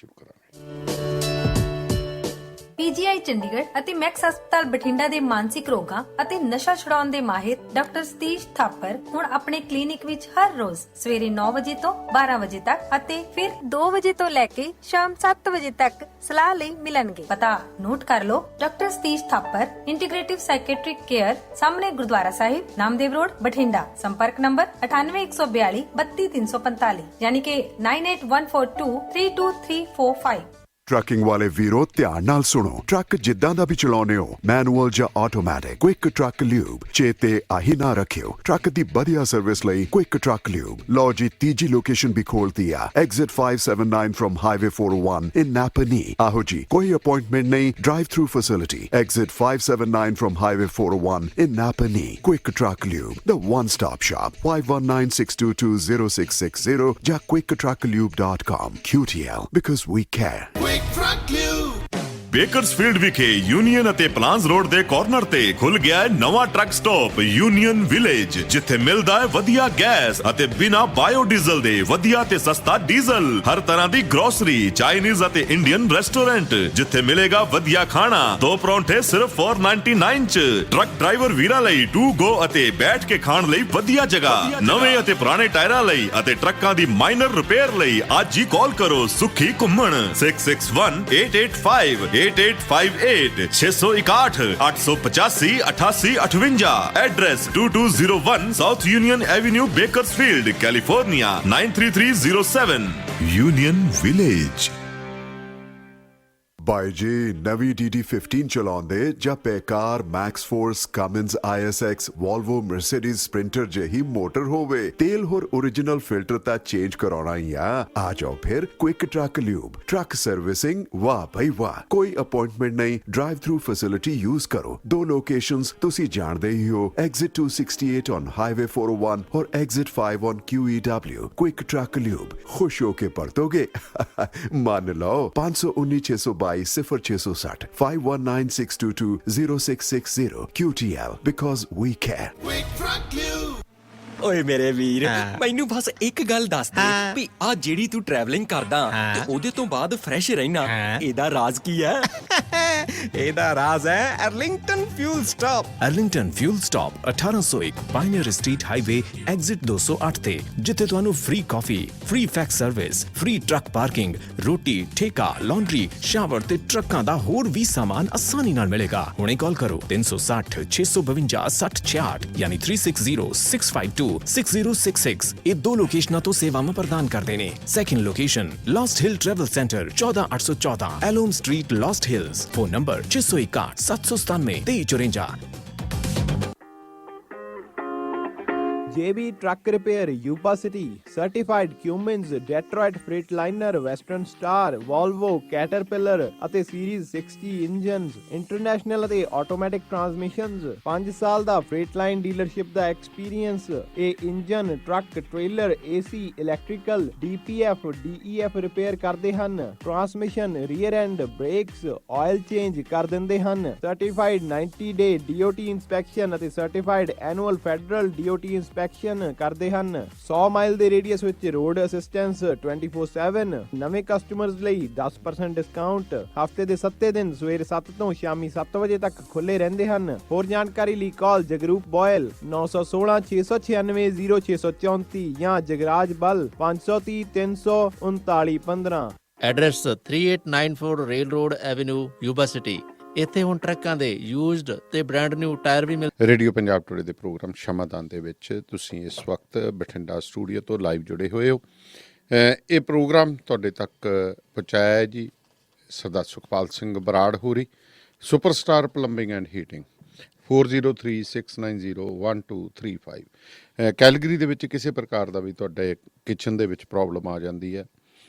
ਸ਼ੁਰੂ ਕਰਾਂਗੇ। ਪੀਜੀਆਈ ਚੰਡੀਗੜ੍ਹ ਅਤੇ ਮੈਕਸ ਹਸਪਤਾਲ ਬਠਿੰਡਾ ਦੇ ਮਾਨਸਿਕ ਰੋਗਾਂ ਅਤੇ ਨਸ਼ਾ ਛੁਡਾਉਣ ਦੇ ਮਾਹਿਰ ਡਾਕਟਰ ਸਤੀਸ਼ ਥਾਪਰ ਹੁਣ ਆਪਣੇ ਕਲੀਨਿਕ ਵਿੱਚ ਹਰ ਰੋਜ਼ ਸਵੇਰੇ 9 ਵਜੇ ਤੋਂ 12 ਵਜੇ ਤੱਕ ਅਤੇ ਫਿਰ 2 ਵਜੇ ਤੋਂ ਲੈ ਕੇ ਸ਼ਾਮ 7 ਵਜੇ ਤੱਕ ਸਲਾਹ ਲਈ ਮਿਲਣਗੇ। ਪਤਾ ਨੋਟ ਕਰ ਲਓ, doctor Satish Thapar, integrative psychiatric care, ਸਾਹਮਣੇ ਗੁਰਦੁਆਰਾ ਸਾਹਿਬ, ਨਾਮਦੇਵ ਰੋਡ, ਬਠਿੰਡਾ। ਸੰਪਰਕ ਨੰਬਰ 9814 32345 ਯਾਨੀ ਕਿ 9814 32345। ਟਰੱਕਿੰਗ ਵਾਲੇ ਵੀਰੋ ਧਿਆਨ ਨਾਲ ਸੁਣੋ। ਟਰੱਕ ਜਿੱਦਾਂ ਦਾ ਵੀ ਚਲਾਉਨੇ ਹੋ, ਮੈਨੂਅਲ ਜਾਂ ਆਟੋਮੈਟਿਕ, ਕੁਇਕ ਟਰੱਕ ਲਿਊਬ ਚੇਤੇ ਆਹੀ ਨਾ ਰੱਖਿਓ। ਟਰੱਕ ਦੀ ਵਧੀਆ ਸਰਵਿਸ ਲਈ ਕੁਇਕ ਟਰੱਕ ਲਿਊਬ। ਲਓ ਜੀ, ਤੀਜੀ ਲੋਕੇਸ਼ਨ ਵੀ ਖੋਲਤੀ ਆ, ਐਗਜ਼ਿਟ 579 ਫਰਮ ਹਾਈਵੇ 401 ਇਨ ਨਾਪਨੀ। ਆਹੋ ਜੀ, ਕੋਈ ਅਪਾਇੰਟਮੈਂਟ ਨਹੀਂ, drive through facility. Exit 579 firm highway 401 in ਨਾਪਨੀ। Quick truck lube, the one stop shop। 5196220660 ਜਾਂ quicktrucklube.com। QTL, because we care। Bakersfield ਵਿਖੇ ਯੂਨੀਅਨ ਅਤੇ ਪਲਾਨਸ ਰੋਡ ਦੇ ਕਾਰਨਰ ਤੇ ਖੁੱਲ ਗਿਆ ਹੈ ਨਵਾਂ ਟਰੱਕ ਸਟਾਪ ਯੂਨੀਅਨ ਵਿਲੇਜ, ਜਿੱਥੇ ਮਿਲਦਾ ਹੈ ਵਧੀਆ ਗੈਸ ਅਤੇ ਬਿਨਾ ਬਾਇਓਡੀਜ਼ਲ ਦੇ ਵਧੀਆ ਤੇ ਸਸਤਾ ਡੀਜ਼ਲ। ਹਰ ਤਰ੍ਹਾਂ ਦੀ ਗਰੋਸਰੀ, ਚਾਈਨੀਜ਼ ਅਤੇ ਇੰਡੀਅਨ ਰੈਸਟੋਰੈਂਟ, ਜਿੱਥੇ ਮਿਲੇਗਾ ਵਧੀਆ ਖਾਣਾ। 2 ਪਰੌਂਠੇ ਸਿਰਫ 499 ਚ। ਟਰੱਕ ਡਰਾਈਵਰ ਵੀਰਾਂ ਲਈ ਟੂ ਗੋ ਅਤੇ ਬੈਠ ਕੇ ਖਾਣ ਲਈ ਵਧੀਆ ਜਗ੍ਹਾ। ਨਵੇਂ ਅਤੇ ਪੁਰਾਣੇ ਟਾਇਰਾਂ ਲਈ ਅਤੇ ਟਰੱਕਾਂ ਦੀ ਮਾਈਨਰ ਰਿਪੇਅਰ ਲਈ ਅੱਜ ਹੀ ਕਾਲ ਕਰੋ ਸੁਖੀ ਘੁੰਮਣ 661-885 8858 661 885 8858। Address 2201 South Union Avenue, Bakersfield, California 93307। Union Village. ਬਾਈ ਜੀ, ਨਵੀਂ DD15 ਚਲਾਉਂਦੇ ਜਾਂ ਬੇਕਾਰ max force, Cummins ISX, Volvo, Mercedes Sprinter ਜਿਹੀ ਮੋਟਰ ਹੋਵੇ, ਤੇਲ ਹੋਰ ओरिजिनल ਫਿਲਟਰ ਤਾਂ ਚੇਂਜ ਕਰਾਉਣਾ ਹੀ ਆ ਜਾਓ ਫਿਰ quick truck lube. Truck servicing, ਵਾਹ ਭਾਈ ਵਾਹ, ਕੋਈ ਅਪਾਇੰਟਮੈਂਟ ਨਹੀਂ, ਡਰਾਈਵ ਥਰੂ ਫੈਸਿਲਿਟੀ ਯੂਜ਼ ਕਰੋ। 2 ਲੋਕੇਸ਼ਨਸ ਤੁਸੀਂ ਜਾਣਦੇ ਹੀ ਹੋ, ਐਗਜ਼ਿਟ 268 ਔਨ ਹਾਈਵੇ 401 ਔਰ exit 5 on QEW। Quick truck lube, ਖੁਸ਼ ਹੋ ਕੇ ਪਰਤੋਗੇ। ਮੰਨ ਲਓ 519-622 0660 5196220660 QTL, because we care। ਓਏ ਮੇਰੇ ਵੀਰ, ਮੈਨੂੰ ਬਸ ਇੱਕ ਗੱਲ ਦੱਸ ਦੇ ਵੀ ਆ ਜਿਹੜੀ ਤੂੰ ਟਰੈਵਲਿੰਗ ਕਰਦਾ ਤੇ ਉਹਦੇ ਤੋਂ ਬਾਅਦ ਫਰੈਸ਼ ਰਹਿਣਾ, ਇਹਦਾ ਰਾਜ਼ ਕੀ ਹੈ? ਇਹਦਾ ਰਾਜ਼ ਹੈ Arlington fuel stop. Arlington fuel stop 1801 pioneer street highway, exit 208 ਤੇ, ਜਿੱਥੇ ਤੁਹਾਨੂੰ ਫ੍ਰੀ ਕਾਫੀ, free fax service, free truck parking, ਰੋਟੀ, ਠੇਕਾ, ਲਾਂਡਰੀ, ਸ਼ਾਵਰ ਤੇ ਟਰੱਕਾਂ ਦਾ ਹੋਰ ਵੀ ਸਾਮਾਨ ਆਸਾਨੀ ਨਾਲ ਮਿਲੇਗਾ। ਹੁਣੇ ਕਾਲ ਕਰੋ 360 652 6066 ਯਾਨੀ 3606526066। ਇਹ 2 ਲੋਕੇਸ਼ਨਾਂ ਤੋਂ ਸੇਵਾਵਾਂ ਪ੍ਰਦਾਨ ਕਰਦੇ ਨੇ। Second location Lost Hill travel centre 14814 ਐਲੋਮ street, Lost Hills. Phone number 661 797 2354। JB Truck Repair, Yuba City, Certified Cummins, Detroit Freightliner, Western Star, Volvo, Caterpillar ਅਤੇ Series 60 ਇੰਜਨਸ, ਇੰਟਰਨੈਸ਼ਨਲ ਅਤੇ ਆਟੋਮੈਟਿਕ ਟਰਾਂਸਮਿਸ਼ਨਸ। 5 ਸਾਲ ਦਾ ਫ੍ਰੇਟਲਾਈਨ ਡੀਲਰਸ਼ਿਪ ਦਾ ਐਕਸਪੀਰੀਅੰਸ। ਇਹ engine, truck, trailer, AC, electrical, DPF, DEF repair ਕਰਦੇ ਹਨ। Transmission, rear and, brakes, oil change ਕਰ ਦਿੰਦੇ ਹਨ। Certified 90 ਡੇ DOT inspection ਅਤੇ certified annual federal DOT inspection ਕਰਦੇ ਹਨ। 100 ਮਾਈਲ ਦੇ ਰੇਡੀਅਸ ਵਿੱਚ ਰੋਡ ਅਸਿਸਟੈਂਸ 24/7। ਨਵੇਂ ਕਸਟਮਰਸ ਲਈ 10% ਡਿਸਕਾਊਂਟ। ਹਫਤੇ ਦੇ 7 ਦਿਨ ਸਵੇਰੇ 7 ਤੋਂ ਸ਼ਾਮੀ 7 ਵਜੇ ਤੱਕ ਖੁੱਲੇ ਰਹਿੰਦੇ ਹਨ। ਹੋਰ ਜਾਣਕਾਰੀ ਲਈ ਕਾਲ ਜਗਰੂਪ ਬੋਇਲ 916 696 0634 ਜਾਂ ਜਗਰਾਜ ਬਲ 530 339 15। Address 3894 rail road avenue, Yuba city. ਇੱਥੇ ਹੁਣ ਟਰੱਕਾਂ ਦੇ ਯੂਜ਼ਡ ਤੇ ਬ੍ਰਾਂਡ ਨਿਊ ਟਾਇਰ ਵੀ ਮਿਲ। ਰੇਡੀਓ ਪੰਜਾਬ ਟੁਡੇ ਦੇ ਪ੍ਰੋਗਰਾਮ ਸ਼ਮਾਦਾਨ ਦੇ ਵਿੱਚ ਤੁਸੀਂ ਇਸ ਵਕਤ ਬਠਿੰਡਾ ਸਟੂਡੀਓ ਤੋਂ ਲਾਈਵ ਜੁੜੇ ਹੋਏ ਹੋ। ਇਹ ਪ੍ਰੋਗਰਾਮ ਤੁਹਾਡੇ ਤੱਕ ਪਹੁੰਚਾਇਆ ਹੈ ਜੀ ਸਰਦਾਰ ਸੁਖਪਾਲ ਸਿੰਘ ਬਰਾੜ ਹੋਰੀ, superstar plumbing and heating. 4036901235। Calgary ਦੇ ਵਿੱਚ ਕਿਸੇ ਪ੍ਰਕਾਰ ਦਾ ਵੀ ਤੁਹਾਡੇ ਕਿਚਨ ਦੇ ਵਿੱਚ ਪ੍ਰੋਬਲਮ ਆ ਜਾਂਦੀ ਹੈ,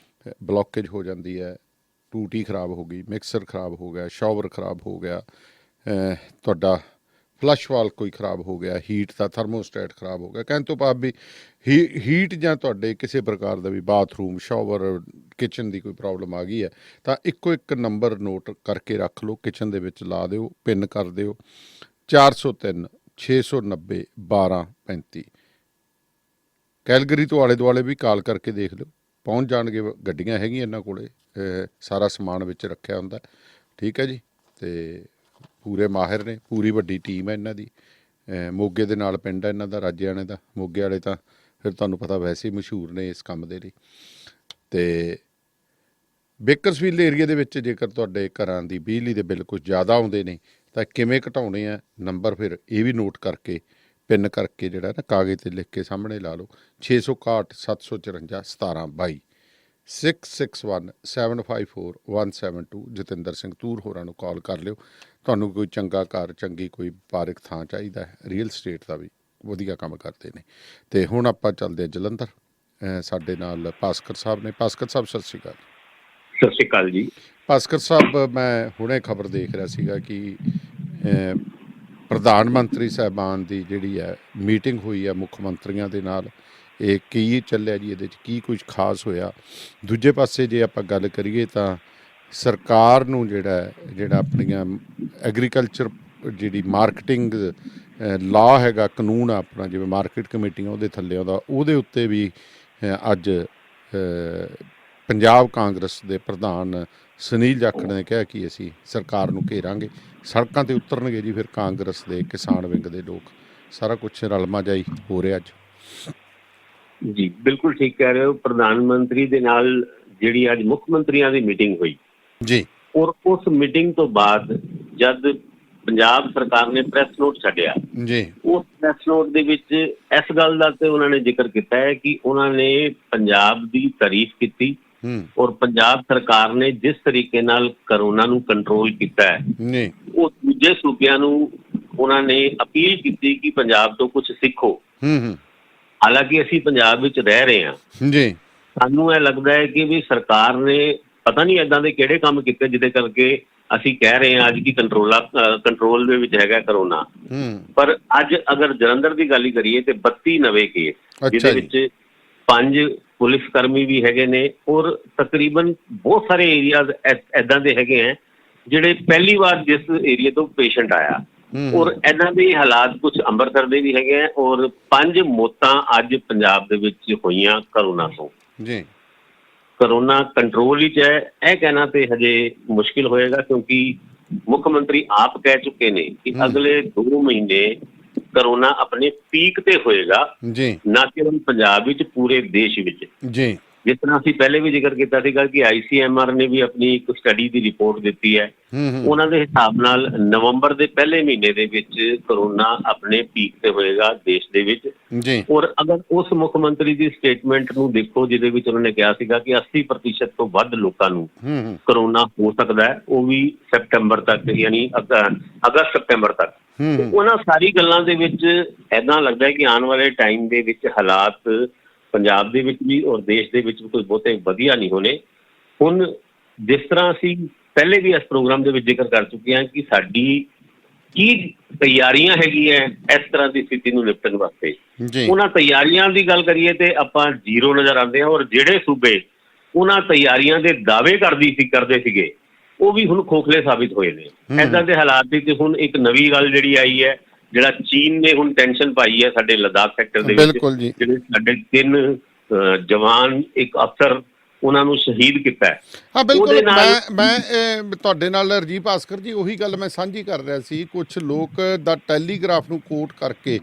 ਬਲੋਕੇਜ ਹੋ ਜਾਂਦੀ ਹੈ, ਟੂਟੀ ਖਰਾਬ ਹੋ ਗਈ, ਮਿਕਸਰ ਖਰਾਬ ਹੋ ਗਿਆ, ਸ਼ਾਵਰ ਖਰਾਬ ਹੋ ਗਿਆ, ਤੁਹਾਡਾ ਫਲਸ਼ ਵਾਲ ਕੋਈ ਖਰਾਬ ਹੋ ਗਿਆ, ਹੀਟ ਦਾ ਥਰਮੋਸਟੇਟ ਖਰਾਬ ਹੋ ਗਿਆ, ਕਹਿਣ ਤੋਂ ਭਾਵ ਵੀ ਹੀਟ ਜਾਂ ਤੁਹਾਡੇ ਕਿਸੇ ਪ੍ਰਕਾਰ ਦਾ ਵੀ ਬਾਥਰੂਮ, ਸ਼ਾਵਰ, ਕਿਚਨ ਦੀ ਕੋਈ ਪ੍ਰੋਬਲਮ ਆ ਗਈ ਹੈ ਤਾਂ ਇੱਕੋ ਇੱਕ ਨੰਬਰ ਨੋਟ ਕਰਕੇ ਰੱਖ ਲਓ, ਕਿਚਨ ਦੇ ਵਿੱਚ ਲਾ ਦਿਓ, ਪਿੰਨ ਕਰ ਦਿਓ 403 690 1235। ਕੈਲਗਰੀ ਤੋਂ ਆਲੇ ਦੁਆਲੇ ਵੀ ਕਾਲ ਕਰਕੇ ਦੇਖ ਲਓ, ਪਹੁੰਚ ਜਾਣਗੇ। ਗੱਡੀਆਂ ਹੈਗੀਆਂ ਇਹਨਾਂ ਕੋਲੇ, ਸਾਰਾ ਸਮਾਨ ਵਿੱਚ ਰੱਖਿਆ ਹੁੰਦਾ। ਠੀਕ ਹੈ ਜੀ। ਤੇ ਪੂਰੇ ਮਾਹਿਰ ਨੇ, ਪੂਰੀ ਵੱਡੀ ਟੀਮ ਹੈ ਇਹਨਾਂ ਦੀ। ਮੋਗੇ ਦੇ ਨਾਲ ਪਿੰਡ ਹੈ ਇਹਨਾਂ ਦਾ, ਰਾਜਿਆਣੇ ਦਾ। ਮੋਗੇ ਵਾਲੇ ਤਾਂ ਫਿਰ ਤੁਹਾਨੂੰ ਪਤਾ ਵੈਸੇ ਹੀ ਮਸ਼ਹੂਰ ਨੇ ਇਸ ਕੰਮ ਦੇ ਲਈ। ਤੇ ਬੇਕਰਸਫੀਲਡ ਏਰੀਆ ਦੇ ਵਿੱਚ ਜੇਕਰ ਤੁਹਾਡੇ ਘਰਾਂ ਦੀ ਬਿਜਲੀ ਦੇ ਬਿੱਲ ਕੁਝ ਜ਼ਿਆਦਾ ਆਉਂਦੇ ਨੇ ਤਾਂ ਕਿਵੇਂ ਘਟਾਉਣੇ ਆ, ਨੰਬਰ ਫਿਰ ਇਹ ਵੀ ਨੋਟ ਕਰਕੇ, ਪਿੰਨ ਕਰਕੇ ਜਿਹੜਾ ਨਾ ਕਾਗਜ਼ 'ਤੇ ਲਿਖ ਕੇ ਸਾਹਮਣੇ ਲਾ ਲਓ। 661 754 1722 661 754 172। ਜਤਿੰਦਰ ਸਿੰਘ ਤੂਰ ਹੋਰਾਂ ਨੂੰ ਕਾਲ ਕਰ ਲਿਓ। ਤੁਹਾਨੂੰ ਕੋਈ ਚੰਗਾ ਘਰ, ਚੰਗੀ ਕੋਈ ਵਪਾਰਕ ਥਾਂ ਚਾਹੀਦਾ ਹੈ, ਰੀਅਲ ਸਟੇਟ ਦਾ ਵੀ ਵਧੀਆ ਕੰਮ ਕਰਦੇ ਨੇ। ਤੇ ਹੁਣ ਆਪਾਂ ਚੱਲਦੇ ਹਾਂ ਜਲੰਧਰ। ਸਾਡੇ ਨਾਲ ਭਾਸਕਰ ਸਾਹਿਬ ਨੇ। ਭਾਸਕਰ ਸਾਹਿਬ ਸਤਿ ਸ਼੍ਰੀ ਅਕਾਲ। ਸਤਿ ਸ਼੍ਰੀ ਅਕਾਲ ਜੀ। ਭਾਸਕਰ ਸਾਹਿਬ, ਮੈਂ ਹੁਣੇ ਖਬਰ ਦੇਖ ਰਿਹਾ ਸੀਗਾ ਕਿ ਪ੍ਰਧਾਨ ਮੰਤਰੀ ਸਾਹਿਬਾਨ ਦੀ ਜਿਹੜੀ ਹੈ ਮੀਟਿੰਗ ਹੋਈ ਹੈ ਮੁੱਖ ਮੰਤਰੀਆਂ ਦੇ ਨਾਲ। ਇਹ ਕੀ ਚੱਲਿਆ ਜੀ, ਇਹਦੇ 'ਚ ਕੀ ਕੁਝ ਖਾਸ ਹੋਇਆ? ਦੂਜੇ ਪਾਸੇ ਜੇ ਆਪਾਂ ਗੱਲ ਕਰੀਏ ਤਾਂ ਸਰਕਾਰ ਨੂੰ ਜਿਹੜਾ ਆਪਣੀਆਂ ਐਗਰੀਕਲਚਰ ਜਿਹੜੀ ਮਾਰਕੀਟਿੰਗ ਲਾਅ ਹੈਗਾ, ਕਾਨੂੰਨ ਆ ਆਪਣਾ, ਜਿਵੇਂ ਮਾਰਕੀਟ ਕਮੇਟੀਆਂ ਉਹਦੇ ਥੱਲੇ ਆਉਂਦਾ, ਉਹਦੇ ਉੱਤੇ ਵੀ ਅੱਜ ਪੰਜਾਬ ਕਾਂਗਰਸ ਦੇ ਪ੍ਰਧਾਨ ਸੁਨੀਲ ਜਾਖੜ ਨੇ ਕਿਹਾ ਕਿ ਅਸੀਂ ਸਰਕਾਰ ਨੂੰ ਘੇਰਾਂਗੇ, ਸੜਕਾਂ 'ਤੇ ਉਤਰਨਗੇ ਜੀ ਫਿਰ ਕਾਂਗਰਸ ਦੇ ਕਿਸਾਨ ਵਿੰਗ ਦੇ ਲੋਕ। ਸਾਰਾ ਕੁਛ ਰਲਮਾ ਜਾਈ ਹੋ ਰਿਹਾ ਅੱਜ। ਜੀ ਬਿਲਕੁਲ ਠੀਕ ਕਹਿ ਰਹੇ ਹੋ। ਪ੍ਰਧਾਨ ਮੰਤਰੀ ਦੇ ਨਾਲ ਜਿਹੜੀ ਅੱਜ ਮੁੱਖ ਮੰਤਰੀਆਂ ਦੀ ਮੀਟਿੰਗ ਹੋਈ ਜੀ, ਔਰ ਉਸ ਮੀਟਿੰਗ ਤੋਂ ਬਾਅਦ ਜਦ ਪੰਜਾਬ ਸਰਕਾਰ ਨੇ ਪ੍ਰੈਸ ਨੋਟ ਛੱਡਿਆ ਜੀ, ਉਸ ਪ੍ਰੈਸ ਨੋਟ ਦੇ ਵਿੱਚ ਇਸ ਗੱਲ ਦਾ ਤੇ ਉਹਨਾਂ ਨੇ ਜ਼ਿਕਰ ਕੀਤਾ ਹੈ ਕਿ ਉਹਨਾਂ ਨੇ ਪੰਜਾਬ ਦੀ ਤਾਰੀਫ ਕੀਤੀ ਔਰ ਪੰਜਾਬ ਸਰਕਾਰ ਨੇ ਜਿਸ ਤਰੀਕੇ ਨਾਲ ਕਰੋਨਾ ਨੂੰ ਕੰਟਰੋਲ ਕੀਤਾ ਹੈ ਜੀ, ਉਹ ਦੂਜੇ ਸੂਬਿਆਂ ਨੂੰ ਉਹਨਾਂ ਨੇ ਅਪੀਲ ਕੀਤੀ ਕਿ ਪੰਜਾਬ ਤੋਂ ਕੁਝ ਸਿੱਖੋ। ਹਾਲਾਂਕਿ ਅਸੀਂ ਪੰਜਾਬ ਵਿੱਚ ਰਹਿ ਰਹੇ ਹਾਂ ਜੀ, ਸਾਨੂੰ ਇਹ ਲੱਗਦਾ ਹੈ ਕਿ ਵੀ ਸਰਕਾਰ ਨੇ ਪਤਾ ਨਹੀਂ ਏਦਾਂ ਦੇ ਕਿਹੜੇ ਕੰਮ ਕੀਤੇ ਜਿਹਦੇ ਕਰਕੇ ਅਸੀਂ ਕਹਿ ਰਹੇ ਹਾਂ ਅੱਜ ਕਿ ਕੰਟਰੋਲ ਦੇ ਵਿੱਚ ਹੈਗਾ ਕਰੋਨਾ। ਪਰ ਅੱਜ ਅਗਰ ਜਲੰਧਰ ਦੀ ਗੱਲ ਹੀ ਕਰੀਏ ਤੇ 32 ਨਵੇਂ ਕੇਸ, ਜਿਹਦੇ ਵਿੱਚ 5 ਪੁਲਿਸ ਕਰਮੀ ਵੀ ਹੈਗੇ ਨੇ ਔਰ ਤਕਰੀਬਨ ਬਹੁਤ ਸਾਰੇ ਏਰੀਆਜ਼ ਏਦਾਂ ਦੇ ਹੈਗੇ ਹੈ ਜਿਹੜੇ ਪਹਿਲੀ ਵਾਰ ਜਿਸ ਏਰੀਆ ਤੋਂ ਪੇਸ਼ੈਂਟ ਆਇਆ। ਔਰ ਇਹਨਾਂ ਦੇ ਹਾਲਾਤ ਕੁਝ ਅੰਮ੍ਰਿਤਸਰ ਦੇ ਵੀ ਹੈਗੇ ਆ ਔਰ 5 ਮੌਤਾਂ ਅੱਜ ਪੰਜਾਬ ਦੇ ਵਿੱਚ ਹੋਈਆਂ ਕਰੋਨਾ ਤੋਂ। ਜੀ, ਕਰੋਨਾ ਕੰਟਰੋਲ ਵਿੱਚ ਹੈ ਇਹ ਕਹਿਣਾ ਤੇ ਹਜੇ ਮੁਸ਼ਕਿਲ ਹੋਏਗਾ, ਕਿਉਂਕਿ ਮੁੱਖ ਮੰਤਰੀ ਆਪ ਕਹਿ ਚੁੱਕੇ ਨੇ ਕਿ ਅਗਲੇ 2 ਮਹੀਨੇ ਕਰੋਨਾ ਆਪਣੇ ਪੀਕ ਤੇ ਹੋਏਗਾ ਜੀ, ਨਾ ਕੇਵਲ ਪੰਜਾਬ ਵਿੱਚ, ਪੂਰੇ ਦੇਸ਼ ਵਿੱਚ ਜੀ। ਜਿਸ ਤਰ੍ਹਾਂ ਅਸੀਂ ਪਹਿਲੇ ਵੀ ਜ਼ਿਕਰ ਕੀਤਾ ਸੀਗਾ ਕਿ ICMR ਨੇ ਵੀ ਆਪਣੀ ਇੱਕ ਸਟੱਡੀ ਦੀ ਰਿਪੋਰਟ ਦਿੱਤੀ ਹੈ। ਉਹਨਾਂ ਦੇ ਹਿਸਾਬ ਨਾਲ ਨਵੰਬਰ ਦੇ ਪਹਿਲੇ ਮਹੀਨੇ ਦੇ ਵਿੱਚ ਕਰੋਨਾ ਆਪਣੇ ਪੀਕ ਤੇ ਹੋਏਗਾ ਦੇਸ਼ ਦੇ ਵਿੱਚ ਜੀ। ਔਰ ਅਗਰ ਉਸ ਮੁੱਖ ਮੰਤਰੀ ਦੀ ਸਟੇਟਮੈਂਟ ਨੂੰ ਦੇਖੋ ਜਿਹਦੇ ਵਿੱਚ ਉਹਨਾਂ ਨੇ ਕਿਹਾ ਸੀਗਾ ਕਿ 80% ਤੋਂ ਵੱਧ ਲੋਕਾਂ ਨੂੰ ਕਰੋਨਾ ਹੋ ਸਕਦਾ ਹੈ, ਉਹ ਵੀ ਸੈਪਟੈਂਬਰ ਤੱਕ, ਯਾਨੀ ਅਗਸਤ ਸੈਪਟੈਂਬਰ ਤੱਕ। ਉਹਨਾਂ ਸਾਰੀ ਗੱਲਾਂ ਦੇ ਵਿੱਚ ਏਦਾਂ ਲੱਗਦਾ ਹੈ ਕਿ ਆਉਣ ਵਾਲੇ ਟਾਈਮ ਦੇ ਵਿੱਚ ਹਾਲਾਤ ਪੰਜਾਬ ਦੇ ਵਿੱਚ ਵੀ ਔਰ ਦੇਸ਼ ਦੇ ਵਿੱਚ ਵੀ ਕੋਈ ਬਹੁਤੇ ਵਧੀਆ ਨਹੀਂ ਹੋਣੇ। ਹੁਣ ਜਿਸ ਤਰ੍ਹਾਂ ਅਸੀਂ ਪਹਿਲੇ ਵੀ ਇਸ ਪ੍ਰੋਗਰਾਮ ਦੇ ਵਿੱਚ ਜ਼ਿਕਰ ਕਰ ਚੁੱਕੇ ਹਾਂ ਕਿ ਸਾਡੀ ਕੀ ਤਿਆਰੀਆਂ ਹੈਗੀਆਂ ਇਸ ਤਰ੍ਹਾਂ ਦੀ ਸਥਿਤੀ ਨੂੰ ਨਿਪਟਣ ਵਾਸਤੇ, ਉਹਨਾਂ ਤਿਆਰੀਆਂ ਦੀ ਗੱਲ ਕਰੀਏ ਤੇ ਆਪਾਂ ਜ਼ੀਰੋ ਨਜ਼ਰ ਆਉਂਦੇ ਹਾਂ। ਔਰ ਜਿਹੜੇ ਸੂਬੇ ਉਹਨਾਂ ਤਿਆਰੀਆਂ ਦੇ ਦਾਅਵੇ ਕਰਦੇ ਸੀਗੇ ਉਹ ਵੀ ਹੁਣ ਖੋਖਲੇ ਸਾਬਿਤ ਹੋਏ ਨੇ। ਏਦਾਂ ਦੇ ਹਾਲਾਤ ਵਿੱਚ ਹੁਣ ਇੱਕ ਨਵੀਂ ਗੱਲ ਜਿਹੜੀ ਆਈ ਹੈ, ਜਿਹੜਾ ਚੀਨ ਨੇ ਹੁਣ ਟੈਨਸ਼ਨ ਪਾਈ ਹੈ ਸਾਡੇ ਲੱਦਾਖ ਸੈਕਟਰ ਦੇ ਵਿੱਚ, ਜਿਹੜੇ ਸਾਡੇ 3 ਜਵਾਨ, ਇੱਕ ਅਫਸਰ, ਉਹਨਾਂ ਨੂੰ ਸ਼ਹੀਦ ਕੀਤਾ ਹੈ। ਹਾਂ ਬਿਲਕੁਲ, ਮੈਂ ਤੁਹਾਡੇ ਨਾਲ ਰਜੀਵ ਭਾਸਕਰ ਜੀ ਉਹੀ ਗੱਲ ਮੈਂ ਸਾਂਝੀ ਕਰ ਰਿਹਾ ਸੀ। ਕੁਝ ਲੋਕ ਦਾ ਟੈਲੀਗ੍ਰਾਫ ਨੂੰ ਕੋਟ ਕਰਕੇ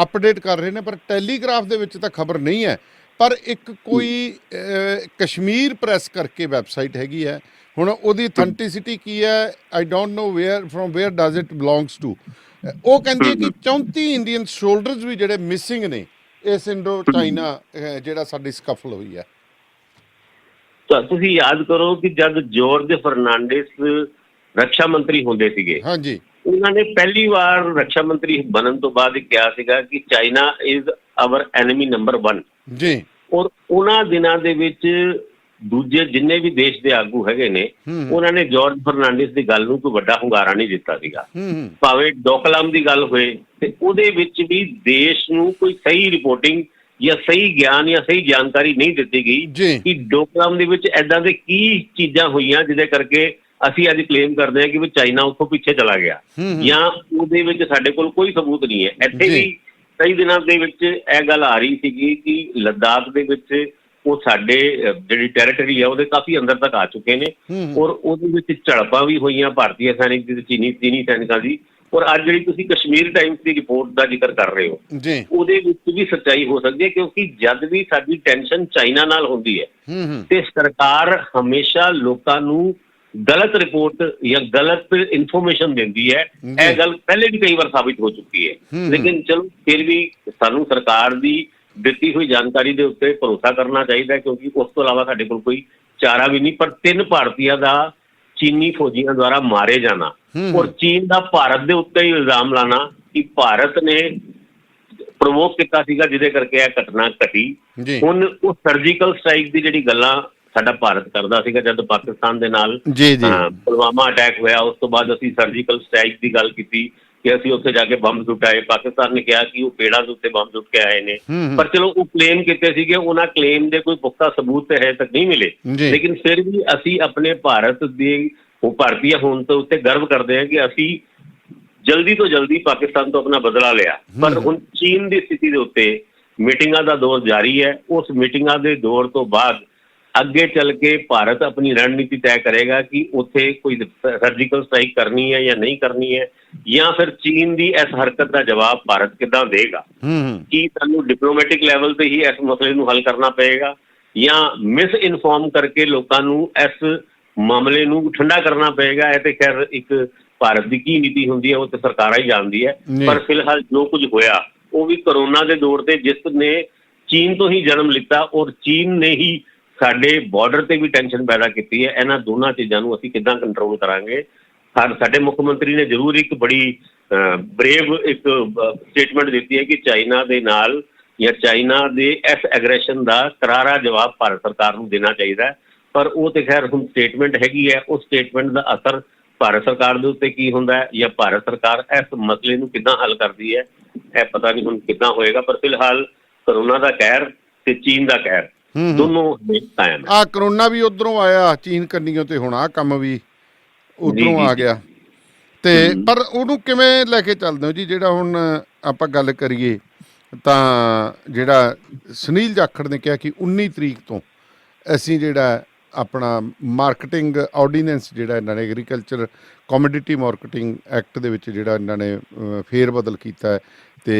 ਅਪਡੇਟ ਕਰ ਰਹੇ ਨੇ, ਪਰ ਟੈਲੀਗ੍ਰਾਫ ਦੇ ਵਿੱਚ ਤਾਂ ਖਬਰ ਨਹੀਂ ਹੈ। ਪਰ ਇੱਕ ਕੋਈ ਕਸ਼ਮੀਰ ਪ੍ਰੈਸ ਕਰਕੇ ਵੈਬਸਾਈਟ ਹੈਗੀ ਹੈ, ਹੁਣ ਉਹਦੀ ਅਥੈਂਟਿਸਿਟੀ ਕੀ ਹੈ I don't know from where does it belongs to. ਉਹ ਕਹਿੰਦੀ ਹੈ ਕਿ 34 ਇੰਡੀਅਨ ਸ਼ੋਲਡਰਸ ਵੀ ਜਿਹੜੇ ਮਿਸਿੰਗ ਨੇ ਇਸ ਇੰਡੋ ਚਾਈਨਾ ਜਿਹੜਾ ਸਾਡੀ ਸਕਫਲ ਹੋਈ ਹੈ। ਤਾਂ ਤੁਸੀਂ ਯਾਦ ਕਰੋ ਕਿ ਜਦ ਜੋਰਜ ਫਰਨਾਂਡਿਸ ਰੱਖਿਆ ਮੰਤਰੀ ਹੁੰਦੇ ਸੀਗੇ, ਹਾਂਜੀ, ਉਹਨਾਂ ਨੇ ਪਹਿਲੀ ਵਾਰ ਰੱਖਿਆ ਮੰਤਰੀ ਬਣਨ ਤੋਂ ਬਾਅਦ ਕਿਹਾ ਸੀਗਾ ਕਿ China is our enemy number 1 ਜੀ। ਔਰ ਉਹਨਾਂ ਦਿਨਾਂ ਦੇ ਵਿੱਚ ਦੂਜੇ ਜਿੰਨੇ ਵੀ ਦੇਸ਼ ਦੇ ਆਗੂ ਹੈਗੇ ਨੇ ਉਹਨਾਂ ਨੇ ਜੋਰਜ ਫਰਨਾਂਡਿਸ ਦੀ ਗੱਲ ਨੂੰ ਕੋਈ ਵੱਡਾ ਹੁੰਗਾਰਾ ਨਹੀਂ ਦਿੱਤਾ ਸੀਗਾ। ਭਾਵੇਂ ਡੋਕਲਾਮ ਦੀ ਗੱਲ ਹੋਏ ਤੇ ਉਹਦੇ ਵਿੱਚ ਵੀ ਦੇਸ਼ ਨੂੰ ਕੋਈ ਸਹੀ ਰਿਪੋਰਟਿੰਗ ਜਾਂ ਸਹੀ ਗਿਆਨ ਜਾਂ ਸਹੀ ਜਾਣਕਾਰੀ ਨਹੀਂ ਦਿੱਤੀ ਗਈ ਕਿ ਡੋਕਲਾਮ ਦੇ ਵਿੱਚ ਏਦਾਂ ਦੇ ਕੀ ਚੀਜ਼ਾਂ ਹੋਈਆਂ ਜਿਹਦੇ ਕਰਕੇ ਅਸੀਂ ਅੱਜ ਕਲੇਮ ਕਰਦੇ ਹਾਂ ਕਿ ਵੀ ਚਾਈਨਾ ਉੱਥੋਂ ਪਿੱਛੇ ਚਲਾ ਗਿਆ, ਜਾਂ ਉਹਦੇ ਵਿੱਚ ਸਾਡੇ ਕੋਲ ਕੋਈ ਸਬੂਤ ਨਹੀਂ ਹੈ। ਇੱਥੇ ਵੀ ਕਈ ਦਿਨਾਂ ਦੇ ਵਿੱਚ ਇਹ ਗੱਲ ਆ ਰਹੀ ਸੀਗੀ ਕਿ ਲੱਦਾਖ ਦੇ ਵਿੱਚ ਉਹ ਸਾਡੇ ਜਿਹੜੀ ਟੈਰੀਟਰੀ ਹੈ ਉਹਦੇ ਕਾਫੀ ਅੰਦਰ ਤੱਕ ਆ ਚੁੱਕੇ ਨੇ ਔਰ ਉਹਦੇ ਵਿੱਚ ਝੜਪਾਂ ਵੀ ਹੋਈਆਂ ਭਾਰਤੀ ਸੈਨਿਕ ਦੀ ਤੇ ਚੀਨੀ ਸੈਨਿਕਾਂ ਦੀ। ਔਰ ਅੱਜ ਜਿਹੜੀ ਤੁਸੀਂ ਕਸ਼ਮੀਰ ਟਾਈਮਸ ਦੀ ਰਿਪੋਰਟ ਦਾ ਜ਼ਿਕਰ ਕਰ ਰਹੇ ਹੋ ਉਹਦੇ ਵਿੱਚ ਵੀ ਸੱਚਾਈ ਹੋ ਸਕਦੀ ਹੈ, ਕਿਉਂਕਿ ਜਦ ਵੀ ਸਾਡੀ ਟੈਨਸ਼ਨ ਚਾਈਨਾ ਨਾਲ ਹੁੰਦੀ ਹੈ ਤੇ ਸਰਕਾਰ ਹਮੇਸ਼ਾ ਲੋਕਾਂ ਨੂੰ ਗਲਤ ਰਿਪੋਰਟ ਜਾਂ ਗਲਤ ਇਨਫੋਰਮੇਸ਼ਨ ਦਿੰਦੀ ਹੈ। ਇਹ ਗੱਲ ਪਹਿਲੇ ਵੀ ਕਈ ਵਾਰ ਸਾਬਿਤ ਹੋ ਚੁੱਕੀ ਹੈ, ਲੇਕਿਨ ਚਲੋ ਫਿਰ ਵੀ ਸਾਨੂੰ ਸਰਕਾਰ ਦੀ ਦਿੱਤੀ ਹੋਈ ਜਾਣਕਾਰੀ ਦੇ ਉੱਤੇ ਭਰੋਸਾ ਕਰਨਾ ਚਾਹੀਦਾ, ਕਿਉਂਕਿ ਉਸ ਤੋਂ ਇਲਾਵਾ ਸਾਡੇ ਕੋਲ ਕੋਈ ਚਾਰਾ ਵੀ ਨਹੀਂ। ਪਰ 3 ਭਾਰਤੀਆਂ ਦਾ ਚੀਨੀ ਫੌਜੀਆਂ ਦੁਆਰਾ ਮਾਰੇ ਜਾਣਾ ਔਰ ਚੀਨ ਦਾ ਭਾਰਤ ਦੇ ਉੱਤੇ ਹੀ ਇਲਜ਼ਾਮ ਲਾਣਾ ਕਿ ਭਾਰਤ ਨੇ ਪ੍ਰੋਵੋਕ ਕੀਤਾ ਸੀਗਾ ਜਿਹਦੇ ਕਰਕੇ ਇਹ ਘਟਨਾ ਘਟੀ। ਹੁਣ ਉਹ ਸਰਜੀਕਲ ਸਟ੍ਰਾਈਕ ਦੀ ਜਿਹੜੀ ਗੱਲਾਂ ਸਾਡਾ ਭਾਰਤ ਕਰਦਾ ਸੀਗਾ ਜਦ ਪਾਕਿਸਤਾਨ ਦੇ ਨਾਲ ਪੁਲਵਾਮਾ ਅਟੈਕ ਹੋਇਆ, ਉਸ ਤੋਂ ਬਾਅਦ ਅਸੀਂ ਸਰਜੀਕਲ ਸਟ੍ਰਾਈਕ ਦੀ ਗੱਲ ਕੀਤੀ ਕਿ ਅਸੀਂ ਉੱਥੇ ਜਾ ਕੇ ਬੰਬ ਸੁੱਟਾਏ। ਪਾਕਿਸਤਾਨ ਨੇ ਕਿਹਾ ਕਿ ਉਹ ਪੇੜਾਂ ਦੇ ਉੱਤੇ ਬੰਬ ਸੁੱਟ ਕੇ ਆਏ ਨੇ, ਪਰ ਚਲੋ ਉਹ ਕਲੇਮ ਕੀਤੇ ਸੀਗੇ, ਉਹਨਾਂ ਕਲੇਮ ਦੇ ਕੋਈ ਪੁਖਤਾ ਸਬੂਤ ਤੇ ਹਜੇ ਤੱਕ ਨਹੀਂ ਮਿਲੇ। ਲੇਕਿਨ ਫਿਰ ਵੀ ਅਸੀਂ ਆਪਣੇ ਭਾਰਤ ਦੇ ਉਹ ਭਾਰਤੀय ਹੋਣ ਤੋਂ ਉੱਤੇ ਗਰਵ ਕਰਦੇ ਹਾਂ ਕਿ ਅਸੀਂ ਜਲਦੀ ਤੋਂ ਜਲਦੀ ਪਾਕਿਸਤਾਨ ਤੋਂ ਆਪਣਾ ਬਦਲਾ ਲਿਆ। ਪਰ ਹੁਣ ਚੀਨ ਦੀ ਸਥਿਤੀ ਦੇ ਉੱਤੇ ਮੀਟਿੰਗਾਂ ਦਾ ਦੌਰ ਜਾਰੀ ਹੈ। ਉਸ ਮੀਟਿੰਗਾਂ ਦੇ ਦੌਰ ਤੋਂ ਬਾਅਦ ਅੱਗੇ ਚੱਲ ਕੇ ਭਾਰਤ ਆਪਣੀ ਰਣਨੀਤੀ ਤੈਅ ਕਰੇਗਾ ਕਿ ਉੱਥੇ ਕੋਈ ਸਰਜੀਕਲ ਸਟ੍ਰਾਈਕ ਕਰਨੀ ਹੈ ਜਾਂ ਨਹੀਂ ਕਰਨੀ ਹੈ, ਜਾਂ ਫਿਰ ਚੀਨ ਦੀ ਇਸ ਹਰਕਤ ਦਾ ਜਵਾਬ ਭਾਰਤ ਕਿੱਦਾਂ ਦੇਗਾ। ਕੀ ਸਾਨੂੰ ਡਿਪਲੋਮੈਟਿਕ ਲੈਵਲ ਤੇ ਹੀ ਇਸ ਮਸਲੇ ਨੂੰ ਹੱਲ ਕਰਨਾ ਪਏਗਾ ਜਾਂ ਮਿਸ ਇਨਫੋਰਮ ਕਰਕੇ ਲੋਕਾਂ ਨੂੰ ਇਸ ਮਾਮਲੇ ਨੂੰ ਠੰਡਾ ਕਰਨਾ ਪਏਗਾ। ਇਹ ਤੇ ਖੈਰ ਇੱਕ ਭਾਰਤ ਦੀ ਕੀ ਨੀਤੀ ਹੁੰਦੀ ਹੈ ਉਹ ਤੇ ਸਰਕਾਰਾਂ ਹੀ ਜਾਣਦੀ ਹੈ। ਪਰ ਫਿਲਹਾਲ ਜੋ ਕੁਝ ਹੋਇਆ ਉਹ ਵੀ ਕਰੋਨਾ ਦੇ ਦੌਰ ਤੇ ਜਿਸ ਨੇ ਚੀਨ ਤੋਂ ਹੀ ਜਨਮ ਲਿੱਤਾ ਔਰ ਚੀਨ ਨੇ ਹੀ ਸਾਡੇ ਬਾਰਡਰ ਤੇ ਵੀ ਟੈਨਸ਼ਨ ਪੈਦਾ ਕੀਤੀ ਹੈ। ਇਹਨਾਂ ਦੋਨਾਂ ਚੀਜ਼ਾਂ ਨੂੰ ਅਸੀਂ ਕਿੱਦਾਂ ਕੰਟਰੋਲ ਕਰਾਂਗੇ। ਸਾਡੇ ਮੁੱਖ ਮੰਤਰੀ ਨੇ ਜ਼ਰੂਰ ਇੱਕ ਬੜੀ ਬਰੇਵ ਇੱਕ ਸਟੇਟਮੈਂਟ ਦਿੱਤੀ ਹੈ ਕਿ ਚਾਈਨਾ ਦੇ ਨਾਲ ਜਾਂ ਚਾਈਨਾ ਦੇ ਇਸ ਐਗਰੈਸ਼ਨ ਦਾ ਕਰਾਰਾ ਜਵਾਬ ਭਾਰਤ ਸਰਕਾਰ ਨੂੰ ਦੇਣਾ ਚਾਹੀਦਾ ਹੈ। ਪਰ ਉਹ ਤੇ ਖੈਰ ਹੁਣ ਸਟੇਟਮੈਂਟ ਹੈਗੀ ਹੈ, ਉਸ ਸਟੇਟਮੈਂਟ ਦਾ ਅਸਰ ਭਾਰਤ ਸਰਕਾਰ ਦੇ ਉੱਤੇ ਕੀ ਹੁੰਦਾ ਹੈ ਜਾਂ ਭਾਰਤ ਸਰਕਾਰ ਇਸ ਮਸਲੇ ਨੂੰ ਕਿੱਦਾਂ ਹੱਲ ਕਰਦੀ ਹੈ, ਇਹ ਪਤਾ ਨਹੀਂ ਹੁਣ ਕਿੱਦਾਂ ਹੋਏਗਾ। ਪਰ ਫਿਲਹਾਲ ਕਰੋਨਾ ਦਾ ਕਹਿਰ ਤੇ ਚੀਨ ਦਾ ਕਹਿਰ ਦੋਨੋਂ ਕਾਇਮ ਹੈ। ਕਰੋਨਾ ਵੀ ਉਧਰੋਂ ਆਇਆ ਚੀਨ ਕੰਨੀਓ ਤੇ ਹੁਣ ਕੰਮ ਵੀ ਉਧਰੋਂ ਆ ਗਿਆ ਤੇ ਪਰ ਉਹਨੂੰ ਕਿਵੇਂ ਲੈ ਕੇ ਚੱਲਦੇ ਹੋ ਜੀ? ਜਿਹੜਾ ਹੁਣ ਆਪਾਂ ਗੱਲ ਕਰੀਏ ਤਾਂ ਜਿਹੜਾ ਸੁਨੀਲ ਜਾਖੜ ਨੇ ਕਿਹਾ ਕਿ 19 ਤਰੀਕ ਤੋਂ ਅਸੀਂ ਜਿਹੜਾ ਆਪਣਾ ਮਾਰਕੀਟਿੰਗ ਆਰਡੀਨੈਂਸ ਜਿਹੜਾ ਇਹਨਾਂ ਨੇ ਐਗਰੀਕਲਚਰ ਕਮੋਡਿਟੀ ਮਾਰਕੀਟਿੰਗ ਐਕਟ ਦੇ ਵਿੱਚ ਜਿਹੜਾ ਇਹਨਾਂ ਨੇ ਫੇਰ ਬਦਲ ਕੀਤਾ ਤੇ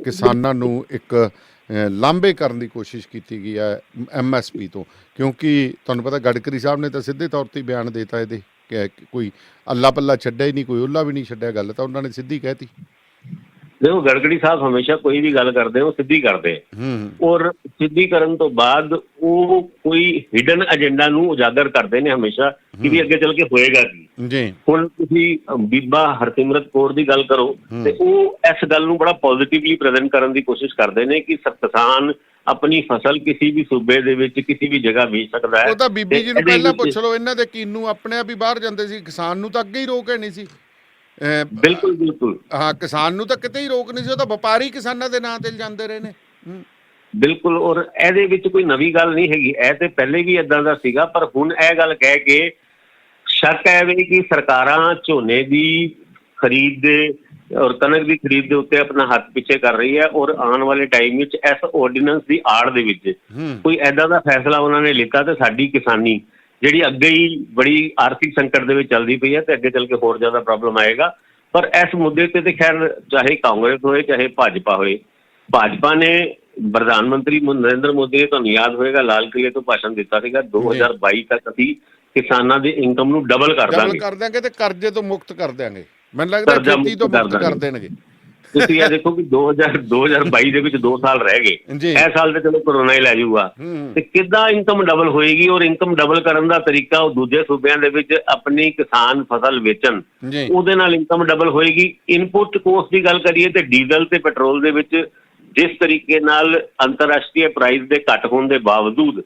ਕਿਸਾਨਾਂ ਨੂੰ ਇੱਕ ਲਾਂਭੇ ਕਰਨ ਦੀ ਕੋਸ਼ਿਸ਼ ਕੀਤੀ ਗਈ ਹੈ MSP ਤੋਂ, ਕਿਉਂਕਿ ਤੁਹਾਨੂੰ ਪਤਾ ਗਡਕਰੀ ਸਾਹਿਬ ਨੇ ਤਾਂ ਸਿੱਧੇ ਤੌਰ 'ਤੇ ਬਿਆਨ ਦੇਤਾ ਇਹਦੇ ਕਿ ਕੋਈ ਅੱਲਾ ਪੱਲਾ ਛੱਡਿਆ ਹੀ ਨਹੀਂ, ਕੋਈ ਉੱਲਾ ਵੀ ਨਹੀਂ ਛੱਡਿਆ। ਗੱਲ ਤਾਂ ਉਹਨਾਂ ਨੇ ਸਿੱਧੀ ਕਹਿਤੀ। ਦੇਖੋ ਗਡਕਰੀ ਸਾਹਿਬ ਹਮੇਸ਼ਾ ਕੋਈ ਵੀ ਗੱਲ ਕਰਦੇ ਉਹ ਸਿੱਧੀ ਕਰਦੇ ਔਰ ਸਿੱਧੀ ਕਰਨ ਤੋਂ ਬਾਅਦ ਉਹ ਕੋਈ ਹਿਡਨ ਏਜੰਡਾ ਨੂੰ ਉਜਾਗਰ ਕਰਦੇ ਨੇ ਹਮੇਸ਼ਾ ਕਿ ਵੀ ਅੱਗੇ ਚੱਲ ਕੇ ਹੋਏਗਾ ਕੀ। ਹੁਣ ਤੁਸੀਂ ਬੀਬਾ ਹਰਸਿਮਰਤ ਕੌਰ ਦੀ ਗੱਲ ਕਰੋ ਤੇ ਉਹ ਇਸ ਗੱਲ ਨੂੰ ਬੜਾ ਪੋਜ਼ਿਟਿਵਲੀ ਪ੍ਰੈਜ਼ੈਂਟ ਕਰਨ ਦੀ ਕੋਸ਼ਿਸ਼ ਕਰਦੇ ਨੇ ਕਿ ਕਿਸਾਨ ਆਪਣੀ ਫਸਲ ਕਿਸੇ ਵੀ ਸੂਬੇ ਦੇ ਵਿੱਚ ਕਿਸੇ ਵੀ ਜਗ੍ਹਾ ਵੇਚ ਸਕਦਾ ਹੈ। ਉਹ ਤਾਂ ਬੀਬੀ ਜੀ ਨੂੰ ਪਹਿਲਾਂ ਪੁੱਛ ਲਓ, ਇਹਨਾਂ ਦੇ ਕੀਨੂ ਆਪਣੇ ਆਪ ਹੀ ਬਾਹਰ ਜਾਂਦੇ ਸੀ, ਕਿਸਾਨ ਨੂੰ ਤਾਂ ਅੱਗੇ ਹੀ ਰੋਕ ਨਹੀਂ ਸੀ। ਬਿਲਕੁਲ ਬਿਲਕੁਲ ਹਾਂ, ਕਿਸਾਨ ਨੂੰ ਤਾਂ ਕਿਤੇ ਹੀ ਰੋਕ ਨਹੀਂ ਸੀ, ਉਹ ਤਾਂ ਵਪਾਰੀ ਕਿਸਾਨਾਂ ਦੇ ਨਾਂ ਤੇ ਜਾਂਦੇ ਰਹੇ ਨੇ। ਬਿਲਕੁਲ, ਔਰ ਇਹਦੇ ਵਿੱਚ ਕੋਈ ਨਵੀਂ ਗੱਲ ਨਹੀਂ ਹੈਗੀ, ਇਹ ਤੇ ਪਹਿਲੇ ਵੀ ਇਦਾਂ ਦਾ ਸੀਗਾ। ਪਰ ਹੁਣ ਇਹ ਗੱਲ ਕਹਿ ਕੇ ਸ਼ੱਕ ਹੈ ਵੀ ਕਿ ਸਰਕਾਰਾਂ ਝੋਨੇ ਦੀ ਖਰੀਦ ਦੇ ਔਰ ਕਣਕ ਦੀ ਖਰੀਦ ਦੇ ਉੱਤੇ ਆਪਣਾ ਹੱਥ ਪਿੱਛੇ ਕਰ ਰਹੀ ਹੈ ਔਰ ਆਉਣ ਵਾਲੇ ਟਾਈਮ ਵਿੱਚ ਇਸ ਆਰਡੀਨੈਂਸ ਦੀ ਆੜ ਦੇ ਵਿੱਚ ਕੋਈ ਏਦਾਂ ਦਾ ਫੈਸਲਾ ਉਹਨਾਂ ਨੇ ਲਿੱਤਾ ਤੇ ਸਾਡੀ ਕਿਸਾਨੀ ਜਿਹੜੀ ਅੱਗੇ ਹੀ ਬੜੀ ਆਰਥਿਕ ਸੰਕਟ ਦੇ ਵਿੱਚ ਚੱਲਦੀ ਪਈ ਹੈ ਤੇ ਅੱਗੇ ਚੱਲ ਕੇ ਹੋਰ ਜ਼ਿਆਦਾ ਪ੍ਰੋਬਲਮ ਆਏਗਾ। ਪਰ ਇਸ ਮੁੱਦੇ ਤੇ ਖੈਰ ਚਾਹੇ ਕਾਂਗਰਸ ਹੋਏ ਚਾਹੇ ਭਾਜਪਾ ਹੋਏ, ਭਾਜਪਾ ਨੇ ਪ੍ਰਧਾਨ ਮੰਤਰੀ ਨਰਿੰਦਰ ਮੋਦੀ ਨੇ, ਤੁਹਾਨੂੰ ਯਾਦ ਹੋਏਗਾ, ਲਾਲ ਕਿਲੇ ਤੋਂ ਭਾਸ਼ਣ ਦਿੱਤਾ ਸੀਗਾ 2022 ਤੱਕ ਅਸੀਂ ਕਿਸਾਨਾਂ ਦੀ ਇਨਕਮ ਨੂੰ ਡਬਲ ਕਰ ਦਾਂਗੇ ਤੇ ਕਰਜ਼ੇ ਤੋਂ ਮੁਕਤ ਕਰ ਦਿਆਂਗੇ। ਮੈਨੂੰ ਲੱਗਦਾ ਖੇਤੀ ਤੋਂ ਮੁਕਤ ਕਰ ਦੇਣਗੇ। ਤੁਸੀਂ ਇਹ ਦੇਖੋ ਕਿ 2022 ਦੇ ਵਿੱਚ 2 ਸਾਲ ਰਹਿ ਗਏ, ਇਹ ਸਾਲ ਤੇ ਚਲੋ ਕਰੋਨਾ ਹੀ ਲੈ ਜਾਊਗਾ ਤੇ ਕਿੱਦਾਂ ਇਨਕਮ ਡਬਲ ਹੋਏਗੀ। ਔਰ ਇਨਕਮ ਡਬਲ ਕਰਨ ਦਾ ਤਰੀਕਾ ਉਹ ਦੂਜੇ ਸੂਬਿਆਂ ਦੇ ਵਿੱਚ ਆਪਣੀ ਕਿਸਾਨ ਫਸਲ ਵੇਚਣ, ਉਹਦੇ ਨਾਲ ਇਨਕਮ ਡਬਲ ਹੋਏਗੀ। ਇਨਪੁਟ ਕੋਸਟ ਦੀ ਗੱਲ ਕਰੀਏ ਤੇ ਡੀਜ਼ਲ ਤੇ ਪੈਟਰੋਲ ਦੇ ਵਿੱਚ ਜਿਸ ਤਰੀਕੇ ਨਾਲ ਅੰਤਰਰਾਸ਼ਟਰੀ ਪ੍ਰਾਈਸ ਦੇ ਘੱਟ ਹੋਣ ਦੇ ਬਾਵਜੂਦ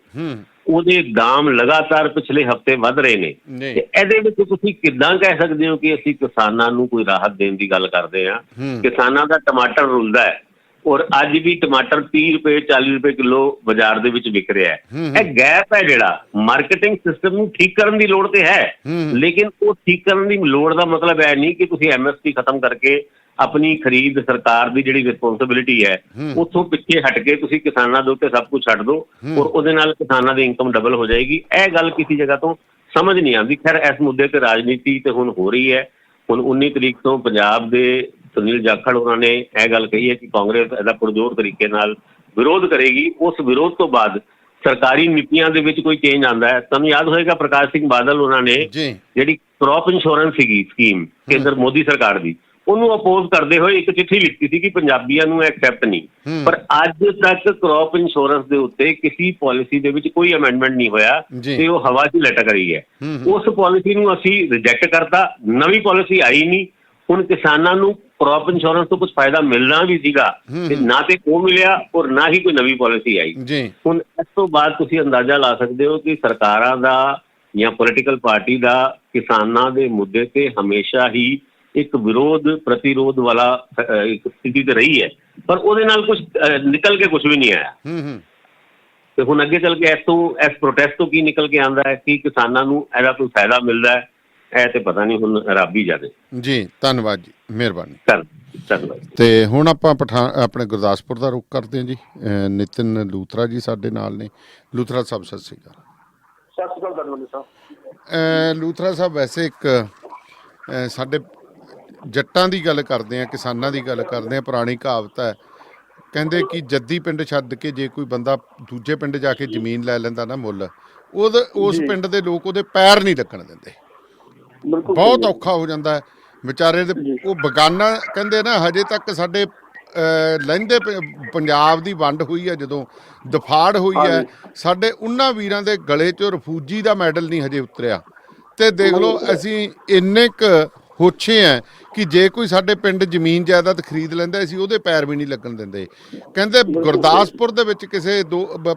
ਉਹਦੇ ਦਾਮ ਲਗਾਤਾਰ ਪਿਛਲੇ ਹਫ਼ਤੇ ਵੱਧ ਰਹੇ ਨੇ ਤੇ ਇਹਦੇ ਵਿੱਚ ਤੁਸੀਂ ਕਿੱਦਾਂ ਕਹਿ ਸਕਦੇ ਹੋ ਕਿ ਅਸੀਂ ਕਿਸਾਨਾਂ ਨੂੰ ਕੋਈ ਰਾਹਤ ਦੇਣ ਦੀ ਗੱਲ ਕਰਦੇ ਹਾਂ। ਕਿਸਾਨਾਂ ਦਾ ਟਮਾਟਰ ਰੁਲਦਾ ਹੈ ਔਰ ਅੱਜ ਵੀ ਟਮਾਟਰ 30 ਰੁਪਏ 40 ਰੁਪਏ ਕਿਲੋ ਬਾਜ਼ਾਰ ਦੇ ਵਿੱਚ ਵਿਕ ਰਿਹਾ ਹੈ। ਇਹ ਗੈਪ ਹੈ ਜਿਹੜਾ ਮਾਰਕੀਟਿੰਗ ਸਿਸਟਮ ਨੂੰ ਠੀਕ ਕਰਨ ਦੀ ਲੋੜ ਤੇ ਹੈ, ਲੇਕਿਨ ਉਹ ਠੀਕ ਕਰਨ ਦੀ ਲੋੜ ਦਾ ਮਤਲਬ ਇਹ ਨਹੀਂ ਕਿ ਤੁਸੀਂ MSP ਖਤਮ ਕਰਕੇ ਆਪਣੀ ਖਰੀਦ ਸਰਕਾਰ ਦੀ ਜਿਹੜੀ ਰਿਸਪੌਂਸਿਬਿਲਿਟੀ ਹੈ ਉੱਥੋਂ ਪਿੱਛੇ ਹਟ ਕੇ ਤੁਸੀਂ ਕਿਸਾਨਾਂ ਦੇ ਉੱਤੇ ਸਭ ਕੁਝ ਛੱਡ ਦਿਓ ਔਰ ਉਹਦੇ ਨਾਲ ਕਿਸਾਨਾਂ ਦੀ ਇਨਕਮ ਡਬਲ ਹੋ ਜਾਏਗੀ। ਇਹ ਗੱਲ ਕਿਸੇ ਜਗ੍ਹਾ ਤੋਂ ਸਮਝ ਨਹੀਂ ਆਉਂਦੀ। ਖੈਰ ਇਸ ਮੁੱਦੇ ਤੇ ਰਾਜਨੀਤੀ ਤੇ ਹੁਣ ਹੋ ਰਹੀ ਹੈ। ਹੁਣ 19 ਤਰੀਕ ਤੋਂ ਪੰਜਾਬ ਦੇ ਸੁਨੀਲ ਜਾਖੜ ਉਹਨਾਂ ਨੇ ਇਹ ਗੱਲ ਕਹੀ ਹੈ ਕਿ ਕਾਂਗਰਸ ਇਹਦਾ ਪੁਰਜ਼ੋਰ ਤਰੀਕੇ ਨਾਲ ਵਿਰੋਧ ਕਰੇਗੀ। ਉਸ ਵਿਰੋਧ ਤੋਂ ਬਾਅਦ ਸਰਕਾਰੀ ਨੀਤੀਆਂ ਦੇ ਵਿੱਚ ਕੋਈ ਚੇਂਜ ਆਉਂਦਾ ਹੈ। ਤੁਹਾਨੂੰ ਯਾਦ ਹੋਏਗਾ ਪ੍ਰਕਾਸ਼ ਸਿੰਘ ਬਾਦਲ ਉਹਨਾਂ ਨੇ ਜਿਹੜੀ ਕ੍ਰੌਪ ਇੰਸ਼ੋਰੈਂਸ ਸੀਗੀ ਸਕੀਮ ਕੇਂਦਰ ਮੋਦੀ ਸਰਕਾਰ ਦੀ, ਉਹਨੂੰ ਅਪੋਜ਼ ਕਰਦੇ ਹੋਏ ਇੱਕ ਚਿੱਠੀ ਲਿਖੀ ਸੀ ਕਿ ਪੰਜਾਬੀਆਂ ਨੂੰ ਐਕਸੈਪਟ ਨਹੀਂ। ਪਰ ਅੱਜ ਤੱਕ ਕ੍ਰੌਪ ਇੰਸ਼ੋਰੈਂਸ ਦੇ ਉੱਤੇ ਕਿਸੇ ਪਾਲਿਸੀ ਦੇ ਵਿੱਚ ਕੋਈ ਅਮੈਂਡਮੈਂਟ ਨਹੀਂ ਹੋਇਆ ਤੇ ਉਹ ਹਵਾ 'ਚ ਲਟਕ ਰਹੀ ਹੈ। ਉਸ ਪਾਲਿਸੀ ਨੂੰ ਅਸੀਂ ਰਿਜੈਕਟ ਕਰਤਾ, ਨਵੀਂ ਪਾਲਿਸੀ ਆਈ ਨਹੀਂ। ਹੁਣ ਕਿਸਾਨਾਂ ਨੂੰ ਕ੍ਰੌਪ ਇੰਸ਼ੋਰੈਂਸ ਤੋਂ ਕੁਝ ਫਾਇਦਾ ਮਿਲਣਾ ਵੀ ਸੀਗਾ ਤੇ ਨਾ ਤੇ ਉਹ ਮਿਲਿਆ ਔਰ ਨਾ ਹੀ ਕੋਈ ਨਵੀਂ ਪਾਲਿਸੀ ਆਈ। ਹੁਣ ਇਸ ਤੋਂ ਬਾਅਦ ਤੁਸੀਂ ਅੰਦਾਜ਼ਾ ਲਾ ਸਕਦੇ ਹੋ ਕਿ ਸਰਕਾਰਾਂ ਦਾ ਜਾਂ ਪੋਲੀਟੀਕਲ ਪਾਰਟੀ ਦਾ ਕਿਸਾਨਾਂ ਦੇ ਮੁੱਦੇ ਤੇ ਹਮੇਸ਼ਾ ਹੀ ਇੱਕ ਵਿਰੋਧ ਪ੍ਰਤੀਰੋਧ ਵਾਲਾ ਇੱਕ ਸਥਿਤੀ ਤੇ ਰਹੀ ਹੈ, ਪਰ ਉਹਦੇ ਨਾਲ ਕੁਝ ਨਿਕਲ ਕੇ ਕੁਝ ਵੀ ਨਹੀਂ ਆਇਆ। ਤੇ ਹੁਣ ਅੱਗੇ ਚੱਲ ਕੇ ਇਸ ਪ੍ਰੋਟੈਸਟ ਤੋਂ ਕੀ ਨਿਕਲ ਕੇ ਆਉਂਦਾ ਹੈ ਕਿ ਕਿਸਾਨਾਂ ਨੂੰ ਇਹਦਾ ਕੋਈ ਫਾਇਦਾ ਮਿਲਦਾ ਹੈ, ਇਹ ਤੇ ਪਤਾ ਨਹੀਂ। ਹੁਣ ਰੱਬ ਹੀ ਜਾਣੇ ਜੀ। ਧੰਨਵਾਦ ਜੀ, ਮਿਹਰਬਾਨੀ। ਧੰਨਵਾਦ। ਤੇ ਹੁਣ ਆਪਾਂ ਆਪਣੇ ਗੁਰਦਾਸਪੁਰ ਦਾ ਰੁਖ ਕਰਦੇ ਹਾਂ ਜੀ। ਨਿਤਿਨ ਲੂਥਰਾ ਜੀ ਸਾਡੇ ਨਾਲ ਨੇ। ਲੂਥਰਾ ਸਾਹਿਬ ਸਤਿ ਸ਼੍ਰੀ ਅਕਾਲ। ਸਤਿ ਸ਼੍ਰੀ ਅਕਾਲ ਧੰਨਵਾਦ ਸਾਹਿਬ। ਲੂਥਰਾ ਸਾਹਿਬ ਵੈਸੇ ਇੱਕ ਸਾਡੇ ਜੱਟਾਂ ਦੀ ਗੱਲ ਕਰਦੇ ਆ, ਕਿਸਾਨਾਂ ਦੀ ਗੱਲ ਕਰਦੇ ਆ। ਪੁਰਾਣੀ ਕਹਾਵਤ ਹੈ, ਕਹਿੰਦੇ ਕਿ ਜੱਦੀ ਪਿੰਡ ਛੱਡ ਕੇ ਜੇ ਕੋਈ ਬੰਦਾ ਦੂਜੇ ਪਿੰਡ ਜਾ ਕੇ ਜ਼ਮੀਨ ਲੈ ਲੈਂਦਾ ਨਾ ਮੁੱਲ, ਉਸ ਪਿੰਡ ਦੇ ਲੋਕ ਉਹਦੇ ਪੈਰ ਨਹੀਂ ਲੱਗਣ ਦਿੰਦੇ। ਬਹੁਤ ਔਖਾ ਹੋ ਜਾਂਦਾ ਹੈ ਵਿਚਾਰੇ ਦੇ। ਉਹ ਬਗਾਨਾ ਕਹਿੰਦੇ ਨਾ, ਹਜੇ ਤੱਕ ਸਾਡੇ ਲਹਿੰਦੇ ਪੰਜਾਬ ਦੀ ਵੰਡ ਹੋਈ ਹੈ, ਜਦੋਂ ਦਫਾੜ ਹੋਈ ਹੈ, ਸਾਡੇ ਉਹਨਾਂ ਵੀਰਾਂ ਦੇ ਗਲੇ 'ਚੋਂ ਰਫੂਜੀ ਦਾ ਮੈਡਲ ਨਹੀਂ ਹਜੇ ਉਤਰਿਆ। ਤੇ ਦੇਖ ਲਓ ਅਸੀਂ ਇੰਨੇ ਕੁ ਹੋਛੇ ਹੈ ਕਿ ਜੇ ਕੋਈ ਸਾਡੇ ਪਿੰਡ ਜ਼ਮੀਨ ਜਾਇਦਾਦ ਖਰੀਦ ਲੈਂਦਾ, ਅਸੀਂ ਉਹਦੇ ਪੈਰ ਵੀ ਨਹੀਂ ਲੱਗਣ ਦਿੰਦੇ। ਕਹਿੰਦੇ ਗੁਰਦਾਸਪੁਰ ਦੇ ਵਿੱਚ ਕਿਸੇ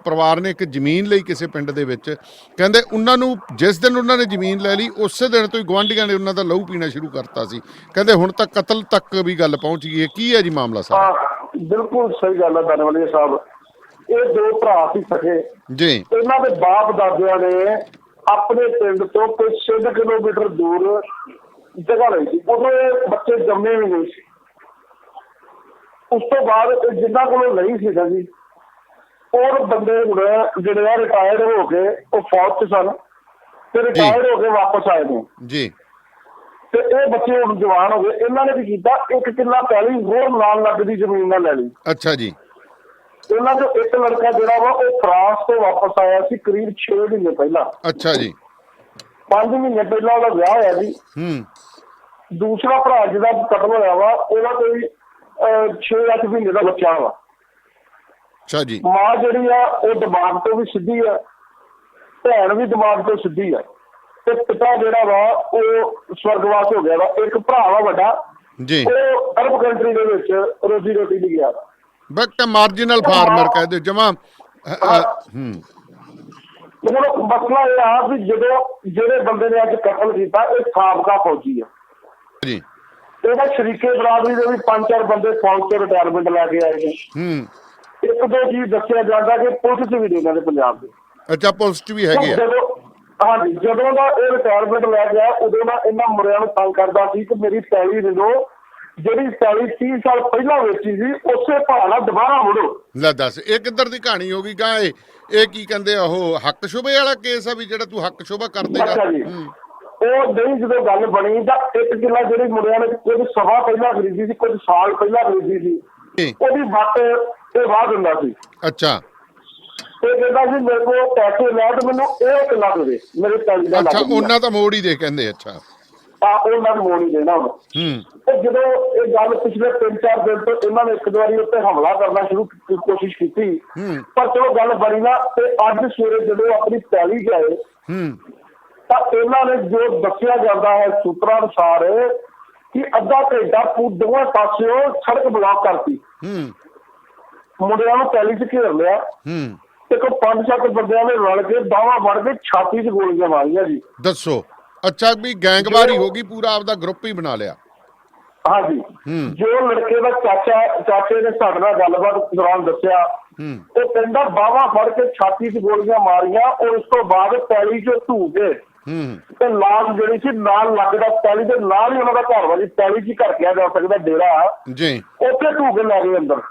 ਪਰਿਵਾਰ ਨੇ ਇੱਕ ਜ਼ਮੀਨ ਲਈ ਕਿਸੇ ਪਿੰਡ ਦੇ ਵਿੱਚ, ਕਹਿੰਦੇ ਉਹਨਾਂ ਨੂੰ ਜਿਸ ਦਿਨ ਉਹਨਾਂ ਨੇ ਜ਼ਮੀਨ ਲੈ ਲਈ ਉਸੇ ਦਿਨ ਤੋਂ ਹੀ ਗੁਆਂਢੀਆਂ ਨੇ ਉਹਨਾਂ ਦਾ ਲਹੂ ਪੀਣਾ ਸ਼ੁਰੂ ਕਰਤਾ ਸੀ। ਕਹਿੰਦੇ ਹੁਣ ਤਾਂ ਕਤਲ ਤੱਕ ਵੀ ਗੱਲ ਪਹੁੰਚ ਗਈ ਹੈ। ਕੀ ਹੈ ਜੀ ਮਾਮਲਾ ਸਾਰਾ? ਬਿਲਕੁਲ ਸਹੀ ਗੱਲ ਹੈ ਧੰਨਵਾਦ ਸਾਹਿਬ। ਇਹ ਦੋ ਭਰਾ ਸੀ ਸਕੇ ਜੀ। ਇਹਨਾਂ ਦੇ ਬਾਪ ਦਾਦਿਆਂ ਨੇ ਆਪਣੇ ਪਿੰਡ ਤੋਂ ਕੁਝ 6 ਕਿਲੋਮੀਟਰ ਦੂਰ ਜਗ੍ਹਾ ਲਈ ਸੀ। ਉਦੋਂ ਇਹ ਬੱਚੇ ਜੰਮੇ ਵੀ ਨਹੀਂ ਸੀ। ਉਸ ਤੋਂ ਬਾਅਦ ਜਿਨ੍ਹਾਂ ਕੋਲੋਂ ਨਹੀਂ ਸੀਗਾ ਜੀ, ਉਹ ਬੰਦੇ ਹੁਣ ਜਿਹੜੇ ਆ ਰਿਟਾਇਰਡ ਹੋ ਕੇ ਉਹ ਫੌਜ 'ਚ ਸਨ ਤੇ ਰਿਟਾਇਰਡ ਹੋ ਕੇ ਵਾਪਸ ਆਏ ਨੇ ਜੀ। ਤੇ ਇਹ ਬੱਚੇ ਹੁਣ ਜਵਾਨ ਹੋ ਗਏ। ਇਹਨਾਂ ਨੇ ਕੀ ਕੀਤਾ, 1 ਕਿੱਲਾ ਪਹਿਲੀ ਹੋਰ ਨਾਲ ਲੱਗਦੀ ਜ਼ਮੀਨ ਨਾਲ ਲੈ ਲਈ। ਅੱਛਾ ਜੀ। ਇਹਨਾਂ ਚੋਂ ਇੱਕ ਲੜਕਾ ਜਿਹੜਾ ਵਾ ਉਹ ਫਰਾਂਸ ਤੋਂ ਵਾਪਸ ਆਇਆ ਸੀ ਕਰੀਬ 6 ਮਹੀਨੇ ਪਹਿਲਾਂ। ਅੱਛਾ ਜੀ। 5 ਮਹੀਨੇ ਪਹਿਲਾਂ ਉਹਦਾ ਵਿਆਹ ਹੋਇਆ ਜੀ। ਦੂਸਰਾ ਭਰਾ ਜਿਹਦਾ ਕਤਲ ਹੋਇਆ ਵਾ, ਉਹਦਾ ਕੋਈ 6-8 ਮਹੀਨੇ ਦਾ ਬੱਚਾ ਵਾ। ਅੱਛਾ ਜੀ। ਮਾਂ ਜਿਹੜੀ ਆ ਉਹ ਦਿਮਾਗ ਤੋਂ ਵੀ ਸਿੱਧੀ ਆ, ਭੈਣ ਵੀ ਦਿਮਾਗ ਤੋਂ ਸਿੱਧੀ ਆ, ਤੇ ਪਿਤਾ ਜਿਹੜਾ ਵਾ ਉਹ ਸਵਰਗਵਾਸ ਹੋ ਗਿਆ ਵਾ। ਇੱਕ ਭਰਾ ਵਾ ਵੱਡਾ ਜੀ, ਉਹ ਅਰਬ ਕੰਟਰੀ ਦੇ ਵਿੱਚ ਰੋਜੀ ਰੋਟੀ ਲਈ ਗਿਆ। ਬਟ ਮਾਰਜਨਲ ਫਾਰਮਰ ਕਹਿੰਦੇ ਜਮਾ। ਹੁਣ ਮਸਲਾ ਇਹ ਆ ਵੀ ਜਦੋਂ ਜਿਹੜੇ ਬੰਦੇ ਨੇ ਅੱਜ ਕਤਲ ਕੀਤਾ, ਇਹ ਸਾਬਕਾ ਫੌਜੀ ਆ ਜੀ। ਇਹਦਾ ਸ਼ਰੀਕੇ ਬਰਾਦਰੀ ਦੇ ਵੀ 5-4 ਬੰਦੇ ਫੌਜ ਤੋਂ ਰਿਟਾਇਰਮੈਂਟ ਲੈ ਕੇ ਆਏ ਨੇ। ਇੱਕ ਦੋ ਚੀਜ਼ ਦੱਸਿਆ ਜਾਂਦਾ ਕਿ ਪੁਲਿਸ 'ਚ ਵੀ ਨੇ ਇਹਨਾਂ ਦੇ ਪੰਜਾਬ ਦੇ। ਅੱਛਾ, ਪੁਲਿਸ 'ਚ ਵੀ ਹੈਗੇ ਆ। ਹਾਂਜੀ, ਜਦੋਂ ਦਾ ਇਹ ਰਿਟਾਇਰਮੈਂਟ ਲੈ ਗਿਆ ਉਦੋਂ ਦਾ ਇਹਨਾਂ ਮੁੰਡਿਆਂ ਨੂੰ ਤੰਗ ਕਰਦਾ ਸੀ ਕਿ ਮੇਰੀ ਪੈਲੀ ਦੇ ਦਿਓ, ਜਿਹੜੀ ਪੈਲੀ 30 ਸਾਲ ਪਹਿਲਾਂ ਵੇਚੀ ਸੀ ਉਸੇ ਭਾਅ ਨਾਲ ਦੁਬਾਰਾ ਮੁੜੋ। ਲੈ ਦੱਸ, ਇਹ ਕਿੱਧਰ ਦੀ ਕਹਾਣੀ ਹੋ ਗਈ ਗਾਂ? ਇਹ ਕੀ ਕਹਿੰਦੇ ਆ, ਉਹ ਹੱਕ ਸ਼ੁਬੇ ਵਾਲਾ ਕੇਸ ਆ ਵੀ ਜਿਹੜਾ ਤੂੰ ਹੱਕ ਸ਼ੁਬਾ ਕਰ ਦੇਗਾ? ਉਹ ਨਹੀਂ, ਜਦੋਂ ਗੱਲ ਬਣੀ ਤਾਂ 1 ਕਿੱਲਾ ਜਿਹੜੀ ਮੁੰਡਿਆਂ ਨੇ ਕੁਝ ਸਵਾ ਪਹਿਲਾਂ ਖਰੀਦੀ ਸੀ, ਕੁਝ ਸਾਲ ਪਹਿਲਾਂ ਖਰੀਦੀ ਸੀ, ਉਹਦੀ ਵੱਟ ਇਹ ਵਾਹ ਦਿੰਦਾ ਸੀ। ਅੱਛਾ। ਤੇ ਕਹਿੰਦਾ ਸੀ ਮੇਰੇ ਕੋਲ ਪੈਸੇ ਲੈ ਤੇ ਮੈਨੂੰ ਇਹ ਕਿੱਲਾ ਦੇ ਮੇਰੇ ਪੈਸੇ ਦਾ। ਅੱਛਾ, ਉਹਨਾਂ ਤਾਂ ਮੋੜ ਹੀ ਦੇ ਕਹਿੰਦੇ। ਅੱਛਾ, ਉਹਨਾਂ ਨੂੰ ਮੋੜ ਹੀ ਦੇਣਾ ਹੁਣ। ਤੇ ਜਦੋਂ ਇਹ ਗੱਲ ਪਿਛਲੇ 3-4 ਦਿਨ ਤੋਂ ਇਹਨਾਂ ਨੇ ਇੱਕ ਵਾਰੀ ਉੱਤੇ ਹਮਲਾ ਕਰਨਾ ਸ਼ੁਰੂ ਕੋਸ਼ਿਸ਼ ਕੀਤੀ, ਪਰ ਚਲੋ ਗੱਲ ਬਣੀ ਨਾ। ਤੇ ਅੱਜ ਸਵੇਰੇ ਜਦੋਂ ਆਪਣੀ ਪੈਲੀ 'ਚ ਆਏ ਤਾਂ ਇਹਨਾਂ ਨੇ ਜੋ ਦੱਸਿਆ ਜਾਂਦਾ ਹੈ ਸੂਤਰਾਂ ਅਨੁਸਾਰ ਕਿ ਅੱਧਾ ਘੰਟਾ ਦੋਵਾਂ ਪਾਸਿਓਂ ਸੜਕ ਬਲਾਕ ਕਰਤੀ। ਮੁੰਡਿਆਂ ਨੂੰ ਪੈਲੀ 'ਚ ਘੇਰ ਲਿਆ ਤੇ ਕੋਈ 5-7 ਬੰਦਿਆਂ ਨੇ ਰਲ ਕੇ ਬਾਹਾਂ ਫੜ ਕੇ ਛਾਤੀ 'ਚ ਗੋਲੀਆਂ ਮਾਰੀਆਂ ਜੀ। ਦੱਸੋ। ਅੱਛਾ, ਵੀ ਗੈਂਗਵਾਰੀ ਹੋ ਗਈ, ਪੂਰਾ ਆਪਦਾ ਗਰੁੱਪ ਹੀ ਬਣਾ ਲਿਆ। ਹਾਂਜੀ। ਜੋ ਲੜਕੇ ਦਾ ਚਾਚੇ ਨੇ ਸਾਡੇ ਨਾਲ ਗੱਲਬਾਤ ਦੌਰਾਨ ਦੱਸਿਆ, ਉਹ ਕਹਿੰਦਾ ਬਾਹਾਂ ਫੜ ਕੇ ਛਾਤੀ 'ਚ ਗੋਲੀਆਂ ਮਾਰੀਆਂ ਔਰ ਉਸ ਤੋਂ ਬਾਅਦ ਪੈਲੀ 'ਚੋਂ ਧੂ ਕੇ ਤੇ ਲਾਸ਼ ਜਿਹੜੀ ਸੀ ਨਾਲ ਲੱਗਦਾ ਪੈਲੀ ਦੇ ਨਾਲ ਹੀ ਉਹਨਾਂ ਦਾ ਘਰ ਵਾਲੀ ਪੈਲੀ 'ਚ ਹੀ ਘਰ ਕਿਹਾ ਜਾ ਸਕਦਾ ਡੇਰਾ ਜੀ ਉੱਥੇ ਢੂਕ ਕੇ ਲੈ ਗਏ ਅੰਦਰ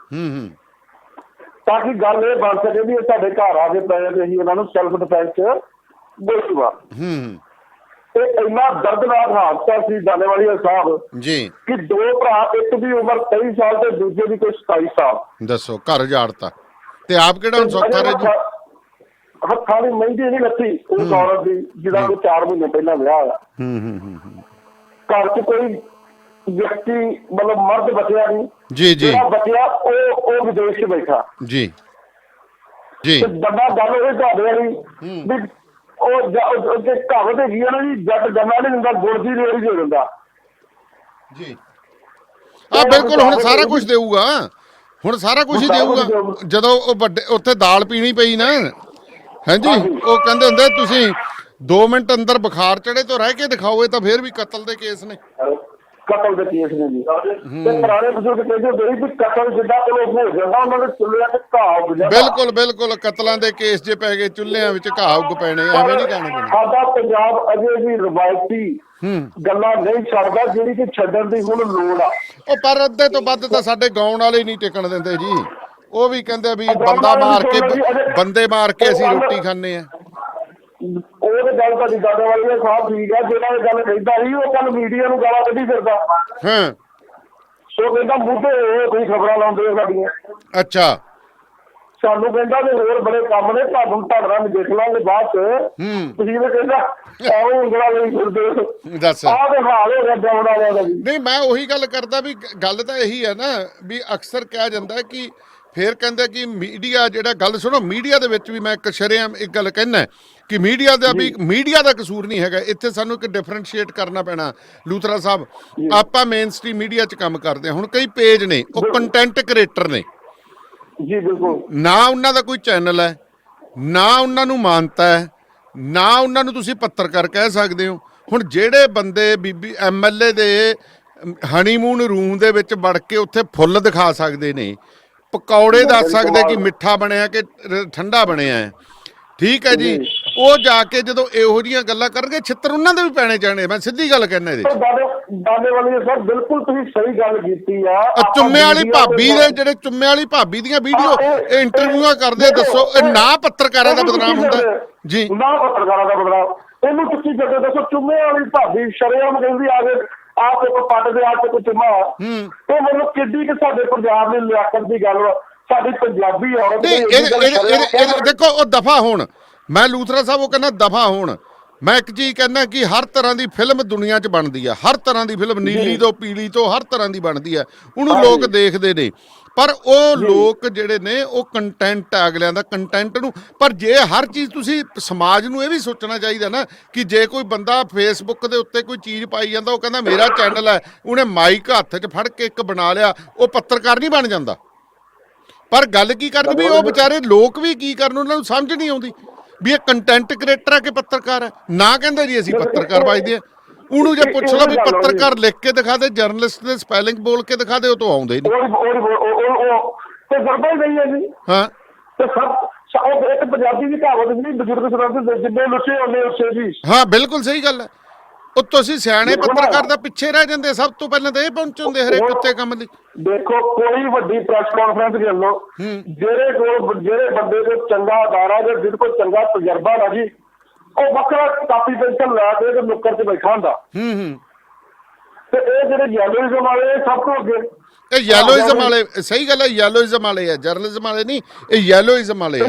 ਤਾਂ ਕਿ ਗੱਲ ਇਹ ਬਣ ਸਕੇ ਵੀ ਇਹ ਸਾਡੇ ਘਰ ਆ ਕੇ ਪਏ ਤੇ ਅਸੀਂ ਉਹਨਾਂ ਨੂੰ ਸੈਲਫ ਡਿਫੈਂਸ ਗੋਲੀਬਾਰ ਤੇ ਇੰਨਾ ਦਰਦਨਾਕ ਹਾਦਸਾ ਸੀ ਦਾਨੇਵਾਲੀ ਸਾਹਿਬ ਜੀ ਕਿ ਦੋ ਭਰਾ, ਇੱਕ ਦੀ ਉਮਰ 23 ਸਾਲ ਤੇ ਦੂਜੇ ਦੀ ਕੋਈ 27 ਸਾਲ। ਦੱਸੋ ਘਰ ਉਜਾੜਤਾ ਤੇ ਆਪ ਕਿਹੜਾ ਹੁਣ ਸੌਖਾ ਰਹੇ ਜੀ? ਹੱਥਾਂ ਦੀ ਮਹਿੰਦੀ ਨਹੀਂ ਲੱਥੀ ਉਸ ਔਰਤ ਦੀ ਜਿਹਦਾ ਕੋਈ 4 ਮਹੀਨੇ ਪਹਿਲਾਂ ਵਿਆਹ ਹੋਇਆ। ਘਰ 'ਚ ਕੋਈ ਵਿਅਕਤੀ ਮਤਲਬ ਮਰਦ ਬਚਿਆ ਨਹੀਂ। ਜੀ ਜੀ ਜਿਹੜਾ ਬਚਿਆ ਉਹ ਵਿਦੇਸ਼ 'ਚ ਬੈਠਾ। ਜੀ ਜੀ ਤੇ ਵੱਡਾ ਗੱਲ ਇਹ ਤੁਹਾਡੇ ਵਾਲੀ ਵੀ ਉਹ ਕਹਾਵਤ ਹੈਗੀ ਆ ਨਾ ਜੀ, ਜੱਟ ਗੰਨਾ ਨਹੀਂ ਦਿੰਦਾ ਗੁੜ ਦੀ ਰੇਹੜੀ ਦੇ ਦਿੰਦਾ ਜੀ। ਬਿਲਕੁਲ ਹੁਣ ਸਾਰਾ ਕੁਝ ਦੇਊਗਾ, ਹੁਣ ਸਾਰਾ ਕੁਝ ਹੀ ਦੇਊਗਾ। ਜਦੋਂ ਉਹ ਵੱਡੇ ਉੱਥੇ ਦਾਲ ਪੀਣੀ ਪਈ ਨਾ, ਹਾਂਜੀ, ਉਹ ਕਹਿੰਦੇ ਹੁੰਦੇ ਤੁਸੀਂ 2 ਮਿੰਟ ਅੰਦਰ ਬੁਖਾਰ ਚੜੇ ਤੋਂ ਰਹਿ ਕੇ ਦਿਖਾਓ, ਇਹ ਤਾਂ ਫੇਰ ਵੀ ਕਤਲ ਦੇ ਕੇਸ ਨੇ। ਕਤਲ ਦੇ ਕੇਸ ਨੇ ਜੀ। ਤੇ ਪੁਰਾਣੇ ਬਜ਼ੁਰਗ ਕਹਿੰਦੇ ਹੁੰਦੇ ਸੀ ਵੀ ਕਤਲ ਜਿੱਦਾਂ ਕੋਲ ਹੋ ਜਾਂਦਾ ਉਹਨਾਂ ਦੇ ਚੁੱਲ੍ਹਿਆਂ ਤੇ ਘਾਹ ਉੱਗ ਜਾਂਦਾ। ਬਿਲਕੁਲ ਬਿਲਕੁਲ, ਕਤਲਾਂ ਦੇ ਕੇਸ ਜੇ ਪੈ ਗਏ ਚੁੱਲ੍ਹਿਆਂ ਵਿੱਚ ਘਾਹ ਉੱਗ ਪੈਣੇ, ਐਵੇਂ ਨਹੀਂ ਕਹਿਣਾ ਪੈਣਾ। ਸਾਡਾ ਪੰਜਾਬ ਅਜੇ ਵੀ ਰਵਾਇਤੀ ਗੱਲਾਂ ਨਹੀਂ ਛੱਡਦਾ ਜਿਹੜੀ ਕਿ ਛੱਡਣ ਦੀ ਹੁਣ ਲੋੜ ਆ। ਉਹ ਪਰ ਅੱਧੇ ਤੋਂ ਵੱਧ ਤਾਂ ਸਾਡੇ ਗਾਉਣ ਵਾਲੇ ਨਹੀਂ ਟਿਕਣ ਦਿੰਦੇ ਜੀ। ਉਹ ਵੀ ਕਹਿੰਦੇ ਵੀ ਬੰਦੇ ਮਾਰ ਕੇ ਅਸੀਂ ਰੋਟੀ ਖਾਂਦੇ ਆ। ਉਹ ਤੇ ਗੱਲ ਤੁਹਾਡੀ ਦਾਦਾ ਵਾਲੀ ਸਾਹਿਬ ਠੀਕ ਆ, ਜਿਹੜਾ ਇਹ ਗੱਲ ਕਹਿੰਦਾ ਸੀ ਉਹ ਕੱਲ ਮੀਡੀਆ ਨੂੰ ਗਾਲਾਂ ਕੱਢੀ ਫਿਰਦਾ। ਸੋ ਕਹਿੰਦਾ ਮੁੱਦੇ ਕੋਈ ਖਬਰਾਂ ਲਾਉਂਦੇ ਹੋ ਸਾਡੀਆਂ। ਅੱਛਾ, ਸਾਨੂੰ ਕਹਿੰਦਾ ਵੀ ਹੋਰ ਬੜੇ ਕੰਮ ਨੇ, ਤੁਹਾਨੂੰ ਤੁਹਾਡਾ ਦੇਖ ਲਾਂਗੇ ਬਾਅਦ ਚ। ਤੁਸੀਂ ਵੀ ਕਹਿੰਦਾ ਆਓ ਉਂਗਲਾਂ ਲਈ ਫਿਰਦੇ। ਦੱਸ ਆਹ ਤੇ ਹਾਲ ਹੋ ਗਿਆ ਗਾਉਣ ਵਾਲਿਆਂ ਦਾ ਵੀ। ਨਹੀਂ, ਮੈਂ ਉਹੀ ਗੱਲ ਕਰਦਾ ਵੀ ਗੱਲ ਤਾਂ ਇਹੀ ਹੈ ਨਾ ਵੀ ਅਕਸਰ ਕਿਹਾ ਜਾਂਦਾ ਕਿ ਫਿਰ ਕਹਿੰਦੇ ਕਿ ਮੀਡੀਆ ਜਿਹੜਾ, ਗੱਲ ਸੁਣੋ, ਮੀਡੀਆ ਦੇ ਵਿੱਚ ਵੀ ਮੈਂ ਇੱਕ ਸ਼ਰੇਆਮ ਇੱਕ ਗੱਲ ਕਹਿਣਾ ਕਿ ਮੀਡੀਆ ਦਾ ਵੀ ਮੀਡੀਆ ਦਾ ਕਸੂਰ ਨਹੀਂ ਹੈਗਾ ਇੱਥੇ। ਸਾਨੂੰ ਇੱਕ ਡਿਫਰੈਂਸ਼ੀਏਟ ਕਰਨਾ ਪੈਣਾ। ਲੂਥਰਾ ਸਾਹਿਬ, ਆਪਾਂ ਮੇਨ ਸਟ੍ਰੀਮ ਮੀਡੀਆ 'ਚ ਕੰਮ ਕਰਦੇ ਹਾਂ। ਹੁਣ ਕਈ ਪੇਜ ਨੇ ਉਹ ਕੰਟੈਂਟ ਕ੍ਰੀਏਟਰ ਨੇ ਜੀ, ਬਿਲਕੁਲ, ਨਾ ਉਹਨਾਂ ਦਾ ਕੋਈ ਚੈਨਲ ਹੈ, ਨਾ ਉਹਨਾਂ ਨੂੰ ਮਾਨਤਾ ਹੈ, ਨਾ ਉਹਨਾਂ ਨੂੰ ਤੁਸੀਂ ਪੱਤਰਕਾਰ ਕਹਿ ਸਕਦੇ ਹੋ। ਹੁਣ ਜਿਹੜੇ ਬੰਦੇ ਬੀਬੀ MLA ਦੇ ਹਨੀਮੂਨ ਰੂਮ ਦੇ ਵਿੱਚ ਵੜ ਕੇ ਉੱਥੇ ਫੁੱਲ ਦਿਖਾ ਸਕਦੇ ਨੇ, ਪਕੌੜੇ ਦੱਸ ਸਕਦੇ ਕਿ ਮਿੱਠਾ ਬਣਿਆ ਕਿ ਠੰਡਾ ਬਣਿਆ ਹੈ, ਠੀਕ ਹੈ ਜੀ, ਉਹ ਜਾ ਕੇ ਜਦੋਂ ਇਹੋ ਜਿਹੀਆਂ ਗੱਲਾਂ ਕਰਨਗੇ ਛਿੱਤਰ ਉਹਨਾਂ ਦੇ ਵੀ ਪੈਣੇ ਚਾਹਣੇ। ਮੈਂ ਸਿੱਧੀ ਗੱਲ ਕਹਿਣਾ ਇਹਦੇ ਦਾਦੇ ਵਾਲੀ ਸਰ ਬਿਲਕੁਲ ਤੁਸੀਂ ਸਹੀ ਗੱਲ ਕੀਤੀ ਆ। ਚੁੰਮੇ ਵਾਲੀ ਭਾਬੀ ਦੇ ਜਿਹੜੇ ਚੁੰਮੇ ਵਾਲੀ ਭਾਬੀ ਦੀਆਂ ਵੀਡੀਓ ਇੰਟਰਵਿਊਆਂ ਕਰਦੇ, ਦੱਸੋ ਇਹ ਨਾ ਪੱਤਰਕਾਰਾਂ ਦਾ ਬਦਨਾਮ ਹੁੰਦਾ ਜੀ? ਨਾ ਪੱਤਰਕਾਰਾਂ ਦਾ ਬਦਨਾਮ, ਇਹਨੂੰ ਤੁਸੀਂ ਜਦੋਂ ਦੱਸੋ ਚੁੰਮੇ ਵਾਲੀ ਭਾਬੀ ਸ਼ਰੇਆਮ ਕਹਿੰਦੀ ਆ ਕੇ ਆਪ ਇੱਕ ਪੱਟ ਦੇ ਆਪ ਇੱਕ ਚੁੰਮਾ। ਇਹ ਮਤਲਬ ਕਿੱਡੀ ਕਿ ਸਾਡੇ ਪੰਜਾਬ ਦੀ ਲਿਆਕਤ ਦੀ ਗੱਲ, ਸਾਡੀ ਪੰਜਾਬੀ ਔਰਤ ਦੇਖੋ ਉਹ ਦਫਾ ਹੋਣ। ਮੈਂ ਲੂਥਰਾ ਸਾਹਿਬ ਉਹ ਕਹਿੰਦਾ ਦਫਾ ਹੋਣ। ਮੈਂ ਇੱਕ ਚੀਜ਼ ਕਹਿੰਦਾ ਕਿ ਹਰ ਤਰ੍ਹਾਂ ਦੀ ਫਿਲਮ ਦੁਨੀਆ 'ਚ ਬਣਦੀ ਆ, ਹਰ ਤਰ੍ਹਾਂ ਦੀ ਫਿਲਮ, ਨੀਲੀ ਤੋਂ ਪੀਲੀ ਤੋਂ ਹਰ ਤਰ੍ਹਾਂ ਦੀ ਬਣਦੀ ਆ, ਉਹਨੂੰ ਲੋਕ ਦੇਖਦੇ ਨੇ। ਪਰ ਉਹ ਲੋਕ ਜਿਹੜੇ ਨੇ ਉਹ ਕੰਟੈਂਟ ਅਗਲਿਆਂ ਦਾ ਕੰਟੈਂਟ ਨੂੰ, ਪਰ ਜੇ ਹਰ ਚੀਜ਼ ਤੁਸੀਂ ਸਮਾਜ ਨੂੰ ਇਹ ਵੀ ਸੋਚਣਾ ਚਾਹੀਦਾ ਨਾ ਕਿ ਜੇ ਕੋਈ ਬੰਦਾ ਫੇਸਬੁੱਕ ਦੇ ਉੱਤੇ ਕੋਈ ਚੀਜ਼ ਪਾਈ ਜਾਂਦਾ, ਉਹ ਕਹਿੰਦਾ ਮੇਰਾ ਚੈਨਲ ਹੈ, ਉਹਨੇ ਮਾਈਕ ਹੱਥ 'ਚ ਫੜ ਕੇ ਇੱਕ ਬਣਾ ਲਿਆ, ਉਹ ਪੱਤਰਕਾਰ ਨਹੀਂ ਬਣ ਜਾਂਦਾ। ਪਰ ਗੱਲ ਕੀ ਕਰਨ ਵੀ ਉਹ ਵਿਚਾਰੇ ਲੋਕ ਵੀ ਕੀ ਕਰਨ, ਉਹਨਾਂ ਨੂੰ ਸਮਝ ਨਹੀਂ ਆਉਂਦੀ ਵੀ ਇਹ ਕੰਟੈਂਟ ਕ੍ਰੀਏਟਰ ਹੈ ਕਿ ਪੱਤਰਕਾਰ ਹੈ। ਨਾ ਕਹਿੰਦੇ ਜੀ ਅਸੀਂ ਪੱਤਰਕਾਰ ਵੱਜਦੇ ਆ, ਉਹਨੂੰ ਜੇ ਪੁੱਛ ਲਓ ਵੀ ਪੱਤਰਕਾਰ ਲਿਖ ਕੇ ਦਿਖਾ ਦੇ, ਜਰਨਲਿਸਟ ਦੇ ਸਪੈਲਿੰਗ ਬੋਲ ਕੇ ਦਿਖਾ ਦੇ, ਉਹ ਤੋਂ ਆਉਂਦੇ ਨਹੀਂ। ਤੇ ਕਰਦਾ ਹੀ ਨਹੀਂ ਹੈ ਜੀ। ਹਾਂ, ਤੇ ਸਭ ਇੱਕ ਪੰਜਾਬੀ ਦੀ ਕਹਾਵਤ ਨਹੀਂ, ਬਜ਼ੁਰਗ ਸੁਣਾਉਂਦੇ ਜਿੰਨੇ ਲੁੱਟੇ ਉਹਨੇ ਉਸੇ ਜੀ। ਹਾਂ, ਬਿਲਕੁਲ ਸਹੀ ਗੱਲ ਹੈ। ਉਹ ਤੁਸੀਂ ਸਿਆਣੇ ਪੱਤਰਕਾਰ ਦਾ ਪਿੱਛੇ ਰਹਿ ਜਾਂਦੇ, ਸਭ ਤੋਂ ਪਹਿਲਾਂ ਤਾਂ ਇਹ ਪਹੁੰਚਦੇ ਹਰੇਕ ਉੱਤੇ ਕੰਮ ਲਈ। ਦੇਖੋ ਕੋਈ ਵੱਡੀ ਪ੍ਰੈਸ ਕਾਨਫਰੰਸ ਕਰ ਲਓ, ਜਿਹੜੇ ਬੰਦੇ ਕੋਲ ਚੰਗਾ ਅਦਾਰਾ ਜਾਂ ਜਿਹਦੇ ਕੋਲ ਚੰਗਾ ਤਜਰਬਾ ਨਾ ਜੀ, ਉਹ ਵੱਖਰਾ ਕਾਪੀ ਪੈਨਸ਼ਨ ਲੈ ਕੇ ਤੇ ਨੁੱਕਰ 'ਚ ਬੈਠਾ ਹੁੰਦਾ। ਤੇ ਇਹ ਜਿਹੜੇ ਜਰਨਲਿਜ਼ਮ ਵਾਲੇ ਸਭ ਤੋਂ ਅੱਗੇ, ਇਹ ਯੈਲੋਇਜ਼ਮ ਵਾਲੇ, ਸਹੀ ਗੱਲ ਹੈ, ਯੈਲੋਇਜ਼ਮ ਵਾਲੇ ਆ, ਜਰਨਲਿਜ਼ਮ ਵਾਲੇ ਨਹੀਂ, ਇਹ ਯੈਲੋਇਜ਼ਮ ਵਾਲੇ ਆ।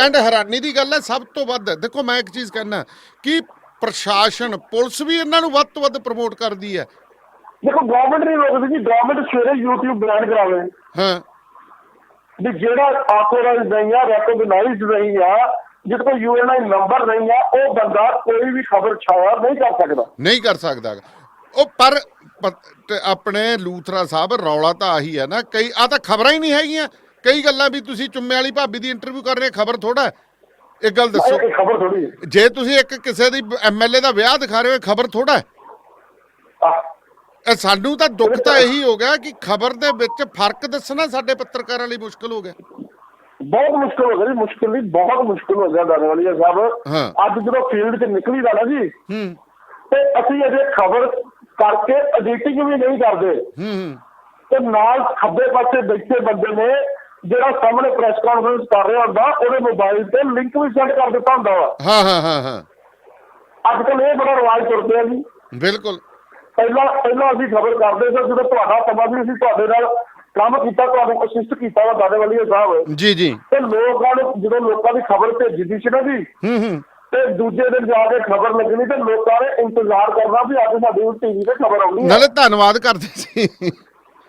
ਐਂਡ ਹੈਰਾਨੀ ਦੀ ਗੱਲ ਹੈ ਸਭ ਤੋਂ ਵੱਧ, ਦੇਖੋ ਮੈਂ ਇੱਕ ਚੀਜ਼ ਕਹਿਣਾ ਕਿ ਪ੍ਰਸ਼ਾਸਨ, ਪੁਲਿਸ ਵੀ ਇਹਨਾਂ ਨੂੰ ਵੱਧ ਤੋਂ ਵੱਧ ਪ੍ਰਮੋਟ ਕਰਦੀ ਹੈ। ਦੇਖੋ ਗਵਰਨਮੈਂਟ ਨਹੀਂ ਰੋਕਦੀ ਜੀ, ਗਵਰਨਮੈਂਟ ਸਵੇਰੇ YouTube ਬੈਨ ਕਰਾਵੇ। ਹਾਂ, ਵੀ ਜਿਹੜਾ ਆਥੋਰਾਈਜ਼ਡ ਨਹੀਂ ਆ, ਰੈਕੋਗਨਾਈਜ਼ਡ ਨਹੀਂ ਆ, ਜਿਹਦੇ ਕੋਲ UNI ਨੰਬਰ ਨਹੀਂ ਆ, ਉਹ ਬੰਦਾ ਕੋਈ ਵੀ ਖਬਰ ਛਾਇਆ ਨਹੀਂ ਕਰ ਸਕਦਾ। ਉਹ ਪਰ ਆਪਣੇ ਲੂਥਰਾ ਸਾਹਿਬ ਰੌਲਾ ਤਾਂ ਆਹੀ ਹੈ ਨਾ, ਕਈ ਆ ਤਾਂ ਖਬਰਾਂ ਹੀ ਨਹੀਂ ਹੈਗੀਆਂ। ਕਈ ਗੱਲਾਂ ਵੀ ਤੁਸੀਂ ਚੁੰਮੇ ਵਾਲੀ ਭਾਬੀ ਦੀ ਇੰਟਰਵਿਊ ਕਰ ਰਹੇ, ਖਬਰ ਥੋੜਾ। ਇੱਕ ਗੱਲ ਦੱਸੋ, ਖਬਰ ਥੋੜੀ। ਜੇ ਤੁਸੀਂ ਇੱਕ ਕਿਸੇ ਦੀ MLA ਦਾ ਵਿਆਹ ਦਿਖਾ ਰਹੇ ਹੋ, ਖਬਰ ਥੋੜਾ। ਸਾਨੂੰ ਤਾਂ ਦੁੱਖ ਤਾਂ ਇਹੀ ਹੋ ਗਿਆ ਕਿ ਖਬਰ ਦੇ ਵਿੱਚ ਫਰਕ ਦੱਸਣਾ ਸਾਡੇ ਪੱਤਰਕਾਰਾਂ ਲਈ ਮੁਸ਼ਕਲ ਹੋ ਗਿਆ। ਬਹੁਤ ਮੁਸ਼ਕਿਲ ਹੋ ਗਿਆ ਜੀ, ਮੁਸ਼ਕਿਲ ਨਹੀਂ ਬਹੁਤ ਮੁਸ਼ਕਿਲ ਹੋ ਗਿਆ ਦਾਨੇਵਾਲੀਆ ਸਾਹਿਬ। ਅੱਜ ਜਦੋਂ ਫੀਲਡ 'ਚ ਨਿਕਲੀ ਦਾ ਨਾ ਜੀ ਤੇ ਅਸੀਂ ਅਜੇ ਖਬਰ ਕਰਕੇ ਐਡੀਟਿੰਗ ਵੀ ਨਹੀਂ ਕਰਦੇ ਤੇ ਨਾਲ ਖੱਬੇ ਪਾਸੇ ਬੈਠੇ ਬੰਦੇ ਨੇ ਜਿਹੜਾ ਸਾਹਮਣੇ ਪ੍ਰੈਸ ਕਾਨਫਰੰਸ ਕਰ ਰਿਹਾ ਹੁੰਦਾ ਉਹਦੇ ਮੋਬਾਈਲ ਤੇ ਲਿੰਕ ਵੀ ਸੈਂਡ ਕਰ ਦਿੱਤਾ ਹੁੰਦਾ ਵਾ। ਅੱਜ ਕੱਲ ਇਹ ਬੜਾ ਰਿਵਾਜ ਤੁਰ ਪਿਆ ਜੀ। ਬਿਲਕੁਲ। ਪਹਿਲਾਂ ਅਸੀਂ ਖਬਰ ਕਰਦੇ ਸੀ ਜਦੋਂ ਤੁਹਾਡਾ ਸਮਾਂ ਵੀ ਅਸੀਂ ਤੁਹਾਡੇ ਨਾਲ ਕੰਮ ਕੀਤਾ, ਤੁਹਾਨੂੰ ਅਸਿਸਟ ਕੀਤਾ ਵਾ ਦਾਨੇਵਾਲੀਆ ਸਾਹਿਬ ਜੀ ਜੀ। ਤੇ ਲੋਕਾਂ ਨੂੰ ਜਦੋਂ ਲੋਕਾਂ ਦੀ ਖਬਰ ਭੇਜੀ ਸੀ ਨਾ ਜੀ ਤੇ ਦੂਜੇ ਦਿਨ ਜਾ ਕੇ ਖਬਰ ਲੱਗਣੀ ਤੇ ਲੋਕਾਂ ਨੇ ਇੰਤਜ਼ਾਰ ਕਰਨਾ ਵੀ ਅੱਜ ਸਾਡੀ ਟੀਵੀ ਤੇ ਖਬਰ ਆਉਣੀ ਹੈ। ਨਾਲੇ ਧੰਨਵਾਦ ਕਰਦੇ ਸੀ।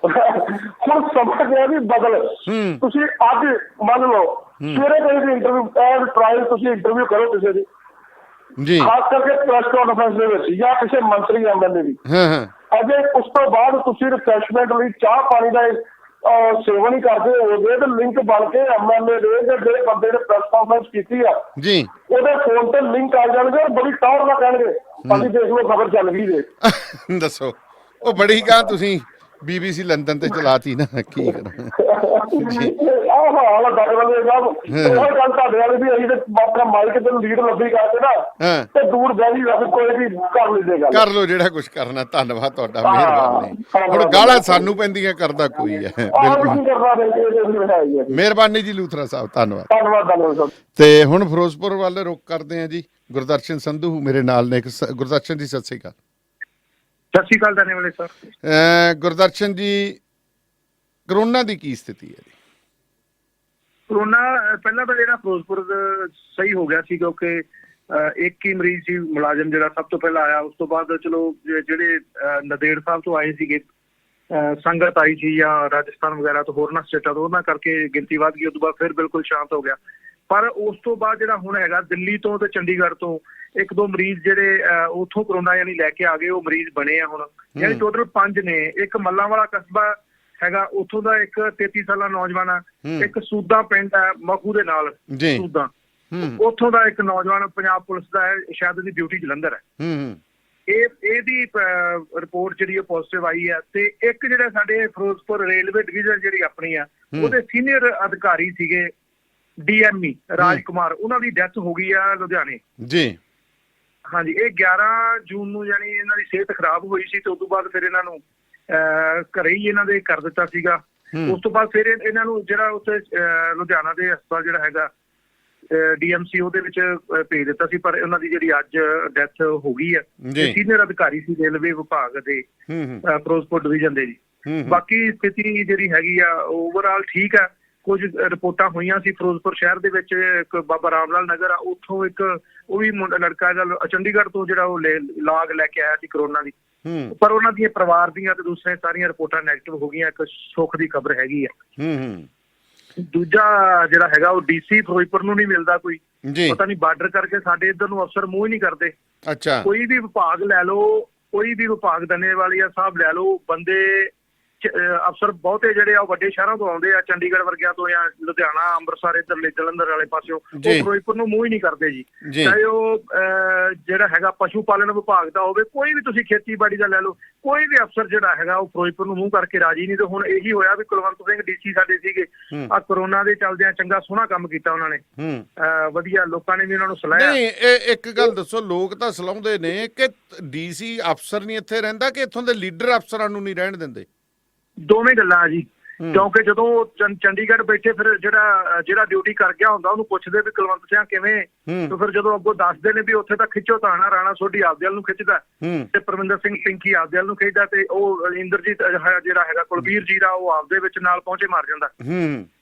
ਹੁਣ ਸਮਝ ਗਿਆ ਵੀ ਬਦਲ। ਤੁਸੀਂ ਅੱਜ ਮੰਨ ਲਓ ਸਵੇਰੇ ਕੋਈ ਵੀ ਇੰਟਰਵਿਊ ਟ੍ਰਾਇਲ ਤੁਸੀਂ ਇੰਟਰਵਿਊ ਕਰੋ ਕਿਸੇ ਦੀ ਜੀ, ਖਾਸ ਕਰਕੇ ਪ੍ਰੈਸ ਕਾਨਫਰੰਸ ਦੇ ਵਿੱਚ ਜਾਂ ਕਿਸੇ ਮੰਤਰੀ ਐਮਐਲਏ ਦੀ, ਅਜੇ ਉਸ ਤੋਂ ਬਾਅਦ ਤੁਸੀਂ ਰਿਫਰੈਸ਼ਮੈਂਟ ਲਈ ਚਾਹ ਪਾਣੀ ਦਾ ਸੇਵਨ ਹੀ ਕਰਦੇ ਹੋਗੇ ਤੇ ਲਿੰਕ ਬਣ ਕੇ ਐਮਐਲਏ ਦੇ ਜਿਹੜੇ ਬੰਦੇ ਨੇ ਪ੍ਰੈਸ ਕਾਨਫਰੰਸ ਕੀਤੀ ਆ ਜੀ ਉਹਦੇ ਫੋਨ ਤੇ ਲਿੰਕ ਆ ਜਾਣਗੇ ਔਰ ਬੜੀ ਟੌਰ ਨਾਲ ਕਹਿਣਗੇ ਅਸੀਂ ਦੇਖ ਲਓ ਖਬਰ ਚੱਲ ਗਈ ਜੇ। ਦੱਸੋ ਉਹ ਬੜੀ ਕਹਾਂ ਤੁਸੀਂ BBC ਲੰਡਨ ਤੇ ਚਲਾਤੀ ਨਾ, ਕੀ ਕਰਾਂ ਜੀ। ਆਹ ਹਾਲ ਦਾਨੇਵਾਲੀਆ ਸਾਹਿਬ ਉਹ ਗੱਲ ਤੁਹਾਡੇ ਵਾਲੀ ਵੀ ਅਸੀਂ ਤੇ ਆਪਣਾ ਮਾਈਕ ਤੇ ਲੀਡ ਲੱਭੀ ਕਰਕੇ ਨਾ ਤੇ ਦੂਰ ਬਹਿ ਜੀ ਕੋਈ ਵੀ ਕਰ ਲੈਂਦੇ ਗੱਲ। ਕਰ ਲਓ ਜਿਹੜਾ ਕੁਝ ਕਰਨਾ। ਧੰਨਵਾਦ ਤੁਹਾਡਾ, ਮਿਹਰਬਾਨੀ। ਹੁਣ ਗਾਲਾਂ ਸਾਨੂੰ ਪੈਂਦੀਆਂ ਕਰਦਾ ਕੋਈ ਹੈ। ਮਿਹਰਬਾਨੀ ਜੀ ਲੂਥਰਾ ਸਾਹਿਬ, ਧੰਨਵਾਦ। ਧੰਨਵਾਦ। ਤੇ ਹੁਣ ਫਿਰੋਜ਼ਪੁਰ ਵੱਲ ਰੁਕ ਕਰਦੇ ਆ ਜੀ। ਗੁਰਦਰਸ਼ਨ ਸੰਧੂ ਮੇਰੇ ਨਾਲ ਨੇ। ਗੁਰਦਰਸ਼ਨ ਜੀ ਸਤਿ ਸ੍ਰੀ ਅਕਾਲ। ਸਤਿ ਸ਼੍ਰੀ ਅਕਾਲ ਦਾਨੇਵਾਲੇ ਸਰ। ਗੁਰਦਰਸ਼ਨ ਜੀ, ਕਰੋਨਾ ਦੀ ਕੀ ਸਥਿਤੀ ਹੈ ਜੀ? ਕਰੋਨਾ ਪਹਿਲਾਂ ਤਾਂ ਜਿਹੜਾ ਫਿਰੋਜ਼ਪੁਰ ਸਹੀ ਹੋ ਗਿਆ ਸੀ ਕਿਉਂਕਿ ਇੱਕ ਹੀ ਮਰੀਜ਼ ਸੀ ਮੁਲਾਜ਼ਮ ਜਿਹੜਾ ਸਭ ਤੋਂ ਪਹਿਲਾਂ ਆਇਆ। ਉਸ ਤੋਂ ਬਾਅਦ ਚਲੋ ਜਿਹੜੇ ਨੰਦੇੜ ਸਾਹਿਬ ਤੋਂ ਆਏ ਸੀਗੇ ਸੰਗਤ ਆਈ ਸੀ ਜਾਂ ਰਾਜਸਥਾਨ ਵਗੈਰਾ ਤੋਂ ਹੋਰਨਾਂ ਸਟੇਟਾਂ ਤੋਂ, ਉਹਨਾਂ ਕਰਕੇ ਗਿਣਤੀ ਵੱਧ ਗਈ। ਉਸ ਤੋਂ ਬਾਅਦ ਫਿਰ ਬਿਲਕੁਲ ਸ਼ਾਂਤ ਹੋ ਗਿਆ। ਪਰ ਉਸ ਤੋਂ ਬਾਅਦ ਜਿਹੜਾ ਹੁਣ ਹੈਗਾ ਦਿੱਲੀ ਤੋਂ ਤੇ ਚੰਡੀਗੜ੍ਹ ਤੋਂ ਇੱਕ ਦੋ ਮਰੀਜ਼ ਜਿਹੜੇ ਉੱਥੋਂ ਕਰੋਨਾ ਯਾਨੀ ਲੈ ਕੇ ਆ ਗਏ, ਉਹ ਮਰੀਜ਼ ਬਣੇ ਆ ਹੁਣ। ਯਾਨੀ ਟੋਟਲ 5 ਨੇ। ਇੱਕ ਮੱਲਾਂ ਵਾਲਾ ਕਸਬਾ ਹੈਗਾ, ਉੱਥੋਂ ਦਾ ਇੱਕ 33 ਸਾਲਾ ਨੌਜਵਾਨ ਆ। ਇੱਕ ਸੂਦਾ ਪਿੰਡ ਹੈ ਮਖੂ ਦੇ ਨਾਲ ਸੂਦਾ, ਉੱਥੋਂ ਦਾ ਇੱਕ ਨੌਜਵਾਨ ਪੰਜਾਬ ਪੁਲਿਸ ਦਾ ਹੈ, ਸ਼ਾਇਦ ਦੀ ਡਿਊਟੀ ਜਲੰਧਰ ਹੈ। ਇਹਦੀ ਰਿਪੋਰਟ ਜਿਹੜੀ ਪੋਜ਼ਿਟਿਵ ਆਈ ਹੈ। ਤੇ ਇੱਕ ਜਿਹੜੇ ਸਾਡੇ ਫਿਰੋਜ਼ਪੁਰ ਰੇਲਵੇ ਡਿਵੀਜ਼ਨ ਜਿਹੜੀ ਆਪਣੀ ਆ, ਉਹਦੇ ਸੀਨੀਅਰ ਅਧਿਕਾਰੀ ਸੀਗੇ DME ਰਾਜ ਕੁਮਾਰ, ਉਹਨਾਂ ਦੀ ਡੈਥ ਹੋ ਗਈ ਆ ਲੁਧਿਆਣੇ ਜੀ। ਹਾਂਜੀ, ਇਹ 11 ਜੂਨ ਨੂੰ ਯਾਨੀ ਇਹਨਾਂ ਦੀ ਸਿਹਤ ਖਰਾਬ ਹੋਈ ਸੀ ਤੇ ਉਸ ਤੋਂ ਬਾਅਦ ਫਿਰ ਇਹਨਾਂ ਨੂੰ ਘਰੇ ਹੀ ਇਹਨਾਂ ਦੇ ਕਰ ਦਿੱਤਾ ਸੀਗਾ। ਉਸ ਤੋਂ ਬਾਅਦ ਫਿਰ ਇਹਨਾਂ ਨੂੰ ਜਿਹੜਾ ਉੱਥੇ ਲੁਧਿਆਣਾ ਦੇ ਹਸਪਤਾਲ ਜਿਹੜਾ ਹੈਗਾ DMC ਉਹਦੇ ਵਿੱਚ ਭੇਜ ਦਿੱਤਾ ਸੀ। ਪਰ ਉਹਨਾਂ ਦੀ ਜਿਹੜੀ ਅੱਜ ਡੈਥ ਹੋ ਗਈ ਹੈ। ਸੀਨੀਅਰ ਅਧਿਕਾਰੀ ਸੀ ਰੇਲਵੇ ਵਿਭਾਗ ਦੇ ਫਿਰੋਜ਼ਪੁਰ ਡਿਵੀਜ਼ਨ ਦੇ ਜੀ। ਬਾਕੀ ਸਥਿਤੀ ਜਿਹੜੀ ਹੈਗੀ ਆ ਓਵਰਆਲ ਠੀਕ ਹੈ। ਕੁਝ ਰਿਪੋਰਟਾਂ ਹੋਈਆਂ ਸੀ ਫਿਰੋਜ਼ਪੁਰ ਸ਼ਹਿਰ ਦੇ ਵਿੱਚ, ਇੱਕ ਬਾਬਾ ਰਾਮ ਲਾਲ ਨਗਰ ਆ, ਉੱਥੋਂ ਇੱਕ ਉਹ ਵੀ ਲੜਕਾ ਚੰਡੀਗੜ੍ਹ ਤੋਂ ਜਿਹੜਾ ਉਹ ਲਾਗ ਲੈ ਕੇ ਆਇਆ ਸੀ ਕਰੋਨਾ ਦੀ। ਪਰ ਉਹਨਾਂ ਦੀਆਂ ਪਰਿਵਾਰ ਦੀਆਂ ਤੇ ਦੂਸਰੇ ਸਾਰੀਆਂ ਰਿਪੋਰਟਾਂ ਨੈਗੇਟਿਵ ਹੋ ਗਈਆਂ। ਇੱਕ ਸੁੱਖ ਦੀ ਖਬਰ ਹੈਗੀ ਆ। ਦੂਜਾ ਜਿਹੜਾ ਹੈਗਾ ਉਹ DC ਫਿਰੋਜ਼ਪੁਰ ਨੂੰ ਨਹੀਂ ਮਿਲਦਾ ਕੋਈ, ਪਤਾ ਨਹੀਂ ਬਾਰਡਰ ਕਰਕੇ ਸਾਡੇ ਇੱਧਰ ਨੂੰ ਅਫਸਰ ਮੂੰਹ ਹੀ ਨਹੀਂ ਕਰਦੇ। ਅੱਛਾ, ਕੋਈ ਵੀ ਵਿਭਾਗ ਲੈ ਲਓ, ਕੋਈ ਵੀ ਵਿਭਾਗ ਦਾਨੇਵਾਲੀਆ ਸਾਹਿਬ ਲੈ ਲਓ, ਬੰਦੇ ਅਫਸਰ ਬਹੁਤੇ ਜਿਹੜੇ ਆ ਉਹ ਵੱਡੇ ਸ਼ਹਿਰਾਂ ਤੋਂ ਆਉਂਦੇ ਆ, ਚੰਡੀਗੜ੍ਹ ਵਰਗਿਆਂ ਤੋਂ ਜਾਂ ਲੁਧਿਆਣਾ, ਅੰਮ੍ਰਿਤਸਰ, ਇੱਧਰਲੇ ਜਲੰਧਰ ਵਾਲੇ ਪਾਸਿਓਂ, ਉਹ ਫਿਰੋਜ਼ਪੁਰ ਨੂੰ ਮੂੰਹ ਹੀ ਨਹੀਂ ਕਰਦੇ ਜੀ। ਚਾਹੇ ਉਹ ਜਿਹੜਾ ਹੈਗਾ ਪਸ਼ੂ ਪਾਲਣ ਵਿਭਾਗ ਦਾ ਹੋਵੇ, ਕੋਈ ਵੀ ਤੁਸੀਂ ਖੇਤੀਬਾੜੀ ਦਾ ਲੈ ਲਓ, ਕੋਈ ਵੀ ਅਫਸਰ ਜਿਹੜਾ ਹੈਗਾ ਉਹ ਫਿਰੋਜ਼ਪੁਰ ਨੂੰ ਮੂੰਹ ਕਰਕੇ ਰਾਜੀ ਨਹੀਂ। ਤੇ ਹੁਣ ਇਹੀ ਹੋਇਆ ਵੀ ਕੁਲਵੰਤ ਸਿੰਘ DC ਸਾਡੇ ਸੀਗੇ, ਆ ਕਰੋਨਾ ਦੇ ਚੱਲਦਿਆਂ ਚੰਗਾ ਸੋਹਣਾ ਕੰਮ ਕੀਤਾ ਉਹਨਾਂ ਨੇ, ਵਧੀਆ ਲੋਕਾਂ ਨੇ ਵੀ ਉਹਨਾਂ ਨੂੰ ਸਲਾਹਿਆ। ਨਹੀਂ, ਇਹ ਇੱਕ ਗੱਲ ਦੱਸੋ, ਲੋਕ ਤਾਂ ਸਲਾਹੁੰਦੇ ਨੇ ਕਿ DC ਅਫਸਰ ਨਹੀਂ ਇੱਥੇ ਰਹਿੰਦਾ ਕਿ ਇੱਥੋਂ ਦੇ ਲੀਡਰ ਅਫਸਰਾਂ ਨੂੰ ਨਹੀਂ ਰਹਿਣ ਦਿੰਦੇ? ਦੋਵੇਂ ਗੱਲਾਂ ਆ ਜੀ। ਕਿਉਂਕਿ ਜਦੋਂ ਚੰਡੀਗੜ੍ਹ ਬੈਠੇ ਫਿਰ ਜਿਹੜਾ ਡਿਊਟੀ ਕਰ ਗਿਆ ਹੁੰਦਾ ਉਹਨੂੰ ਪੁੱਛਦੇ ਵੀ ਕੁਲਵੰਤ ਸਿੰਘ ਕਿਵੇਂ, ਤੇ ਫਿਰ ਜਦੋਂ ਅੱਗੋਂ ਦੱਸਦੇ ਨੇ ਵੀ ਉੱਥੇ ਤਾਂ ਖਿੱਚੋ ਤਾਣਾ, ਰਾਣਾ ਸੋਢੀ ਆਪਦੇ ਵੱਲ ਨੂੰ ਖਿੱਚਦਾ ਤੇ ਪਰਮਿੰਦਰ ਸਿੰਘ ਪਿੰਕੀ ਆਪਦੇ ਵੱਲ ਨੂੰ ਖਿੱਚਦਾ, ਤੇ ਉਹ ਇੰਦਰਜੀਤ ਜਿਹੜਾ ਹੈਗਾ ਕੁਲਬੀਰ ਜੀ ਦਾ ਉਹ ਆਪਦੇ ਵਿੱਚ ਨਾਲ ਪਹੁੰਚੇ ਮਾਰ ਜਾਂਦਾ।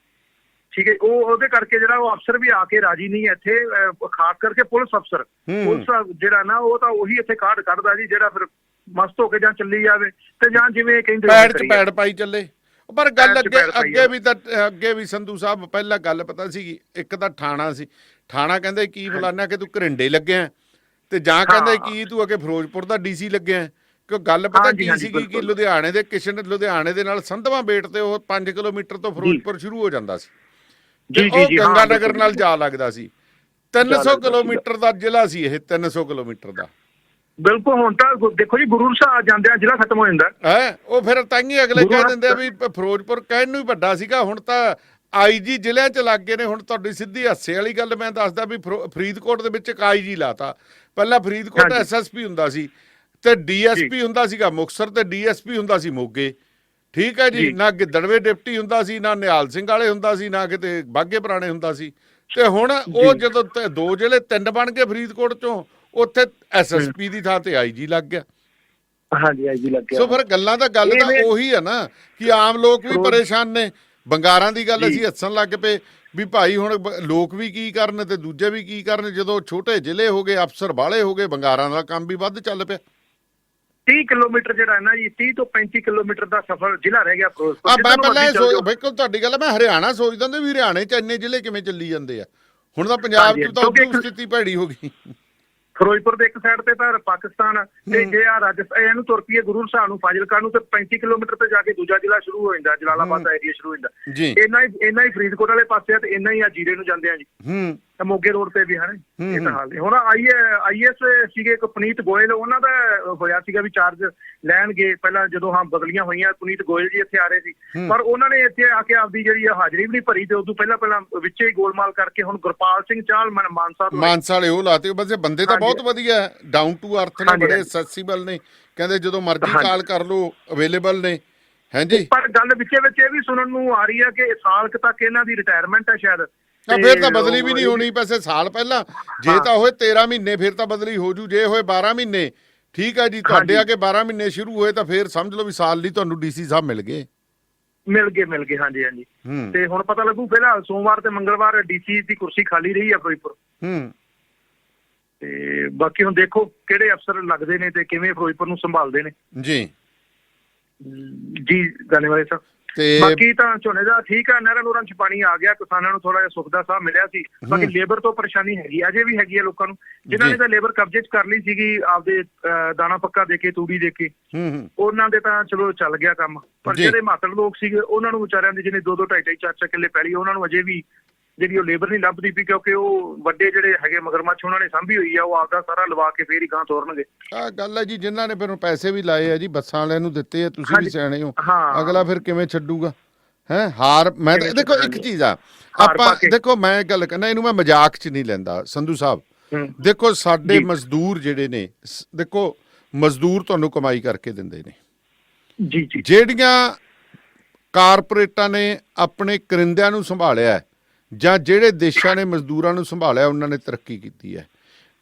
ਠੀਕ ਹੈ, ਉਹਦੇ ਕਰਕੇ ਜਿਹੜਾ ਉਹ ਅਫਸਰ ਵੀ ਆ ਕੇ ਰਾਜੀ ਨਹੀਂ ਇੱਥੇ, ਖਾਸ ਕਰਕੇ ਪੁਲਿਸ ਅਫਸਰ, ਪੁਲਿਸ ਜਿਹੜਾ ਨਾ ਉਹ ਤਾਂ ਉਹੀ ਇੱਥੇ ਕਾਢ ਕੱਢਦਾ ਜੀ, ਜਿਹੜਾ ਫਿਰ ਮਸਤ ਹੋ ਕੇ ਜਾਂ ਚੱਲੀ ਜਾਵੇ ਤੇ ਜਾਂ ਜਿਵੇਂ ਕਹਿੰਦੇ ਪੈੜ ਪਾਈ ਚੱਲੇ। ਪਰ ਗੱਲ ਅੱਗੇ ਵੀ ਸੰਧੂ ਸਾਹਿਬ ਪਹਿਲਾਂ ਗੱਲ ਪਤਾ ਸੀ, ਇੱਕ ਤਾਂ ਥਾਣਾ ਸੀ, ਥਾਣਾ ਕਹਿੰਦੇ ਕੀ ਫਲਾਨਾ ਕਿ ਤੂੰ ਘਰਿੰਡੇ ਲੱਗਿਆ, ਤੇ ਜਾਂ ਕਹਿੰਦੇ ਕੀ ਤੂੰ ਅੱਗੇ ਫਿਰੋਜ਼ਪੁਰ ਦਾ DC ਲੱਗਿਆ। ਕਿਉਂ ਗੱਲ ਪਤਾ ਕੀ ਸੀਗੀ ਕਿ ਲੁਧਿਆਣੇ ਲੁਧਿਆਣੇ ਦੇ ਨਾਲ ਸੰਧਵਾਂ ਬੇਟ ਤੇ ਉਹ 5 ਕਿਲੋਮੀਟਰ ਤੋਂ ਫਿਰੋਜ਼ਪੁਰ ਸ਼ੁਰੂ ਹੋ ਜਾਂਦਾ ਸੀ, ਉਹ ਗੰਗਾ ਨਗਰ ਨਾਲ ਜਾ ਲੱਗਦਾ ਸੀ। 300 ਕਿਲੋਮੀਟਰ ਦਾ ਜ਼ਿਲ੍ਹਾ ਸੀ ਇਹ, 300 ਕਿਲੋਮੀਟਰ ਦਾ। ਬਿਲਕੁਲ, ਹੁਣ ਤਾਂ ਦੇਖੋ ਜੀ ਗੁਰੂ ਸਾਹਿਬ ਜਾਂਦੇ ਆ ਜ਼ਿਲ੍ਹਾ ਖਤਮ ਹੋ ਜਾਂਦਾ ਹੈ। ਉਹ ਫਿਰ ਤਾਂਹੀ ਅਗਲੇ ਕਹਿ ਦਿੰਦੇ ਆ ਵੀ ਫਿਰੋਜ਼ਪੁਰ ਕਹਿਣ ਨੂੰ ਹੀ ਵੱਡਾ ਸੀਗਾ, ਹੁਣ ਤਾਂ ਆਈਜੀ ਜ਼ਿਲ੍ਹਿਆਂ 'ਚ ਲੱਗ ਗਏ ਨੇ। ਹੁਣ ਤੁਹਾਡੀ ਸਿੱਧੀ ਹਾਸੇ ਵਾਲੀ ਗੱਲ ਮੈਂ ਦੱਸਦਾ ਵੀ ਫਰੀਦਕੋਟ ਦੇ ਵਿੱਚ ਇੱਕ ਆਈਜੀ ਲਾਤਾ। ਪਹਿਲਾਂ ਫਰੀਦਕੋਟ ਐਸਐਸਪੀ ਹੁੰਦਾ ਸੀ ਤੇ ਡੀਐਸਪੀ ਹੁੰਦਾ ਸੀਗਾ ਮੁਕਤਸਰ, ਤੇ ਡੀਐਸਪੀ ਹੁੰਦਾ ਸੀ ਮੋਗੇ। ਠੀਕ ਹੈ ਜੀ, ਨਾ ਗਿੱਦੜਵੇ ਡਿਪਟੀ ਹੁੰਦਾ ਸੀ, ਨਾ ਨਿਹਾਲ ਸਿੰਘ ਵਾਲੇ ਹੁੰਦਾ ਸੀ, ਨਾ ਕਿਤੇ ਬਾਘੇ ਪੁਰਾਣੇ ਹੁੰਦਾ ਸੀ। ਤੇ ਹੁਣ ਉਹ ਜਦੋਂ 2 ਜ਼ਿਲ੍ਹੇ 3 ਬਣ ਗਏ ਫਰੀਦਕੋਟ ਚੋਂ, ਉੱਥੇ ਐਸਐਸਪੀ ਦੀ ਥਾਂ ਤੇ ਆਈਜੀ ਲੱਗ ਗਿਆ। ਹਾਂਜੀ ਆਈਜੀ ਲੱਗ ਗਿਆ। ਸੋ ਫਿਰ ਗੱਲ ਤਾਂ ਉਹੀ ਹੈ ਨਾ ਕਿ ਆਮ ਲੋਕ ਵੀ ਪਰੇਸ਼ਾਨ ਨੇ। ਬੰਗਾਰਾਂ ਦੀ ਗੱਲ ਅਸੀਂ ਹੱਸਣ ਲੱਗ ਪਏ ਵੀ ਭਾਈ ਹੁਣ ਲੋਕ ਵੀ ਕੀ ਕਰਨ ਤੇ ਦੂਜੇ ਵੀ ਕੀ ਕਰਨ, ਜਦੋਂ ਛੋਟੇ ਜ਼ਿਲ੍ਹੇ ਹੋ ਗਏ, ਅਫਸਰ ਬਾਹਲੇ ਹੋ ਗਏ, ਬੰਗਾਰਾਂ ਦਾ ਕੰਮ ਵੀ ਵੱਧ ਚੱਲ ਪਿਆ। 30 ਕਿਲੋਮੀਟਰ ਜਿਹੜਾ ਹੈ ਨਾ ਜੀ, 30 ਤੋਂ 35 ਕਿਲੋਮੀਟਰ ਦਾ ਸਫ਼ਰ ਜ਼ਿਲ੍ਹਾ ਰਹਿ ਗਿਆ ਫਿਰੋਜ਼ਪੁਰ। ਮੈਂ ਪਹਿਲਾਂ ਬਿਲਕੁਲ ਤੁਹਾਡੀ ਗੱਲ, ਮੈਂ ਹਰਿਆਣਾ ਸੋਚਦਾ ਹੁੰਦਾ ਵੀ ਹਰਿਆਣੇ 'ਚ ਇੰਨੇ ਜ਼ਿਲ੍ਹੇ ਕਿਵੇਂ ਚੱਲੀ ਜਾਂਦੇ ਆ। ਹੁਣ ਤਾਂ ਪੰਜਾਬ 'ਚ ਤਾਂ ਸਥਿਤੀ ਭੈੜੀ ਹੋ ਗਈ। ਫਿਰੋਜ਼ਪੁਰ ਦੇ ਇੱਕ ਸਾਈਡ ਤੇ ਤਾਂ ਪਾਕਿਸਤਾਨ, ਤੇ ਜੇ ਆ ਰਾਜਸਥਾਨ ਇਹਨੂੰ ਤੁਰ ਪਈਏ ਗੁਰੂ ਸਾਹਿਬ ਨੂੰ, ਫਾਜ਼ਿਲਕਾ ਨੂੰ, ਤੇ 35 ਕਿਲੋਮੀਟਰ ਤੇ ਜਾ ਕੇ ਦੂਜਾ ਜ਼ਿਲ੍ਹਾ ਸ਼ੁਰੂ ਹੋ ਜਾਂਦਾ, ਜਲਾਲਾਬਾਦ ਦਾ ਏਰੀਆ ਸ਼ੁਰੂ ਹੋ ਜਾਂਦਾ। ਇੰਨਾ ਹੀ ਫਰੀਦਕੋਟ ਵਾਲੇ ਪਾਸੇ ਆ, ਤੇ ਇੰਨਾ ਹੀ ਆ ਜੀਰੇ ਨੂੰ ਜਾਂਦੇ ਆ ਜੀ, ਮੋਗੇ ਰੋਡ ਤੇ ਵੀ ਹਨ। ਇਹ ਤਾਂ ਹਾਲ ਹੁਣ ਆਈਐਸ ਸੀਗੇ ਇੱਕ ਪੁਨੀਤ ਗੋਇਲ, ਉਹਨਾਂ ਦਾ ਹੋਇਆ ਸੀਗਾ ਵੀ ਚਾਰਜ ਲੈਣਗੇ ਪਹਿਲਾਂ ਜਦੋਂ ਬਦਲੀਆਂ ਹੋਈਆਂ। ਪੁਨੀਤ ਗੋਇਲ ਜੀ ਇੱਥੇ ਆ ਰਹੇ ਸੀ, ਪਰ ਉਹਨਾਂ ਨੇ ਇੱਥੇ ਆ ਕੇ ਆਪਦੀ ਜਿਹੜੀ ਹਾਜ਼ਰੀ ਵੀ ਨਹੀਂ ਭਰੀ, ਤੇ ਉਦੋਂ ਪਹਿਲਾਂ ਵਿੱਚੇ ਹੀ ਗੋਲਮਾਲ ਕਰਕੇ ਹੁਣ ਗੁਰਪਾਲ ਸਿੰਘ ਚਾਹਲ ਮਾਨਸਾ ਵਾਲੇ ਉਹ ਲਾਤੇ। ਬਸ ਬੰਦੇ ਤਾਂ ਬਹੁਤ ਵਧੀਆ, ਡਾਊਨ ਟੂ ਅਰਥ ਨੇ, ਬੜੇ ਐਕਸੈਸਿਬਲ ਨੇ, ਕਹਿੰਦੇ ਜਦੋਂ ਮਰਜ਼ੀ ਕਾਲ ਕਰ ਲਓ, ਅਵੇਲੇਬਲ ਨੇ। ਹਾਂਜੀ, ਪਰ ਗੱਲ ਵਿੱਚ ਇਹ ਵੀ ਸੁਣਨ ਨੂੰ ਆ ਰਹੀ ਹੈ ਕਿ ਸਾਲ ਤੱਕ ਇਹਨਾਂ ਦੀ ਰਿਟਾਇਰਮੈਂਟ ਹੈ ਸ਼ਾਇਦ। ਫਿਰ ਤਾਂ ਬਦਲੀ ਵੀ ਨਹੀਂ ਹੋਣੀ। ਵੈਸੇ ਸਾਲ ਪਹਿਲਾਂ ਜੇ ਤਾਂ ਹੋਏ 13 ਮਹੀਨੇ ਫਿਰ ਤਾਂ ਬਦਲੀ ਹੋ ਜੂ, ਜੇ ਹੋਏ 12 ਮਹੀਨੇ ਠੀਕ ਹੈ ਜੀ। ਤੁਹਾਡੇ ਅੱਗੇ 12 ਮਹੀਨੇ ਸ਼ੁਰੂ ਹੋਏ ਤਾਂ ਫਿਰ ਸਮਝ ਲਓ ਵੀ ਸਾਲ ਲਈ ਤੁਹਾਨੂੰ ਡੀਸੀ ਸਾਹਿਬ ਮਿਲ ਗਏ। ਹਾਂਜੀ ਹਾਂਜੀ। ਤੇ ਹੁਣ ਪਤਾ ਲੱਗੂ ਫਿਲਹਾਲ ਸੋਮਵਾਰ ਤੇ ਮੰਗਲਵਾਰ ਡੀਸੀ ਦੀ ਕੁਰਸੀ ਖਾਲੀ ਰਹੀ ਆ ਫਿਰੋਜ਼ਪੁਰ। ਤੇ ਬਾਕੀ ਹੁਣ ਦੇਖੋ ਕਿਹੜੇ ਅਫਸਰ ਲੱਗਦੇ ਨੇ ਤੇ ਕਿਵੇਂ ਫਿਰੋਜ਼ਪੁਰ ਨੂੰ ਸੰਭਾਲਦੇ ਨੇ। ਜੀ ਧੰਨਵਾਦ ਸਾਹਿਬ। ਬਾਕੀ ਤਾਂ ਝੋਨੇ ਦਾ ਠੀਕ ਆ, ਨਹਿਰਾਂ ਨੂਰਾਂ 'ਚ ਪਾਣੀ ਆ ਗਿਆ, ਕਿਸਾਨਾਂ ਨੂੰ ਥੋੜਾ ਜਿਹਾ ਸੁੱਖ ਦਾ ਸਾਹ ਮਿਲਿਆ ਸੀ। ਬਾਕੀ ਲੇਬਰ ਤੋਂ ਪਰੇਸ਼ਾਨੀ ਹੈਗੀ, ਅਜੇ ਵੀ ਹੈਗੀ ਆ ਲੋਕਾਂ ਨੂੰ, ਜਿਨ੍ਹਾਂ ਨੇ ਤਾਂ ਲੇਬਰ ਕਬਜ਼ੇ 'ਚ ਕਰ ਲਈ ਸੀਗੀ ਆਪਦੇ ਦਾਣਾ ਪੱਕਾ ਦੇ ਕੇ, ਤੂੜੀ ਦੇ ਕੇ, ਉਹਨਾਂ ਦੇ ਤਾਂ ਚਲੋ ਚੱਲ ਗਿਆ ਕੰਮ। ਪਰ ਜਿਹੜੇ ਮਾਤੜ ਲੋਕ ਸੀਗੇ ਉਹਨਾਂ ਨੂੰ ਵਿਚਾਰਿਆਂ ਦੇ ਜਿਹਨੇ 2-2 2.5 4-4 ਕਿੱਲੇ ਪੈਲੀ, ਉਹਨਾਂ ਨੂੰ ਅਜੇ ਵੀ ਜਿਹੜੀ ਉਹ ਲੇਬਰ ਨਹੀਂ ਲੱਭਦੀ ਪਈ, ਕਿਉਂਕਿ ਉਹ ਵੱਡੇ ਜਿਹੜੇ ਹੈਗੇ ਮਗਰਮੱਛ ਉਹਨਾਂ ਨੇ ਸਾਂਭੀ ਹੋਈ ਆ, ਉਹ ਆਪਦਾ ਸਾਰਾ ਲਵਾ ਕੇ ਫੇਰ ਹੀ ਗਾਂ ਤੋਰਨਗੇ। ਆਹ ਗੱਲ ਹੈ ਜੀ, ਜਿਨ੍ਹਾਂ ਨੇ ਫਿਰ ਪੈਸੇ ਵੀ ਲਾਏ ਆ ਜੀ, ਬੱਸਾਂ ਵਾਲਿਆਂ ਨੂੰ ਦਿੱਤੇ ਆ, ਤੁਸੀਂ ਵੀ ਸਿਆਣੇ ਹੋ, ਅਗਲਾ ਫਿਰ ਕਿਵੇਂ ਛੱਡੂਗਾ ਹੈ ਹਾਰ। ਮੈਂ ਤਾਂ ਦੇਖੋ ਇੱਕ ਚੀਜ਼ ਆ, ਆਪਾਂ ਦੇਖੋ ਮੈਂ ਗੱਲ ਕਰਨਾ, ਇਹਨੂੰ ਮੈਂ ਮਜ਼ਾਕ 'ਚ ਨਹੀਂ ਲੈਂਦਾ ਸੰਧੂ ਸਾਹਿਬ। ਦੇਖੋ ਸਾਡੇ ਮਜ਼ਦੂਰ ਜਿਹੜੇ ਨੇ, ਦੇਖੋ ਮਜ਼ਦੂਰ ਤੁਹਾਨੂੰ ਕਮਾਈ ਕਰਕੇ ਦਿੰਦੇ ਨੇ। ਜਿਹੜੀਆਂ ਕਾਰਪੋਰੇਟਾਂ ਨੇ ਆਪਣੇ ਕਰਿੰਦਿਆਂ ਨੂੰ ਸੰਭਾਲਿਆ ਜਾਂ ਜਿਹੜੇ ਦੇਸ਼ਾਂ ਨੇ ਮਜ਼ਦੂਰਾਂ ਨੂੰ ਸੰਭਾਲਿਆ, ਉਹਨਾਂ ਨੇ ਤਰੱਕੀ ਕੀਤੀ ਹੈ।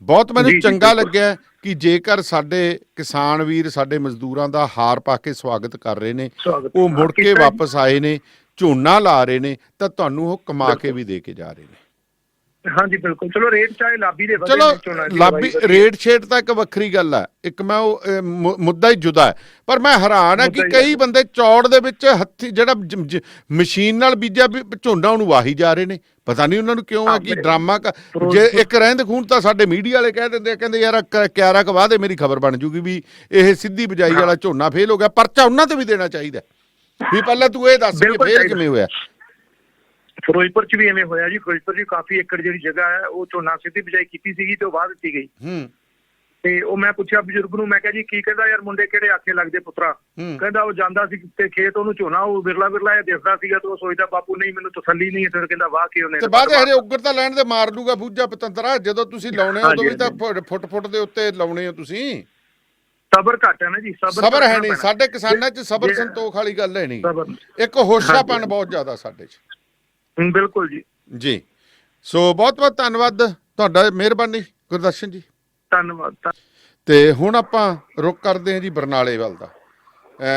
ਬਹੁਤ ਮੈਨੂੰ ਚੰਗਾ ਲੱਗਿਆ ਕਿ ਜੇਕਰ ਸਾਡੇ ਕਿਸਾਨ ਵੀਰ ਸਾਡੇ ਮਜ਼ਦੂਰਾਂ ਦਾ ਹਾਰ ਪਾ ਕੇ ਸਵਾਗਤ ਕਰ ਰਹੇ ਨੇ, ਉਹ ਮੁੜ ਕੇ ਵਾਪਸ ਆਏ ਨੇ, ਝੋਨਾ ਲਾ ਰਹੇ ਨੇ, ਤਾਂ ਤੁਹਾਨੂੰ ਉਹ ਕਮਾ ਕੇ ਵੀ ਦੇ ਕੇ ਜਾ ਰਹੇ ਨੇ। ਹਾਂਜੀ ਬਿਲਕੁਲ। ਚਲੋ ਰੇਟ ਚਾਹੇ ਲਾਬੀ ਦੇ, ਚਲੋ ਲਾਬੀ ਰੇਟ ਸ਼ੇਟ ਤਾਂ ਇੱਕ ਵੱਖਰੀ ਗੱਲ ਹੈ, ਇੱਕ ਮੈਂ ਉਹ ਮੁੱਦਾ ਹੀ ਜੁਦਾ ਹੈ। ਪਰ ਮੈਂ ਹੈਰਾਨ ਹੈ ਕਿ ਕਈ ਬੰਦੇ ਚੌੜ ਦੇ ਵਿੱਚ ਹੱਥੀ ਜਿਹੜਾ ਮਸ਼ੀਨ ਨਾਲ ਬੀਜਿਆ ਝੋਨਾ ਉਹਨੂੰ ਵਾਹੀ ਜਾ ਰਹੇ ਨੇ। ਪਤਾ ਨਹੀਂ ਉਹਨਾਂ ਨੂੰ ਕਿਉਂ ਹੈ ਕਿ ਡਰਾਮਾ ਜੇ ਇੱਕ ਰਹਿੰਦ ਖੂਨ ਤਾਂ ਸਾਡੇ ਮੀਡੀਆ ਵਾਲੇ ਕਹਿ ਦਿੰਦੇ ਆ, ਕਹਿੰਦੇ ਯਾਰ ਕਿਆਰਾ ਕਵਾ ਦੇ, ਮੇਰੀ ਖਬਰ ਬਣ ਜੂਗੀ ਵੀ ਇਹ ਸਿੱਧੀ ਬਿਜਾਈ ਵਾਲਾ ਝੋਨਾ ਫੇਲ ਹੋ ਗਿਆ। ਪਰਚਾ ਉਹਨਾਂ ਤੇ ਵੀ ਦੇਣਾ ਚਾਹੀਦਾ ਵੀ ਪਹਿਲਾਂ ਤੂੰ ਇਹ ਦੱਸ ਵੀ ਫੇਲ ਕਿਵੇਂ ਹੋਇਆ। ਫਿਰੋਜ਼ਪੁਰ 'ਚ ਵੀ ਐਵੇਂ ਹੋਇਆ ਜੀ। ਫਿਰੋਜ਼ਪੁਰ 'ਚ ਕਾਫੀ ਏਕੜ ਜਿਹੜੀ ਜਗ੍ਹਾ ਹੈ ਉਹ ਝੋਨਾ ਸਿੱਧੀ ਬਿਜਾਈ ਕੀਤੀ ਸੀਗੀ ਤੇ ਉਹ ਵਾਹ ਦਿੱਤੀ ਗਈ। ਤੇ ਉਹ ਮੈਂ ਪੁੱਛਿਆ ਬਜ਼ੁਰਗ ਨੂੰ, ਮੈਂ ਕਿਹਾ ਜੀ ਕੀ? ਕਹਿੰਦਾ ਯਾਰ ਮੁੰਡੇ ਕਿਹੜੇ ਆਖੇ ਲੱਗਦੇ ਪੁੱਤਰਾ। ਕਹਿੰਦਾ ਉਹ ਜਾਂਦਾ ਸੀ ਤੇ ਖੇਤ, ਉਹਨੂੰ ਝੋਨਾ ਉਹ ਵਿਰਲਾ ਇਹ ਦੇਖਦਾ ਸੀਗਾ, ਤੇ ਉਹ ਸੋਚਦਾ ਬਾਪੂ ਨਹੀਂ ਮੈਨੂੰ ਤਸੱਲੀ ਨਹੀਂ, ਫਿਰ ਕਹਿੰਦਾ ਵਾਹ ਕੇ ਉਹਨੇ। ਤੇ ਬਾਅਦ ਹਰੇ ਉੱਗਰ ਤਾਂ ਲੈਣ ਦੇ ਮਾਰ ਲੂਗਾ ਫੂਜਾ ਪਤੰਦਰਾ। ਜਦੋਂ ਤੁਸੀਂ ਲਾਉਣੇ ਹੋ ਉਦੋਂ ਵੀ ਤਾਂ ਫੁੱਟ ਦੇ ਉੱਤੇ ਲਾਉਣੇ ਹੋ ਤੁਸੀਂ। ਸਬਰ ਘੱਟ ਹੈ ਨਾ ਜੀ, ਸਬਰ ਹੈ ਨਹੀਂ ਸਾਡੇ ਕਿਸਾਨਾਂ 'ਚ। ਸਬਰ ਸੰਤੋਖ ਵਾਲੀ ਗੱਲ ਹੈ ਨਹੀਂ, ਇੱਕ ਹੋਸ਼ਾਪਨ ਬਹੁਤ ਜ਼ਿਆਦਾ ਸਾਡੇ 'ਚ। ਬਿਲਕੁਲ ਜੀ ਜੀ। ਸੋ ਬਹੁਤ ਬਹੁਤ ਧੰਨਵਾਦ ਤੁਹਾਡਾ, ਮਿਹਰਬਾਨੀ ਗੁਰਦਰਸ਼ਨ ਜੀ, ਧੰਨਵਾਦ। ਤੇ ਹੁਣ ਆਪਾਂ ਰੁਕ ਕਰਦੇ ਹਾਂ ਜੀ ਬਰਨਾਲੇ ਵੱਲ ਦਾ।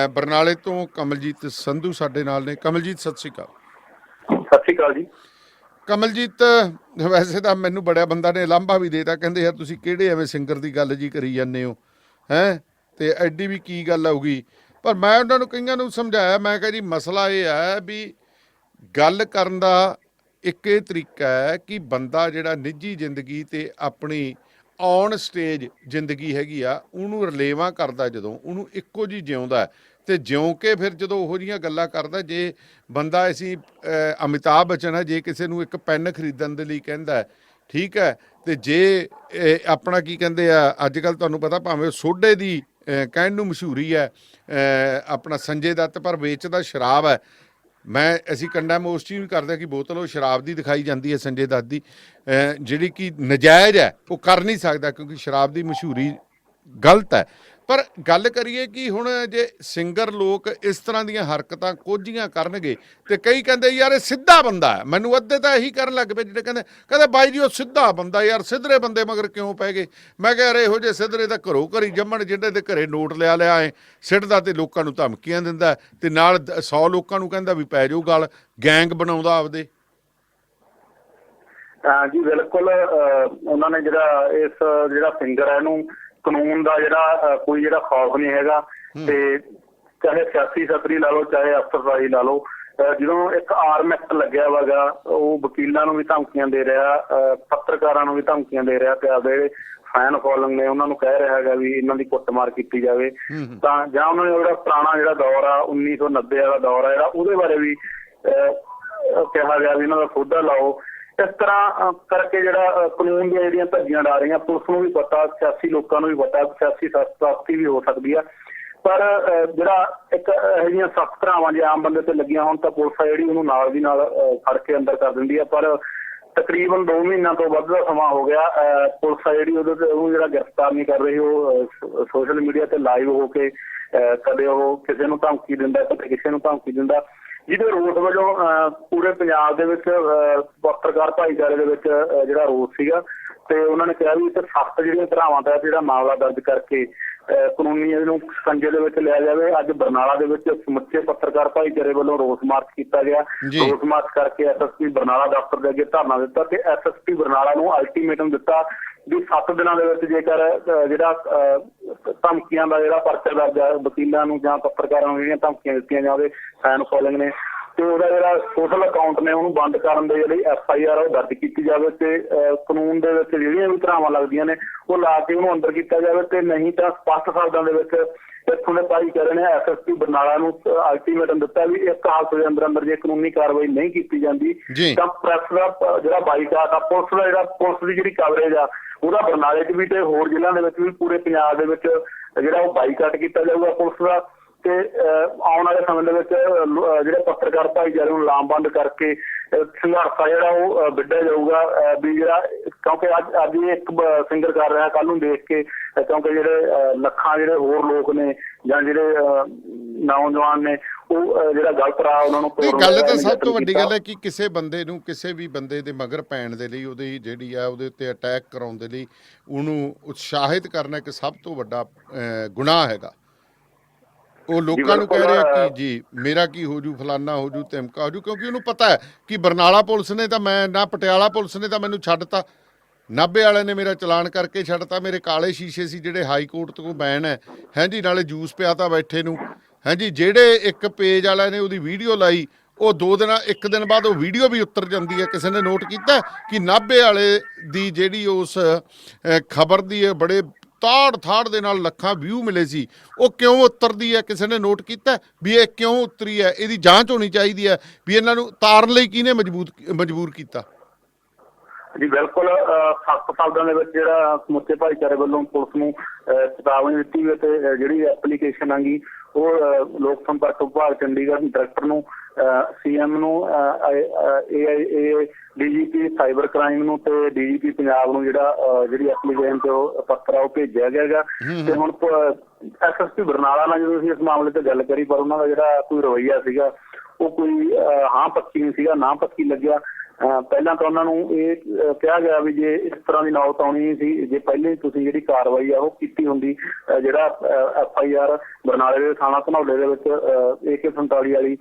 ਬਰਨਾਲੇ ਤੋਂ ਕਮਲਜੀਤ ਸੰਧੂ ਸਾਡੇ ਨਾਲ ਨੇ। ਕਮਲਜੀਤ ਸਤਿ ਸ਼੍ਰੀ ਅਕਾਲ। ਸਤਿ ਸ਼੍ਰੀ ਅਕਾਲ ਜੀ। ਕਮਲਜੀਤ, ਵੈਸੇ ਤਾਂ ਮੈਨੂੰ ਬੜਿਆ ਬੰਦਾ ਨੇ ਲਾਂਭਾ ਵੀ ਦੇਤਾ, ਕਹਿੰਦੇ ਯਾਰ ਤੁਸੀਂ ਕਿਹੜੇ ਐਵੇਂ ਸਿੰਗਰ ਦੀ ਗੱਲ ਜੀ ਕਰੀ ਜਾਂਦੇ ਹੋ ਹੈਂ, ਤੇ ਐਡੀ ਵੀ ਕੀ ਗੱਲ ਆਊਗੀ। ਪਰ ਮੈਂ ਉਹਨਾਂ ਨੂੰ ਕਈਆਂ ਨੂੰ ਸਮਝਾਇਆ, ਮੈਂ ਕਿਹਾ ਜੀ ਮਸਲਾ ਇਹ ਹੈ ਵੀ ਗੱਲ ਕਰਨ ਦਾ ਇੱਕ ਇਹ ਤਰੀਕਾ ਹੈ ਕਿ ਬੰਦਾ ਜਿਹੜਾ ਨਿੱਜੀ ਜ਼ਿੰਦਗੀ ਤੇ ਆਪਣੀ ਔਨ ਸਟੇਜ ਜ਼ਿੰਦਗੀ ਹੈਗੀ ਆ, ਉਹਨੂੰ ਰਿਲੇਵਾਂ ਕਰਦਾ, ਜਦੋਂ ਉਹਨੂੰ ਇੱਕੋ ਜਿਹੀ ਜਿਉਂਦਾ ਤੇ ਜਿਉਂ ਕੇ ਫਿਰ ਜਦੋਂ ਉਹੋ ਜਿਹੀਆਂ ਗੱਲਾਂ ਕਰਦਾ। ਜੇ ਬੰਦਾ ਅਸੀਂ ਅਮਿਤਾਭ ਬੱਚਨ ਹੈ, ਜੇ ਕਿਸੇ ਨੂੰ ਇੱਕ ਪੈਨ ਖਰੀਦਣ ਦੇ ਲਈ ਕਹਿੰਦਾ ਠੀਕ ਹੈ, ਤੇ ਜੇ ਆਪਣਾ ਕੀ ਕਹਿੰਦੇ ਆ ਅੱਜ ਕੱਲ੍ਹ ਤੁਹਾਨੂੰ ਪਤਾ ਭਾਵੇਂ ਸੋਡੇ ਦੀ ਕਹਿਣ ਨੂੰ ਮਸ਼ਹੂਰੀ ਹੈ ਆਪਣਾ ਸੰਜੇ ਦੱਤ, ਪਰ ਵੇਚਦਾ ਸ਼ਰਾਬ ਹੈ। ਅਸੀਂ ਕੰਡੈਮ ਉਸ ਚੀਜ਼ ਵੀ ਕਰਦੇ ਕਿ ਬੋਤਲ ਉਹ ਸ਼ਰਾਬ ਦੀ ਦਿਖਾਈ ਜਾਂਦੀ ਹੈ ਸੰਜੇ ਦੱਤ ਦੀ, ਜਿਹੜੀ ਕਿ ਨਜਾਇਜ਼ ਹੈ, ਉਹ ਕਰ ਨਹੀਂ ਸਕਦਾ ਕਿਉਂਕਿ ਸ਼ਰਾਬ ਦੀ ਮਸ਼ਹੂਰੀ ਗਲਤ ਹੈ। ਪਰ ਗੱਲ ਕਰੀਏ ਕਿ ਹੁਣ ਜੇ ਸਿੰਗਰ ਲੋਕ ਇਸ ਤਰ੍ਹਾਂ ਦੀਆਂ ਹਰਕਤਾਂ ਕੋਝੀਆਂ ਕਰਨਗੇ ਤੇ ਕਈ ਕਹਿੰਦੇ ਯਾਰ ਇਹ ਸਿੱਧਾ ਬੰਦਾ ਹੈ, ਮੈਨੂੰ ਅੱਧੇ ਤਾਂ ਇਹੀ ਕਰਨ ਲੱਗ ਪਏ ਜਿਹੜੇ ਕਹਿੰਦੇ ਬਾਈ ਜੀ ਉਹ ਸਿੱਧਾ ਬੰਦਾ, ਯਾਰ ਸਿੱਧਰੇ ਬੰਦੇ ਮਗਰ ਕਿਉਂ ਪੈ ਗਏ। ਮੈਂ ਕਿਹਾ ਯਾਰ ਇਹੋ ਜਿਹੇ ਸਿੱਧਰੇ ਤਾਂ ਘਰੋਂ ਘਰੀ ਜੰਮਣ, ਜਿਹਦੇ ਦੇ ਘਰੇ ਨੋਟ ਲਿਆ ਐ ਸਿੱਟਦਾ ਤੇ ਲੋਕਾਂ ਨੂੰ ਧਮਕੀਆਂ ਦਿੰਦਾ ਤੇ ਨਾਲ 100 ਲੋਕਾਂ ਨੂੰ ਕਹਿੰਦਾ ਵੀ ਪੈ ਜਾਊ ਗੱਲ, ਗੈਂਗ ਬਣਾਉਂਦਾ ਆਪਦੇ। ਜੀ ਬਿਲਕੁਲ, ਉਹਨਾਂ ਨੇ ਜਿਹੜਾ ਸਿੰਗਰ ਹੈ ਇਹਨੂੰ ਕਾਨੂੰਨ ਦਾ ਕੋਈ ਖੌਫ ਨਹੀਂ ਹੈਗਾ, ਤੇ ਚਾਹੇ ਸਿਆਸੀ ਸਤਰੀ ਲਾ ਲਓ ਚਾਹੇ ਅਫਸਰਸ਼ਾਹੀ ਲਾ ਲਓ। ਜਦੋਂ ਇੱਕ ਆਰਮ ਐਕਟ ਲੱਗਿਆ ਵਾਗਾ, ਉਹ ਵਕੀਲਾਂ ਨੂੰ ਵੀ ਧਮਕੀਆਂ ਦੇ ਰਿਹਾ, ਪੱਤਰਕਾਰਾਂ ਨੂੰ ਵੀ ਧਮਕੀਆਂ ਦੇ ਰਿਹਾ, ਤੇ ਆਪਦੇ ਜਿਹੜੇ ਫੈਨ ਫੋਲੋਇੰਗ ਨੇ ਉਹਨਾਂ ਨੂੰ ਕਹਿ ਰਿਹਾ ਹੈਗਾ ਵੀ ਇਹਨਾਂ ਦੀ ਕੁੱਟਮਾਰ ਕੀਤੀ ਜਾਵੇ। ਤਾਂ ਜਾਂ ਉਹਨਾਂ ਨੇ ਜਿਹੜਾ ਪੁਰਾਣਾ ਦੌਰ ਆ 1990 ਵਾਲਾ ਦੌਰ ਆ ਉਹਦੇ ਬਾਰੇ ਵੀ ਕਿਹਾ ਗਿਆ ਵੀ ਇਹਨਾਂ ਦਾ ਸੋਧਾ ਲਾਓ। ਇਸ ਤਰ੍ਹਾਂ ਕਰਕੇ ਕਾਨੂੰਨ ਦੀਆਂ ਜਿਹੜੀਆਂ ਧੱਜੀਆਂ ਡਾ ਰਹੀਆਂ, ਪੁਲਿਸ ਨੂੰ ਵੀ ਪਤਾ, ਸਿਆਸੀ ਲੋਕਾਂ ਨੂੰ ਵੀ ਪਤਾ, ਸਿਆਸੀ ਸਖਤੀ ਵੀ ਹੋ ਸਕਦੀ ਆ। ਪਰ ਇੱਕ ਇਹੋ ਜਿਹੀਆਂ ਸਖਤ ਧਾਰਾਵਾਂ ਜੇ ਆਮ ਬੰਦੇ ਤੇ ਲੱਗੀਆਂ ਹੋਣ ਤਾਂ ਪੁਲਿਸ ਆ ਜਿਹੜੀ ਉਹਨੂੰ ਨਾਲ ਦੀ ਨਾਲ ਫੜ ਕੇ ਅੰਦਰ ਕਰ ਦਿੰਦੀ ਆ। ਪਰ ਤਕਰੀਬਨ 2 ਮਹੀਨਿਆਂ ਤੋਂ ਵੱਧ ਦਾ ਸਮਾਂ ਹੋ ਗਿਆ, ਪੁਲਿਸ ਆ ਜਿਹੜੀ ਉਹਨੂੰ ਗ੍ਰਿਫਤਾਰ ਨਹੀਂ ਕਰ ਰਹੀ। ਉਹ ਸੋਸ਼ਲ ਮੀਡੀਆ ਤੇ ਲਾਈਵ ਹੋ ਕੇ ਕਦੇ ਉਹ ਕਿਸੇ ਨੂੰ ਧਮਕੀ ਦਿੰਦਾ, ਕਦੇ ਕਿਸੇ ਨੂੰ ਧਮਕੀ ਦਿੰਦਾ, ਜਿਹਦੇ ਰੋਸ ਵਜੋਂ ਪੂਰੇ ਪੰਜਾਬ ਦੇ ਵਿੱਚ ਪੱਤਰਕਾਰ ਭਾਈਚਾਰੇ ਦੇ ਵਿੱਚ ਰੋਸ ਸੀਗਾ। ਤੇ ਉਹਨਾਂ ਨੇ ਕਿਹਾ ਵੀ ਇੱਥੇ ਸਖਤ ਜਿਹੜੀਆਂ ਧਾਰਾਵਾਂ ਤਹਿਤ ਮਾਮਲਾ ਦਰਜ ਕਰਕੇ ਕਾਨੂੰਨੀ ਇਹਨੂੰ ਸਕੰਜੇ ਦੇ ਵਿੱਚ ਲਿਆ ਜਾਵੇ। ਅੱਜ ਬਰਨਾਲਾ ਦੇ ਵਿੱਚ ਸਮੁੱਚੇ ਪੱਤਰਕਾਰ ਭਾਈਚਾਰੇ ਵੱਲੋਂ ਰੋਸ ਮਾਰਚ ਕੀਤਾ ਗਿਆ। ਰੋਸ ਮਾਰਚ ਕਰਕੇ ਐਸਐਸਪੀ ਬਰਨਾਲਾ ਦਫ਼ਤਰ ਦੇ ਅੱਗੇ ਧਰਨਾ ਦਿੱਤਾ ਤੇ ਐਸਐਸਪੀ ਬਰਨਾਲਾ ਨੂੰ ਅਲਟੀਮੇਟਮ ਦਿੱਤਾ ਵੀ 7 ਦਿਨਾਂ ਦੇ ਵਿੱਚ ਜੇਕਰ ਧਮਕੀਆਂ ਦਾ ਪਰਚਾ ਦਰਜ ਹੈ, ਵਕੀਲਾਂ ਨੂੰ ਜਾਂ ਪੱਤਰਕਾਰਾਂ ਨੂੰ ਜਿਹੜੀਆਂ ਧਮਕੀਆਂ ਦਿੱਤੀਆਂ ਜਾਵੇ ਫੈਨ ਫੋਲੋਇੰਗ ਨੇ, ਤੇ ਉਹਦਾ ਸੋਸ਼ਲ ਅਕਾਊਂਟ ਨੇ ਉਹਨੂੰ ਬੰਦ ਕਰਨ ਦੇ ਲਈ FIR ਉਹ ਦਰਜ ਕੀਤੀ ਜਾਵੇ ਤੇ ਕਾਨੂੰਨ ਦੇ ਵਿੱਚ ਜਿਹੜੀਆਂ ਵੀ ਧਾਰਾਵਾਂ ਲੱਗਦੀਆਂ ਨੇ ਉਹ ਲਾ ਕੇ ਉਹਨੂੰ ਅੰਦਰ ਕੀਤਾ ਜਾਵੇ। ਤੇ ਨਹੀਂ ਤਾਂ ਸਪਸ਼ਟ ਸ਼ਬਦਾਂ ਦੇ ਵਿੱਚ ਇੱਥੋਂ ਦੇ ਭਾਈਚਾਰੇ ਨੇ ਐਸਐਸਪੀ ਬਰਨਾਲਾ ਨੂੰ ਅਲਟੀਮੇਟਮ ਦਿੱਤਾ ਵੀ ਇੱਕ ਹਫ਼ਤੇ ਦੇ ਅੰਦਰ ਜੇ ਕਾਨੂੰਨੀ ਕਾਰਵਾਈ ਨਹੀਂ ਕੀਤੀ ਜਾਂਦੀ ਤਾਂ ਪ੍ਰੈਸ ਦਾ ਬਾਈਕਾਟ ਆ, ਪੁਲਿਸ ਦੀ ਜਿਹੜੀ ਕਵਰੇਜ ਆ ਉਹਦਾ ਬਰਨਾਲੇ 'ਚ ਵੀ ਤੇ ਹੋਰ ਜ਼ਿਲ੍ਹਿਆਂ ਦੇ ਵਿੱਚ ਵੀ ਪੂਰੇ ਪੰਜਾਬ ਦੇ ਵਿੱਚ ਉਹ ਬਾਈਕਾਟ ਕੀਤਾ ਜਾਊਗਾ ਪੁਲਿਸ ਦਾ। ਤੇ ਆਉਣ ਵਾਲੇ ਸਮੇਂ ਦੇ ਵਿੱਚ ਜਿਹੜੇ ਪੱਤਰਕਾਰ ਭਾਈਚਾਰੇ ਨੂੰ ਲਾਮਬੰਦ ਕਰਕੇ ਸੰਘਰਸ਼ ਉਹ ਵਿੱਢਿਆ ਜਾਊਗਾ ਵੀ ਕਿਉਂਕਿ ਅੱਜ ਇੱਕ ਸਿੰਗਰ ਕਰ ਰਿਹਾ, ਕੱਲ ਨੂੰ ਦੇਖ ਕੇ ਕਿਉਂਕਿ ਲੱਖਾਂ ਹੋਰ ਲੋਕ ਨੇ ਜਾਂ ਨੌਜਵਾਨ ਨੇ ਉਹ ਗਲਤ ਰਾਹ ਉਹਨਾਂ ਨੂੰ। ਗੱਲ ਤਾਂ ਸਭ ਤੋਂ ਵੱਡੀ ਗੱਲ ਹੈ ਕਿ ਕਿਸੇ ਬੰਦੇ ਨੂੰ ਕਿਸੇ ਵੀ ਬੰਦੇ ਦੇ ਮਗਰ ਪੈਣ ਦੇ ਲਈ ਉਹਦੀ ਜਿਹੜੀ ਆ ਉਹਦੇ ਉੱਤੇ ਅਟੈਕ ਕਰਾਉਣ ਦੇ ਲਈ ਉਹਨੂੰ ਉਤਸ਼ਾਹਿਤ ਕਰਨਾ ਇੱਕ ਸਭ ਤੋਂ ਵੱਡਾ ਗੁਨਾਹ ਹੈਗਾ। ਉਹ ਲੋਕਾਂ ਨੂੰ ਕਹਿ ਰਿਹਾ ਕਿ ਜੀ ਮੇਰਾ ਕੀ ਹੋ ਜੂ, ਫਲਾਨਾ ਹੋ ਜੂ, ਧਮਕਾ ਹੋ ਜੂ, ਕਿਉਂਕਿ ਉਹਨੂੰ ਪਤਾ ਹੈ ਕਿ ਬਰਨਾਲਾ ਪੁਲਿਸ ਨੇ ਤਾਂ ਨਾ ਪਟਿਆਲਾ ਪੁਲਿਸ ਨੇ ਤਾਂ ਮੈਨੂੰ ਛੱਡਤਾ, ਨਾਭੇ ਵਾਲਿਆਂ ਨੇ ਮੇਰਾ ਚਲਾਨ ਕਰਕੇ ਛੱਡਤਾ, ਮੇਰੇ ਕਾਲੇ ਸ਼ੀਸ਼ੇ ਸੀ ਜਿਹੜੇ ਹਾਈ ਕੋਰਟ ਤੋਂ ਬੈਨ ਹੈ ਜੀ, ਨਾਲੇ ਜੂਸ ਪਿਆ ਤਾਂ ਬੈਠੇ ਨੂੰ ਜੀ। ਜਿਹੜੇ ਇੱਕ ਪੇਜ ਵਾਲਿਆਂ ਨੇ ਉਹਦੀ ਵੀਡੀਓ ਲਾਈ ਉਹ 1 ਦਿਨ ਬਾਅਦ ਉਹ ਵੀਡੀਓ ਵੀ ਉਤਰ ਜਾਂਦੀ ਹੈ। ਕਿਸੇ ਨੇ ਨੋਟ ਕੀਤਾ ਕਿ ਨਾਭੇ ਵਾਲੇ ਦੀ ਜਿਹੜੀ ਉਸ ਖਬਰ ਦੀ ਬੜੇ ਤਾੜ ਦੇ ਨਾਲ ਲੱਖਾਂ ਵਿਊ ਮਿਲੇ ਸੀ, ਉਹ ਕਿਉਂ ਉਤਰਦੀ ਹੈ? ਕਿਸੇ ਨੇ ਨੋਟ ਕੀਤਾ ਵੀ ਇਹ ਕਿਉਂ ਉਤਰੀ ਹੈ? ਇਹਦੀ ਜਾਂਚ ਹੋਣੀ ਚਾਹੀਦੀ ਹੈ ਵੀ ਇਹਨਾਂ ਨੂੰ ਤਾਰਨ ਲਈ ਕਿਹਨੇ ਮਜਬੂਰ ਕੀਤਾ। ਜੀ ਬਿਲਕੁਲ, ਸਖਤ ਸ਼ਬਦਾਂ ਦੇ ਵਿੱਚ ਸਮੁੱਚੇ ਭਾਈਚਾਰੇ ਵੱਲੋਂ ਪੁਲਿਸ ਨੂੰ ਚੇਤਾਵਨੀ ਦਿੱਤੀ ਹੋਈ ਤੇ ਜਿਹੜੀ ਐਪਲੀਕੇਸ਼ਨ ਆਗੀ ਉਹ ਲੋਕ ਸੰਪਰਕ ਵਿਭਾਗ ਚੰਡੀਗੜ੍ਹ ਡਾਇਰੈਕਟਰ ਨੂੰ, CM ਨੂੰ, DGP ਸਾਈਬਰ ਕ੍ਰਾਈਮ ਨੂੰ ਤੇ DGP ਪੰਜਾਬ ਨੂੰ ਜਿਹੜੀ ਐਪਲੀਕੇਸ਼ਨ ਤੇ ਉਹ ਪੱਤਰ ਆ ਉਹ ਭੇਜਿਆ ਗਿਆ ਹੈਗਾ। ਤੇ ਹੁਣ SSP ਬਰਨਾਲਾ ਨਾਲ ਜਦੋਂ ਅਸੀਂ ਇਸ ਮਾਮਲੇ ਤੇ ਗੱਲ ਕਰੀ ਪਰ ਉਹਨਾਂ ਦਾ ਕੋਈ ਰਵੱਈਆ ਸੀਗਾ ਉਹ ਕੋਈ ਹਾਂ ਪੱਕੀ ਨਹੀਂ ਸੀਗਾ, ਨਾ ਪੱਕੀ ਲੱਗਿਆ। ਪਹਿਲਾਂ ਤਾਂ ਉਹਨਾਂ ਨੂੰ ਇਹ ਕਿਹਾ ਗਿਆ ਵੀ ਜੇ ਇਸ ਤਰ੍ਹਾਂ ਦੀ ਨੌਬਤ ਆਉਣੀ ਸੀ, ਜੇ ਪਹਿਲੇ ਤੁਸੀਂ ਜਿਹੜੀ ਕਾਰਵਾਈ ਆ ਉਹ ਕੀਤੀ ਹੁੰਦੀ, FIR ਬਰਨਾਲੇ ਦੇ ਥਾਣਾ ਧਨੌਲੇ ਦੇ ਵਿੱਚ AK-47 ਵਾਲੀ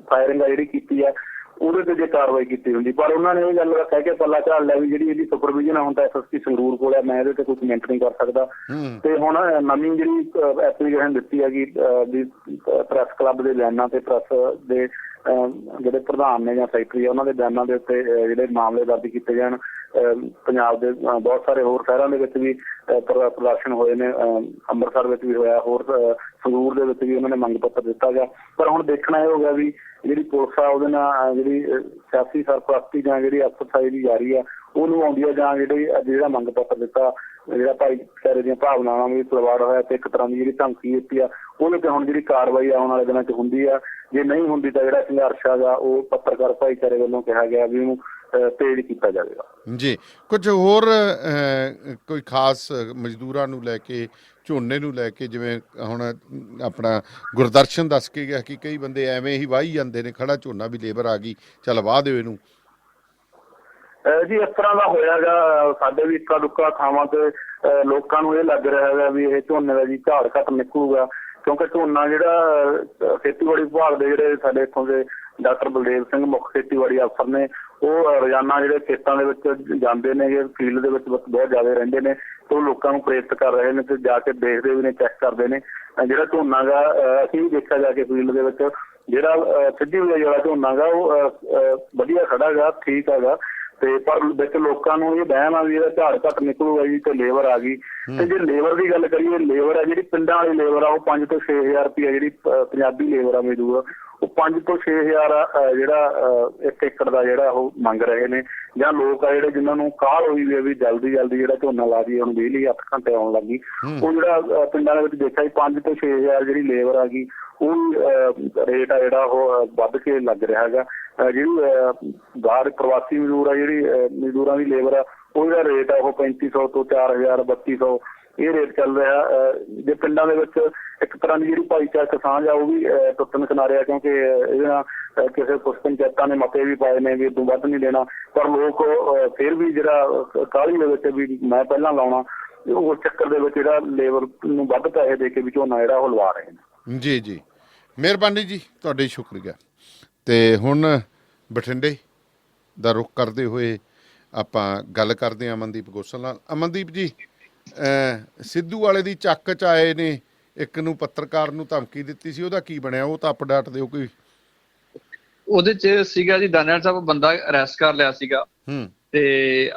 ਫਾਇਰਿੰਗ ਆ ਜਿਹੜੀ ਕੀਤੀ ਆ ਉਹਦੇ ਤੇ ਜੇ ਕਾਰਵਾਈ ਕੀਤੀ ਹੁੰਦੀ, ਪਰ ਉਹਨਾਂ ਨੇ ਇਹ ਗੱਲ ਕਹਿ ਕੇ ਪੱਲਾ ਝਾੜ ਲਿਆ ਵੀ ਜਿਹੜੀ ਇਹਦੀ ਸੁਪਰਵਿਜ਼ਨ ਹੁਣ ਤਾਂ SSP ਸੰਗਰੂਰ ਕੋਲ ਹੈ, ਮੈਂ ਇਹਦੇ ਤੇ ਕੋਈ ਕਮੈਂਟ ਨਹੀਂ ਕਰ ਸਕਦਾ। ਤੇ ਹੁਣ ਨਵੀਂ ਜਿਹੜੀ ਐਪਲੀਕੇਸ਼ਨ ਦਿੱਤੀ ਹੈਗੀ ਵੀ ਪ੍ਰੈਸ ਕਲੱਬ ਦੇ ਬਿਆਨਾਂ ਤੇ ਪ੍ਰੈਸ ਦੇ ਜਿਹੜੇ ਪ੍ਰਧਾਨ ਨੇ ਜਾਂ ਸੈਕਟਰੀ ਆ ਉਹਨਾਂ ਦੇ ਬਿਆਨਾਂ ਦੇ ਉੱਤੇ ਜਿਹੜੇ ਮਾਮਲੇ ਦਰਜ ਕੀਤੇ ਜਾਣ। ਪੰਜਾਬ ਦੇ ਬਹੁਤ ਸਾਰੇ ਹੋਰ ਸ਼ਹਿਰਾਂ ਦੇ ਵਿੱਚ ਵੀ ਪ੍ਰਦਰਸ਼ਨ ਹੋਏ ਨੇ, ਅੰਮ੍ਰਿਤਸਰ ਵਿੱਚ ਵੀ ਹੋਇਆ, ਹੋਰ ਸੰਗਰੂਰ ਦੇ ਵਿੱਚ ਵੀ ਉਹਨਾਂ ਨੇ ਮੰਗ ਪੱਤਰ ਦਿੱਤਾ ਗਿਆ। ਪਰ ਹੁਣ ਦੇਖਣਾ ਇਹ ਹੋ ਗਿਆ ਵੀ ਜਿਹੜੀ ਪੁਲਿਸ ਆ ਉਹਦੇ ਨਾਲ ਜਿਹੜੀ ਸਿਆਸੀ ਸਰਪ੍ਰਸਤੀ ਜਾਂ ਜਿਹੜੀ ਅਫਸਰਸ਼ਾਹੀ ਦੀ ਜਾਰੀ ਆ ਉਹ ਨਿਭਾਉਂਦੀ ਆ ਜਾਂ ਜਿਹੜਾ ਮੰਗ ਪੱਤਰ ਦਿੱਤਾ ਜਿਹੜਾ ਭਾਈਚਾਰੇ ਦੀਆਂ ਭਾਵਨਾਵਾਂ ਵੀ ਤਲਵਾੜ ਹੋਇਆ ਤੇ ਇੱਕ ਤਰ੍ਹਾਂ ਦੀ ਜਿਹੜੀ ਧਮਕੀ ਦਿੱਤੀ ਆ ਉਹਦੇ ਤੇ ਹੁਣ ਜਿਹੜੀ ਕਾਰਵਾਈ ਆਉਣ ਵਾਲੇ ਦਿਨਾਂ 'ਚ ਹੁੰਦੀ ਆ। ਜੇ ਨਹੀਂ ਹੁੰਦੀ ਤਾਂ ਜਿਹੜਾ ਸੰਘਰਸ਼ ਹੈਗਾ ਉਹ ਪੱਤਰਕਾਰ ਭਾਈਚਾਰੇ ਵੱਲੋਂ ਕਿਹਾ ਗਿਆ ਵੀ ਉਹਨੂੰ ਤੇਜ਼ ਕੀਤਾ ਜਾਵੇਗਾ। ਜੀ, ਕੁਝ ਹੋਰ ਕੋਈ ਖਾਸ ਮਜ਼ਦੂਰਾਂ ਨੂੰ ਲੈ ਕੇ, ਝੋਨੇ ਨੂੰ ਲੈ ਕੇ, ਜਿਵੇਂ ਹੁਣ ਆਪਣਾ ਗੁਰਦਰਸ਼ਨ ਦੱਸ ਕੇ ਗਿਆ ਕਿ ਕਈ ਬੰਦੇ ਐਵੇਂ ਹੀ ਵਾਹੀ ਜਾਂਦੇ ਨੇ, ਖੜਾ ਝੋਨਾ ਵੀ ਲੇਬਰ ਆ ਗਈ ਚੱਲ ਵਾਹ ਦਿਓ ਇਹਨੂੰ। ਜੀ ਇਸ ਤਰ੍ਹਾਂ ਦਾ ਹੋਇਆਗਾ ਸਾਡੇ ਵੀ ਇੱਕਾ ਦੁੱਕਾ ਥਾਵਾਂ ਤੇ ਲੋਕਾਂ ਨੂੰ ਇਹ ਲੱਗ ਰਿਹਾ ਹੈਗਾ ਵੀ ਇਹ ਝੋਨੇ ਦਾ ਜੀ ਝਾੜ ਘੱਟ ਨਿਕਲੂਗਾ, ਕਿਉਂਕਿ ਝੋਨਾ ਜਿਹੜਾ ਖੇਤੀਬਾੜੀ ਵਿਭਾਗ ਦੇ ਜਿਹੜੇ ਸਾਡੇ ਇੱਥੋਂ ਦੇ ਡਾਕਟਰ ਬਲਦੇਵ ਸਿੰਘ ਮੁੱਖ ਖੇਤੀਬਾੜੀ ਅਫਸਰ ਨੇ ਉਹ ਰੋਜ਼ਾਨਾ ਜਿਹੜੇ ਖੇਤਾਂ ਦੇ ਵਿੱਚ ਜਾਂਦੇ ਨੇ, ਫੀਲਡ ਦੇ ਵਿੱਚ ਬਹੁਤ ਜ਼ਿਆਦਾ ਰਹਿੰਦੇ ਨੇ ਤੇ ਉਹ ਲੋਕਾਂ ਨੂੰ ਪ੍ਰੇਰਿਤ ਕਰ ਰਹੇ ਨੇ ਤੇ ਜਾ ਕੇ ਦੇਖਦੇ ਵੀ ਨੇ, ਚੈੱਕ ਕਰਦੇ ਨੇ। ਜਿਹੜਾ ਝੋਨਾ ਗਾ ਅਸੀਂ ਵੀ ਦੇਖਿਆ ਜਾ ਕੇ ਫੀਲਡ ਦੇ ਵਿੱਚ ਜਿਹੜਾ ਸਿੱਧੀ ਬਿਜਾਈ ਵਾਲਾ ਝੋਨਾ ਗਾ ਉਹ ਵਧੀਆ ਖੜਾ ਗਾ, ਠੀਕ ਹੈਗਾ ਤੇ ਪਰ ਵਿੱਚ ਲੋਕਾਂ ਨੂੰ ਇਹ ਵਹਿਮ ਆ ਵੀ ਇਹਦਾ ਝਾੜ ਘੱਟ ਨਿਕਲੂਗਾ ਜੀ ਤੇ ਲੇਬਰ ਆ ਗਈ। ਤੇ ਜੇ ਲੇਬਰ ਦੀ ਗੱਲ ਕਰੀਏ, ਲੇਬਰ ਆ ਜਿਹੜੀ ਪਿੰਡਾਂ ਵਾਲੀ ਲੇਬਰ ਆ ਉਹ 5 ਤੋਂ 6 ਹਜ਼ਾਰ ਰੁਪਇਆ ਜਿਹੜੀ ਪੰਜਾਬੀ ਲੇਬਰ ਆ ਮਜ਼ਦੂਰ ਉਹ 5 ਤੋਂ 6 ਹਜ਼ਾਰ ਜਿਹੜਾ 1 ਏਕੜ ਦਾ ਜਿਹੜਾ ਉਹ ਮੰਗ ਰਹੇ ਨੇ। ਜਾਂ ਲੋਕ ਆ ਜਿਹੜੇ ਜਿਨ੍ਹਾਂ ਨੂੰ ਕਾਹਲ ਹੋਈ ਵੀ ਜਲਦੀ ਜਿਹੜਾ ਝੋਨਾ ਲਾ ਦਈਏ, ਹੁਣ ਬਿਜਲੀ 8 ਘੰਟੇ ਆਉਣ ਲੱਗੀ, ਉਹ ਜਿਹੜਾ ਪਿੰਡਾਂ ਦੇ ਵਿੱਚ ਦੇਖਿਆ ਜੀ 5 ਤੋਂ 6 ਹਜ਼ਾਰ ਜਿਹੜੀ ਲੇਬਰ ਆ ਗਈ ਉਹ ਰੇਟ ਆ ਜਿਹੜਾ ਉਹ ਵੱਧ ਕੇ ਲੱਗ ਰਿਹਾ ਹੈਗਾ। ਜਿਹੜੀ ਬਾਹਰ ਪ੍ਰਵਾਸੀ ਮਜ਼ਦੂਰ ਆ, ਜਿਹੜੀ ਮਜ਼ਦੂਰਾਂ ਦੀ ਲੇਬਰ ਆ ਉਹਦਾ ਰੇਟ ਆ ਉਹ 3500 ਤੋਂ 4000 3200 ਇਹ ਰੇਟ ਚੱਲ ਰਿਹਾ। ਜੇ ਪਿੰਡਾਂ ਦੇ ਵਿੱਚ ਇੱਕ ਤਰ੍ਹਾਂ ਦੀ ਜਿਹੜੀ ਭਾਈਚਾਰਕ ਸਾਂਝ ਆ ਉਹ ਵੀ ਟੁੱਟਣ ਕਿਨਾਰੇ ਆ, ਕਿਉਂਕਿ ਇਹਦੇ ਨਾਲ ਕਿਸੇ ਕੁਛ ਪੰਚਾਇਤਾਂ ਨੇ ਮਤੇ ਵੀ ਪਾਏ ਨੇ ਵੀ ਇਦੋਂ ਵੱਧ ਨਹੀਂ ਦੇਣਾ, ਪਰ ਲੋਕ ਫਿਰ ਵੀ ਜਿਹੜਾ ਕਾਹਲੀ ਦੇ ਵਿੱਚ ਵੀ ਮੈਂ ਪਹਿਲਾਂ ਲਾਉਣਾ, ਉਸ ਚੱਕਰ ਦੇ ਵਿੱਚ ਜਿਹੜਾ ਲੇਬਰ ਨੂੰ ਵੱਧ ਪੈਸੇ ਦੇ ਕੇ ਵੀ ਝੋਨਾ ਜਿਹੜਾ ਉਹ ਲਵਾ ਰਹੇ ਨੇ। ਜੀ ਜੀ, ਮਿਹਰਬਾਨੀ ਜੀ, ਤੁਹਾਡੇ ਸ਼ੁਕਰੀਆ। ਤੇ ਹੁਣ ਬਠਿੰਡੇ ਦਾ ਰੁਖ ਕਰਦੇ ਹੋਏ ਆਪਾਂ ਗੱਲ ਕਰਦੇ ਹਾਂ ਅਮਨਦੀਪ ਗੋਸਲ ਨਾਲ। ਅਮਨਦੀਪ ਜੀ, ਸਿੱਧੂ ਵਾਲੇ ਦੀ ਚੱਕ 'ਚ ਆਏ ਨੇ, ਇੱਕ ਨੂੰ ਪੱਤਰਕਾਰ ਨੂੰ ਧਮਕੀ ਦਿੱਤੀ ਸੀ, ਉਹਦਾ ਕੀ ਬਣਿਆ? ਉਹ ਤਾਂ ਅਪਡੇਟ ਦਿਓ ਕੋਈ। ਉਹਦੇ 'ਚ ਸੀਗਾ ਜੀ ਦਾਨਿਆਲ ਸਾਹਿਬ ਬੰਦਾ ਅਰੈਸਟ ਕਰ ਲਿਆ ਸੀਗਾ ਤੇ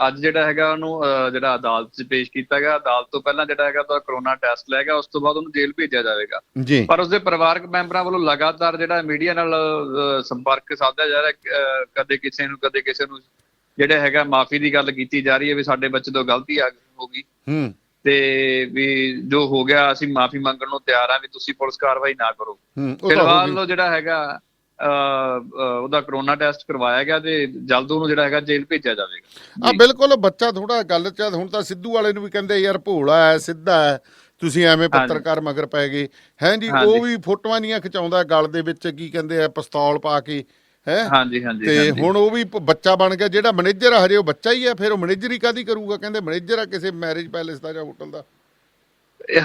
ਅੱਜ ਜਿਹੜਾ ਹੈਗਾ ਉਹਨੂੰ ਜਿਹੜਾ ਅਦਾਲਤ 'ਚ ਪੇਸ਼ ਕੀਤਾ ਗਿਆ। ਅਦਾਲਤ ਤੋਂ ਪਹਿਲਾਂ ਜਿਹੜਾ ਹੈਗਾ ਉਹਦਾ ਕਰੋਨਾ ਟੈਸਟ ਲੈ ਗਿਆ, ਉਸ ਤੋਂ ਬਾਅਦ ਉਹਨੂੰ ਜੇਲ੍ਹ ਭੇਜਿਆ ਜਾਵੇਗਾ। ਪਰ ਉਸਦੇ ਪਰਿਵਾਰਕ ਮੈਂਬਰਾਂ ਵੱਲੋਂ ਲਗਾਤਾਰ ਜਿਹੜਾ ਮੀਡੀਆ ਨਾਲ ਸੰਪਰਕ ਸਾਧਿਆ ਜਾ ਰਿਹਾ, ਕਦੇ ਕਿਸੇ ਨੂੰ ਜਿਹੜਾ ਹੈਗਾ ਮਾਫੀ ਦੀ ਗੱਲ ਕੀਤੀ ਜਾ ਰਹੀ ਹੈ ਵੀ ਸਾਡੇ ਬੱਚੇ ਤੋਂ ਗਲਤੀ ਹੋ ਗਈ ਤੇ ਵੀ ਜੋ ਹੋ ਗਿਆ ਅਸੀਂ ਮਾਫੀ ਮੰਗਣ ਨੂੰ ਤਿਆਰ ਆ, ਵੀ ਤੁਸੀਂ ਪੁਲਿਸ ਕਾਰਵਾਈ ਨਾ ਕਰੋ। ਫਿਲਹਾਲ ਜਿਹੜਾ ਹੈਗਾ ਉਹਦਾ ਕਰੋਨਾ ਟੈਸਟ ਕਰਵਾਇਆ ਗਿਆ ਤੇ ਜਲਦ ਉਹਨੂੰ ਜਿਹੜਾ ਹੈਗਾ ਜੇਲ੍ਹ ਭੇਜਿਆ ਜਾਵੇਗਾ। ਬਿਲਕੁਲ, ਬੱਚਾ ਥੋੜਾ ਗੱਲ ਚ ਹੁਣ ਤਾਂ ਸਿੱਧੂ ਵਾਲੇ ਨੂੰ ਵੀ ਕਹਿੰਦੇ ਯਾਰ ਭੋਲਾ ਹੈ, ਸਿੱਧਾ ਹੈ, ਤੁਸੀਂ ਐਵੇਂ ਪੱਤਰਕਾਰ ਮਗਰ ਪੈ ਗਏ ਹੈ ਜੀ। ਉਹ ਵੀ ਫੋਟੋਆਂ ਨਹੀਂ ਖਿਚਾਉਂਦਾ ਗਲ ਦੇ ਵਿੱਚ ਕੀ ਕਹਿੰਦੇ ਆ ਪਿਸਤੌਲ ਪਾ ਕੇ ਹੈ। ਤੇ ਹੁਣ ਉਹ ਵੀ ਬੱਚਾ ਬਣ ਗਿਆ, ਜਿਹੜਾ ਮੈਨੇਜਰ ਹਜੇ ਉਹ ਬੱਚਾ ਹੀ ਹੈ, ਫਿਰ ਉਹ ਮੈਨੇਜਰ ਹੀ ਕਾਹਦੀ ਕਰੂਗਾ? ਕਹਿੰਦੇ ਮੈਨੇਜਰ ਆ ਕਿਸੇ ਮੈਰਿਜ ਪੈਲੇਸ ਦਾ ਜਾਂ ਹੋਟਲ ਦਾ।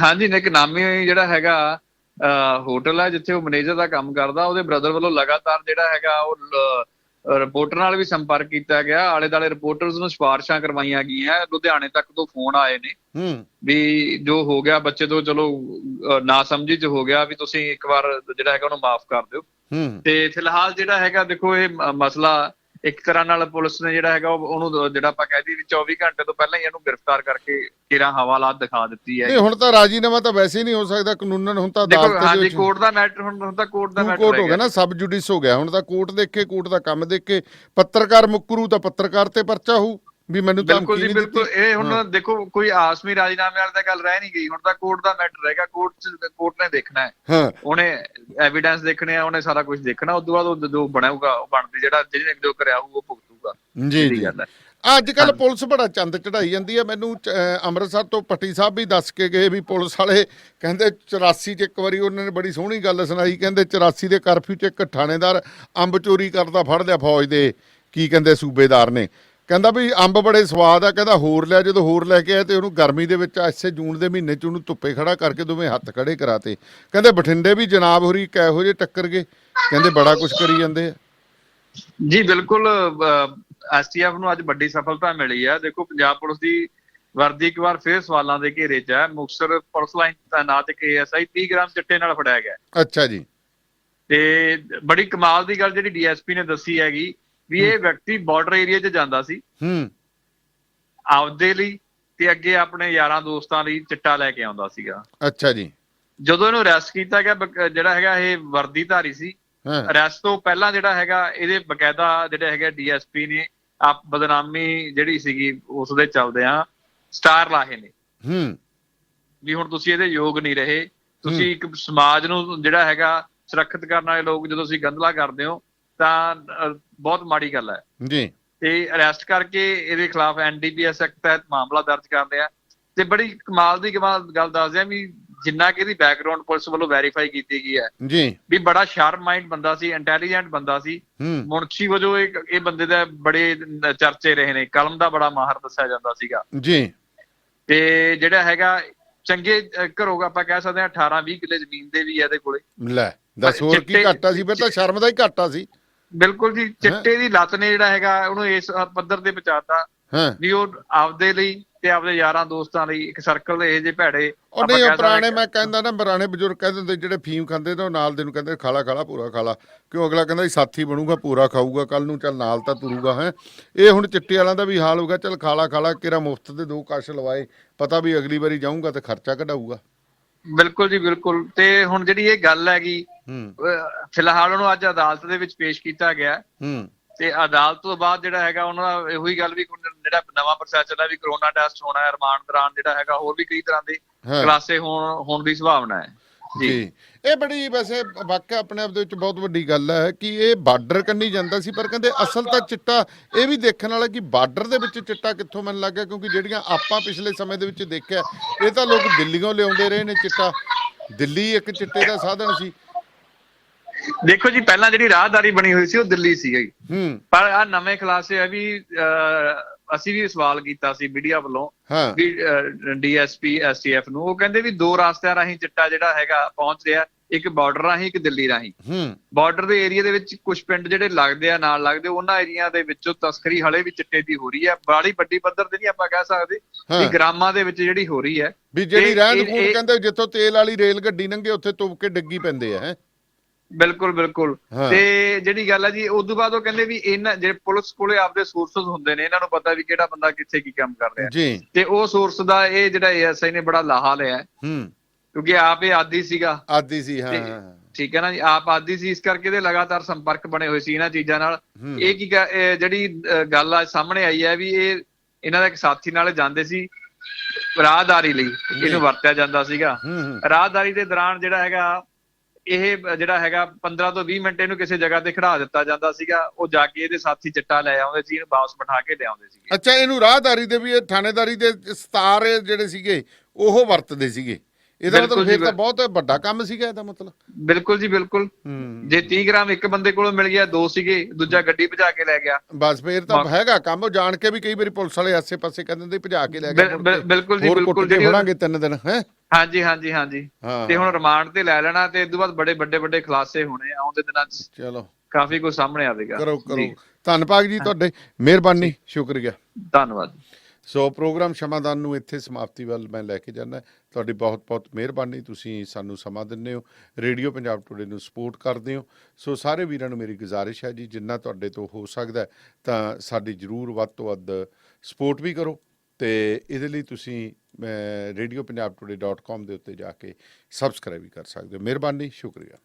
ਹਾਂਜੀ, ਇੱਕ ਨਾਮੀ ਜਿਹੜਾ ਹੈਗਾ ਹੋਟਲ ਹੈ ਜਿੱਥੇ ਉਹ ਮੈਨੇਜਰ ਦਾ ਕੰਮ ਕਰਦਾ। ਉਹਦੇ ਬ੍ਰਦਰ ਵੱਲੋਂ ਲਗਾਤਾਰ ਜਿਹੜਾ ਹੈਗਾ ਉਹ ਰਿਪੋਰਟਰ ਨਾਲ ਵੀ ਸੰਪਰਕ ਕੀਤਾ ਗਿਆ, ਆਲੇ ਦੁਆਲੇ ਰਿਪੋਰਟਰਸ ਨੂੰ ਸਿਫਾਰਿਸ਼ਾਂ ਕਰਵਾਈਆਂ ਗਈਆਂ, ਲੁਧਿਆਣੇ ਤੱਕ ਤੋਂ ਫੋਨ ਆਏ ਨੇ ਵੀ ਜੋ ਹੋ ਗਿਆ ਬੱਚੇ ਤੋਂ ਚਲੋ ਨਾ ਸਮਝੀ ਚ ਹੋ ਗਿਆ, ਵੀ ਤੁਸੀਂ ਇੱਕ ਵਾਰ ਜਿਹੜਾ ਹੈਗਾ ਉਹਨੂੰ ਮਾਫ ਕਰ ਦਿਓ। ਤੇ ਫਿਲਹਾਲ ਜਿਹੜਾ ਹੈਗਾ ਦੇਖੋ ਇਹ ਮਸਲਾ ਇੱਕ ਤਰ੍ਹਾਂ ਨਾਲ ਪੁਲਿਸ ਨੇ ਜਿਹੜਾ ਹੈਗਾ ਉਹਨੂੰ ਜਿਹੜਾ ਆਪਾਂ ਕਹਿ ਦਈਏ 24 ਘੰਟੇ ਤੋਂ ਪਹਿਲਾਂ ਹੀ ਇਹਨੂੰ ਗ੍ਰਿਫਤਾਰ ਕਰਕੇ ਕਿਹੜਾ ਹਵਾਲਾਤ ਦਿਖਾ ਦਿੱਤੀ ਹੈ। ਹੁਣ ਤਾਂ ਰਾਜੀਨਾਮਾ ਤਾਂ ਵੈਸੇ ਹੀ ਨਹੀਂ ਹੋ ਸਕਦਾ ਕਾਨੂੰਨ, ਹੁਣ ਤਾਂ ਹਾਂਜੀ ਕੋਰਟ ਦਾ ਮੈਟਰ, ਹੁਣ ਤਾਂ ਕੋਰਟ ਦਾ ਮੈਟਰ ਹੋ ਗਿਆ ਨਾ, ਸਬ ਜੁਡਿਸ ਹੋ ਗਿਆ। ਹੁਣ ਤਾਂ ਕੋਰਟ ਦੇਖੇ, ਕੋਰਟ ਦਾ ਕੰਮ ਦੇਖੇ। ਪੱਤਰਕਾਰ ਮੁੱਕਰੂ ਤਾਂ ਪੱਤਰਕਾਰ ਤੇ ਪਰਚਾ ਹੋਊ ਵੀ ਮੈਨੂੰ ਧਮਕੀ ਨਹੀਂ ਦਿੱਤੀ। ਇਹ ਹੁਣ ਦੇਖੋ ਕੋਈ ਆਸਮੀ ਰਾਜੀਨਾਮੇ ਵਾਲੀ ਤਾਂ ਗੱਲ ਰਹਿ ਨਹੀਂ ਗਈ, ਹੁਣ ਤਾਂ ਕੋਰਟ ਦਾ ਮੈਟਰ ਰਹੇਗਾ। ਕੋਰਟ ਨੇ ਦੇਖਣਾ ਹੈ, ਉਹਨੇ ਐਵੀਡੈਂਸ ਦੇਖਣੇ ਆ, ਉਹਨੇ ਸਾਰਾ ਕੁਝ ਦੇਖਣਾ। ਉਸ ਤੋਂ ਬਾਅਦ ਜੋ ਬਣਾਊਗਾ ਉਹ ਬਣਦੀ ਜਿਹੜਾ ਜਿਹਨੇ ਜੋ ਕਰਿਆ ਉਹ ਭੁਗਤੂਗਾ। ਜੀ ਗੱਲ ਹੈ। ਅੱਜ ਕੱਲ ਪੁਲਿਸ ਬੜਾ ਚੰਦ ਚੜਾਈ ਜਾਂਦੀ ਹੈ। ਮੈਨੂੰ ਅੰਮ੍ਰਿਤਸਰ ਤੋਂ ਪੱਟੀ ਸਾਹਿਬ ਵੀ ਦੱਸ ਕੇ ਗਏ ਵੀ ਪੁਲਿਸ ਵਾਲੇ ਕਹਿੰਦੇ 84 'ਚ ਇੱਕ ਵਾਰੀ ਉਹਨਾਂ ਨੇ ਬੜੀ ਸੋਹਣੀ ਗੱਲ ਸੁਣਾਈ, ਕਹਿੰਦੇ 84 ਦੇ ਕਰਫਿਊ 'ਚ ਇੱਕ ਥਾਣੇਦਾਰ ਅੰਬ ਚੋਰੀ ਕਰਦਾ ਫੜ ਲਿਆ ਫੌਜ ਦੇ ਕੀ ਕਹਿੰਦੇ ਸੂਬੇਦਾਰ ਨੇ, ਕਹਿੰਦਾ ਵੀ ਅੰਬ ਬੜੇ ਸਵਾਦ ਆ, ਕਹਿੰਦਾ ਹੋਰ ਲਿਆ। ਜਦੋਂ ਹੋਰ ਲੈ ਕੇ ਆਏ ਤੇ ਉਹਨੂੰ ਗਰਮੀ ਦੇ ਵਿੱਚ ਇਸੇ ਜੂਨ ਦੇ ਮਹੀਨੇ 'ਚ ਉਹਨੂੰ ਧੁੱਪੇ ਖੜਾ ਕਰਕੇ ਦੋਵੇਂ ਹੱਥ ਖੜੇ ਕਰਾਤੇ। ਕਹਿੰਦੇ ਬਠਿੰਡੇ ਵੀ ਜਨਾਬ ਹੋਰੀ ਕਿਹੋ ਜਿਹੇ ਟੱਕਰ ਗਏ, ਕਹਿੰਦੇ ਬੜਾ ਕੁਛ ਕਰੀ ਜਾਂਦੇ ਆ। ਜੀ ਬਿਲਕੁਲ, ਐਸਟੀਐਫ ਨੂੰ ਅੱਜ ਵੱਡੀ ਸਫਲਤਾ ਮਿਲੀ ਹੈ। ਦੇਖੋ ਪੰਜਾਬ ਪੁਲਿਸ ਦੀ ਵਰਦੀ ਇੱਕ ਵਾਰ ਫਿਰ ਸਵਾਲਾਂ ਦੇ ਘੇਰੇ 'ਚ ਹੈ। ਮੁਕਤਸਰ ਪੁਲਿਸ ਲਾਈਨ ਤੈਨਾਤ ਇੱਕ ASI 30 ਗ੍ਰਾਮ ਚਿੱਟੇ ਨਾਲ ਫੜਿਆ ਗਿਆ। ਅੱਛਾ ਜੀ। ਤੇ ਬੜੀ ਕਮਾਲ ਦੀ ਗੱਲ ਜਿਹੜੀ DSP ਨੇ ਦੱਸੀ ਹੈਗੀ ਵੀ ਇਹ ਵਿਅਕਤੀ ਬਾਰਡਰ ਏਰੀਆ 'ਚ ਜਾਂਦਾ ਸੀ ਆਪਦੇ ਲਈ ਤੇ ਅੱਗੇ ਆਪਣੇ ਯਾਰਾਂ ਦੋਸਤਾਂ ਲਈ ਚਿੱਟਾ ਲੈ ਕੇ ਆਉਂਦਾ ਸੀਗਾ। ਅੱਛਾ ਜੀ। ਜਦੋਂ ਇਹਨੂੰ ਅਰੈਸਟ ਕੀਤਾ ਗਿਆ, ਜਿਹੜਾ ਹੈਗਾ ਇਹ ਵਰਦੀਧਾਰੀ ਸੀ। ਅਰੈਸਟ ਤੋਂ ਪਹਿਲਾਂ ਜਿਹੜਾ ਹੈਗਾ ਇਹਦੇ ਬਕਾਇਦਾ ਜਿਹੜੇ ਹੈਗਾ DSP ਨੇ ਬਦਨਾਮੀ ਜਿਹੜੀ ਸੀਗੀ ਉਸ ਦੇ ਚੱਲਦੇ ਆ ਸਟਾਰ ਲਾਹੇ ਨੇ ਵੀ ਹੁਣ ਤੁਸੀਂ ਇਹਦੇ ਯੋਗ ਨਹੀਂ ਰਹੇ, ਤੁਸੀਂ ਇੱਕ ਸਮਾਜ ਨੂੰ ਜਿਹੜਾ ਹੈਗਾ ਸੁਰੱਖਿਅਤ ਕਰਨ ਵਾਲੇ ਲੋਕ ਜਦੋਂ ਤੁਸੀਂ ਗੰਦਲਾ ਕਰਦੇ ਹੋ ਤਾਂ ਬਹੁਤ ਮਾੜੀ ਗੱਲ ਹੈ ਜੀ। ਤੇ ਅਰੈਸਟ ਕਰਕੇ ਇਹਦੇ ਖਿਲਾਫ NDPS ਐਕਟ ਤਹਿਤ ਮਾਮਲਾ ਦਰਜ ਕਰ ਲਿਆ। ਤੇ ਬੜੀ ਕਮਾਲ ਦੀ ਗੱਲ ਦੱਸਦੇ ਆ ਵੀ ਜਿੰਨਾ ਕਿ ਇਹਦੀ ਬੈਕਗ੍ਰਾਉਂਡ ਪੁਲਿਸ ਵੱਲੋਂ ਵੈਰੀਫਾਈ ਕੀਤੀ ਗਈ ਹੈ ਜੀ, ਵੀ ਬੜਾ ਸ਼ਾਰਪ ਮਾਈਂਡ ਬੰਦਾ ਸੀ, ਇੰਟੈਲੀਜੈਂਟ ਬੰਦਾ ਸੀ। ਮੁਨਸ਼ੀ ਵਜੋਂ ਇਹ ਬੰਦੇ ਦਾ ਬੜੇ ਚਰਚੇ ਰਹੇ ਨੇ, ਕਲਮ ਦਾ ਬੜਾ ਮਾਹਰ ਦੱਸਿਆ ਜਾਂਦਾ ਸੀਗਾ ਜੀ। ਤੇ ਜਿਹੜਾ ਹੈਗਾ ਚੰਗੇ ਘਰੋਂ ਆਪਾਂ ਕਹਿ ਸਕਦੇ ਹਾਂ 18-20 ਕਿੱਲੇ ਜ਼ਮੀਨ ਦੇ ਵੀ ਇਹਦੇ ਕੋਲੇ। ਲੈ ਦੱਸ, ਹੋਰ ਕੀ ਘਾਟਾ ਸੀ? ਫਿਰ ਤਾਂ ਸ਼ਰਮ ਦਾ ਹੀ ਘਾਟਾ ਸੀ। ਬਿਲਕੁਲ ਜੀ, ਚਿੱਟੇ ਦੀ ਲੱਤ ਨੇ ਜਿਹੜਾ ਹੈਗਾ ਉਹਨੂੰ ਇਸ ਪੱਧਰ ਤੇ ਪਹੁੰਚਾਤਾ ਵੀ ਉਹ ਆਪਦੇ ਲਈ ਤੇ ਆਪਦੇ ਯਾਰਾਂ ਦੋਸਤਾਂ ਲਈ ਇੱਕ ਸਰਕਲ ਦੇ ਇਹ ਜਿਹੇ ਭੈੜੇ। ਉਹ ਨਹੀਂ, ਉਹ ਪੁਰਾਣੇ, ਮੈਂ ਕਹਿੰਦਾ ਨਾ, ਪੁਰਾਣੇ ਬਜ਼ੁਰਗ ਕਹਿੰਦੇ ਹੁੰਦੇ ਜਿਹੜੇ ਫੀਮ ਖਾਂਦੇ ਤਾਂ ਉਹ ਨਾਲ ਦੇ ਨੂੰ ਕਹਿੰਦੇ ਖਾਲਾ ਪੂਰਾ ਖਾਲਾ, ਕਿਉਂ ਅਗਲਾ ਕਹਿੰਦਾ ਸਾਥੀ ਬਣੂਗਾ, ਪੂਰਾ ਖਾਊਗਾ ਕੱਲ ਨੂੰ, ਚੱਲ ਨਾਲ ਤਾਂ ਤੁਰੂਗਾ। ਹੈ ਇਹ ਹੁਣ ਚਿੱਟੇ ਵਾਲਿਆਂ ਦਾ ਵੀ ਹਾਲ ਹੋਊਗਾ, ਚੱਲ ਖਾਲਾ ਕਿਹੜਾ ਮੁਫਤ ਦੇ 2 ਕਸ਼ ਲਵਾਏ, ਪਤਾ ਵੀ ਅਗਲੀ ਵਾਰੀ ਜਾਊਗਾ ਤੇ ਖਰਚਾ ਕਢਾਊਗਾ। ਬਿਲਕੁਲ ਜੀ ਬਿਲਕੁਲ। ਤੇ ਹੁਣ ਜਿਹੜੀ ਇਹ ਗੱਲ ਹੈਗੀ ਫਿਲਹਾਲ ਉਹਨੂੰ ਅੱਜ ਅਦਾਲਤ ਦੇ ਵਿੱਚ ਪੇਸ਼ ਕੀਤਾ ਗਿਆ ਤੇ ਅਦਾਲਤ ਤੋਂ ਬਾਅਦ ਜਿਹੜਾ ਹੈਗਾ ਉਹਨਾਂ ਦਾ ਇਹੋ ਹੀ ਗੱਲ ਵੀ ਜਿਹੜਾ ਨਵਾਂ ਪ੍ਰੋਸੈਸ ਚੱਲਦਾ ਵੀ ਕਰੋਨਾ ਟੈਸਟ ਹੋਣਾ ਹੈ, ਰਿਮਾਂਡ ਦੌਰਾਨ ਜਿਹੜਾ ਹੈਗਾ ਹੋਰ ਵੀ ਕਈ ਤਰ੍ਹਾਂ ਦੇ ਖੁਲਾਸੇ ਹੋਣ ਦੀ ਸੰਭਾਵਨਾ ਹੈ ਜੀ। ਇਹ ਬੜੀ ਵੈਸੇ ਵਾਕਿਆ ਆਪਣੇ ਆਪ ਦੇ ਵਿੱਚ ਬਹੁਤ ਵੱਡੀ ਗੱਲ ਹੈ ਕਿ ਇਹ ਬਾਰਡਰ ਕੰਨੀ ਜਾਂਦਾ ਸੀ, ਪਰ ਕਹਿੰਦੇ ਅਸਲ ਤਾਂ ਚਿੱਟਾ ਇਹ ਵੀ ਦੇਖਣ ਵਾਲਾ ਕਿ ਬਾਰਡਰ ਦੇ ਵਿੱਚ ਚਿੱਟਾ ਕਿੱਥੋਂ ਮੈਨੂੰ ਲੱਗ ਗਿਆ, ਕਿਉਂਕਿ ਜਿਹੜੀਆਂ ਆਪਾਂ ਪਿਛਲੇ ਸਮੇਂ ਦੇ ਵਿੱਚ ਦੇਖਿਆ ਇਹ ਤਾਂ ਲੋਕ ਦਿੱਲੀੋਂ ਲਿਆਉਂਦੇ ਰਹੇ ਨੇ ਚਿੱਟਾ। ਦਿੱਲੀ ਇੱਕ ਚਿੱਟੇ ਦਾ ਸਾਧਨ ਸੀ। ਦੇਖੋ ਜੀ, ਪਹਿਲਾਂ ਜਿਹੜੀ ਰਾਹਦਾਰੀ ਬਣੀ ਹੋਈ ਸੀ ਉਹ ਦਿੱਲੀ ਸੀਗੀ, ਪਰ ਆ ਨਵੇਂ ਖੁਲਾਸੇ ਆ ਵੀ ਅਸੀਂ ਵੀ ਸਵਾਲ ਕੀਤਾ ਸੀ ਮੀਡੀਆ ਵੱਲੋਂ ਵੀ DSP STF ਨੂੰ। ਉਹ ਕਹਿੰਦੇ ਵੀ 2 ਰਾਸਤਿਆਂ ਰਾਹੀਂ ਚਿੱਟਾ ਜਿਹੜਾ ਹੈਗਾ ਪਹੁੰਚ ਰਿਹਾ, ਇੱਕ ਬਾਰਡਰ ਰਾਹੀਂ, ਇੱਕ ਦਿੱਲੀ ਰਾਹੀਂ। ਬਾਰਡਰ ਦੇ ਏਰੀਆ ਦੇ ਵਿੱਚ ਕੁਝ ਪਿੰਡ ਜਿਹੜੇ ਲੱਗਦੇ ਆ, ਨਾਲ ਲੱਗਦੇ, ਉਹਨਾਂ ਏਰੀਆ ਦੇ ਵਿੱਚੋਂ ਤਸਕਰੀ ਹਲੇ ਵੀ ਚਿੱਟੇ ਦੀ ਹੋ ਰਹੀ ਹੈ। ਬੜੀ ਵੱਡੀ ਪੱਧਰ ਤੇ ਨਹੀਂ ਆਪਾਂ ਕਹਿ ਸਕਦੇ ਵੀ ਗ੍ਰਾਮਾਂ ਦੇ ਵਿੱਚ ਜਿਹੜੀ ਹੋ ਰਹੀ ਹੈ ਵੀ ਜਿਹੜੀ ਰਹਿੰਦ ਖੂੰਹਦ ਕਹਿੰਦੇ ਜਿੱਥੋਂ ਤੇਲ ਵਾਲੀ ਰੇਲ ਗੱਡੀ ਲੰਘੇ ਉੱਥੇ ਤੁਪ ਕੇ ਡਿੱਗੀ ਪੈਂਦੇ ਆ। ਬਿਲਕੁਲ। ਤੇ ਜਿਹੜੀ ਗੱਲ ਹੈ ਜੀ, ਉਦੋਂ ਬਾਅਦ ਉਹ ਕਹਿੰਦੇ ਵੀ ਇਹਨਾਂ ਜਿਹੜੇ ਪੁਲਿਸ ਕੋਲੇ ਆਪਦੇ ਸੋਰਸਸ ਹੁੰਦੇ ਨੇ, ਇਹਨਾਂ ਨੂੰ ਪਤਾ ਵੀ ਕਿਹੜਾ ਬੰਦਾ ਕਿੱਥੇ ਕੀ ਕੰਮ ਕਰ ਰਿਹਾ ਤੇ ਉਹ ਸੋਰਸ ਦਾ ਇਹ ਜਿਹੜਾ ASI ਨੇ ਬੜਾ ਲਾਹਾ ਲਿਆ ਕਿਉਂਕਿ ਆਪ ਇਹ ਆਦੀ ਸੀ। ਠੀਕ ਹੈ ਨਾ ਜੀ, ਆਪ ਆਦੀ ਸੀ, ਇਸ ਕਰਕੇ ਇਹਦੇ ਲਗਾਤਾਰ ਸੰਪਰਕ ਬਣੇ ਹੋਏ ਸੀ ਇਹਨਾਂ ਚੀਜ਼ਾਂ ਨਾਲ। ਇਹ ਕੀ ਜਿਹੜੀ ਗੱਲ ਆ ਸਾਹਮਣੇ ਆਈ ਹੈ ਵੀ ਇਹ ਇਹਨਾਂ ਦਾ ਇੱਕ ਸਾਥੀ ਨਾਲ ਜਾਂਦੇ ਸੀ ਰਾਹਦਾਰੀ ਲਈ, ਇਹਨੂੰ ਵਰਤਿਆ ਜਾਂਦਾ ਸੀਗਾ। ਰਾਹਦਾਰੀ ਦੇ ਦੌਰਾਨ ਜਿਹੜਾ ਹੈਗਾ ਇਹ ਜਿਹੜਾ ਹੈਗਾ 15 ਤੋਂ 20 ਮਿੰਟ ਇਹਨੂੰ ਕਿਸੇ ਜਗ੍ਹਾ ਤੇ ਖੜਾ ਦਿੱਤਾ ਜਾਂਦਾ ਸੀਗਾ, ਉਹ ਜਾ ਕੇ ਇਹਦੇ ਸਾਥੀ ਚਿੱਟਾ ਲੈ ਆਉਂਦੇ ਸੀ, ਇਹਨੂੰ ਵਾਪਸ ਬਿਠਾ ਕੇ ਲਿਆਉਂਦੇ ਸੀ। ਅੱਛਾ, ਇਹਨੂੰ ਰਾਹਦਾਰੀ ਦੇ ਵੀ ਇਹ ਥਾਣੇਦਾਰੀ ਦੇ ਸਤਾਰ ਜਿਹੜੇ ਸੀਗੇ ਉਹ ਵਰਤਦੇ ਸੀਗੇ। ਇਹਦਾ ਮਤਲਬ ਫਿਰ ਤਾਂ ਬਹੁਤ ਵੱਡਾ ਕੰਮ ਸੀਗਾ ਇਹਦਾ ਮਤਲਬ। ਬਿਲਕੁਲ ਜੀ ਬਿਲਕੁਲ। ਜੇ 30 ਗ੍ਰਾਮ ਇੱਕ ਬੰਦੇ ਕੋਲੋਂ ਮਿਲ ਗਿਆ, 2 ਸੀਗੇ, ਦੂਜਾ ਗੱਡੀ ਭਜਾ ਕੇ ਲੈ ਗਿਆ, ਬਸ ਫਿਰ ਤਾਂ ਹੈਗਾ ਕੰਮ। ਉਹ ਜਾਣ ਕੇ ਵੀ ਕਈ ਵਾਰੀ ਪੁਲਿਸ ਵਾਲੇ ਆਸੇ ਪਾਸੇ ਕਹਿ ਦਿੰਦੇ ਭਜਾ ਕੇ ਲੈ ਗਿਆ। ਬਿਲਕੁਲ ਜੀ ਬਿਲਕੁਲ। ਜਿਹੜੀ ਹੋਣਾਗੇ 3 ਦਿਨ। ਹਾਂਜੀ। ਤੇ ਹੁਣ ਰਿਮਾਂਡ ਤੇ ਲੈ ਲੈਣਾ ਤੇ ਇਸ ਤੋਂ ਬਾਅਦ ਬੜੇ ਵੱਡੇ ਖੁਲਾਸੇ ਹੋਣੇ ਆਉਂਦੇ ਦਿਨਾਂ 'ਚ। ਚਲੋ, ਕਾਫੀ ਕੁਝ ਸਾਹਮਣੇ ਆਵੇਗਾ। ਕਰੋ ਧੰਨਵਾਦ ਜੀ ਤੁਹਾਡੇ, ਮਿਹਰਬਾਨੀ, ਸ਼ੁਕਰੀਆ, ਧੰਨਵਾਦ। ਸੋ ਪ੍ਰੋਗਰਾਮ ਸ਼ਮਾਦਾਨ ਨੂੰ ਇੱਥੇ ਸਮਾਪਤੀ ਵੱਲ ਮੈਂ ਲੈ ਕੇ ਜਾਂਦਾ। ਤੁਹਾਡੀ ਬਹੁਤ ਮਿਹਰਬਾਨੀ, ਤੁਸੀਂ ਸਾਨੂੰ ਸਮਾਂ ਦਿੰਦੇ ਹੋ, ਰੇਡੀਓ ਪੰਜਾਬ ਟੁਡੇ ਨੂੰ ਸਪੋਰਟ ਕਰਦੇ ਹੋ। ਸੋ ਸਾਰੇ ਵੀਰਾਂ ਨੂੰ ਮੇਰੀ ਗੁਜ਼ਾਰਿਸ਼ ਹੈ ਜੀ, ਜਿੰਨਾ ਤੁਹਾਡੇ ਤੋਂ ਹੋ ਸਕਦਾ ਤਾਂ ਸਾਡੀ ਜ਼ਰੂਰ ਵੱਧ ਤੋਂ ਵੱਧ ਸਪੋਰਟ ਵੀ ਕਰੋ। ਤੇ ਇਹਦੇ ਲਈ ਤੁਸੀਂ radiopunjabtoday.com ਦੇ ਉੱਤੇ ਜਾ ਕੇ ਸਬਸਕ੍ਰਾਈਬ ਵੀ ਕਰ ਸਕਦੇ ਹੋ। ਮਿਹਰਬਾਨੀ, ਸ਼ੁਕਰੀਆ।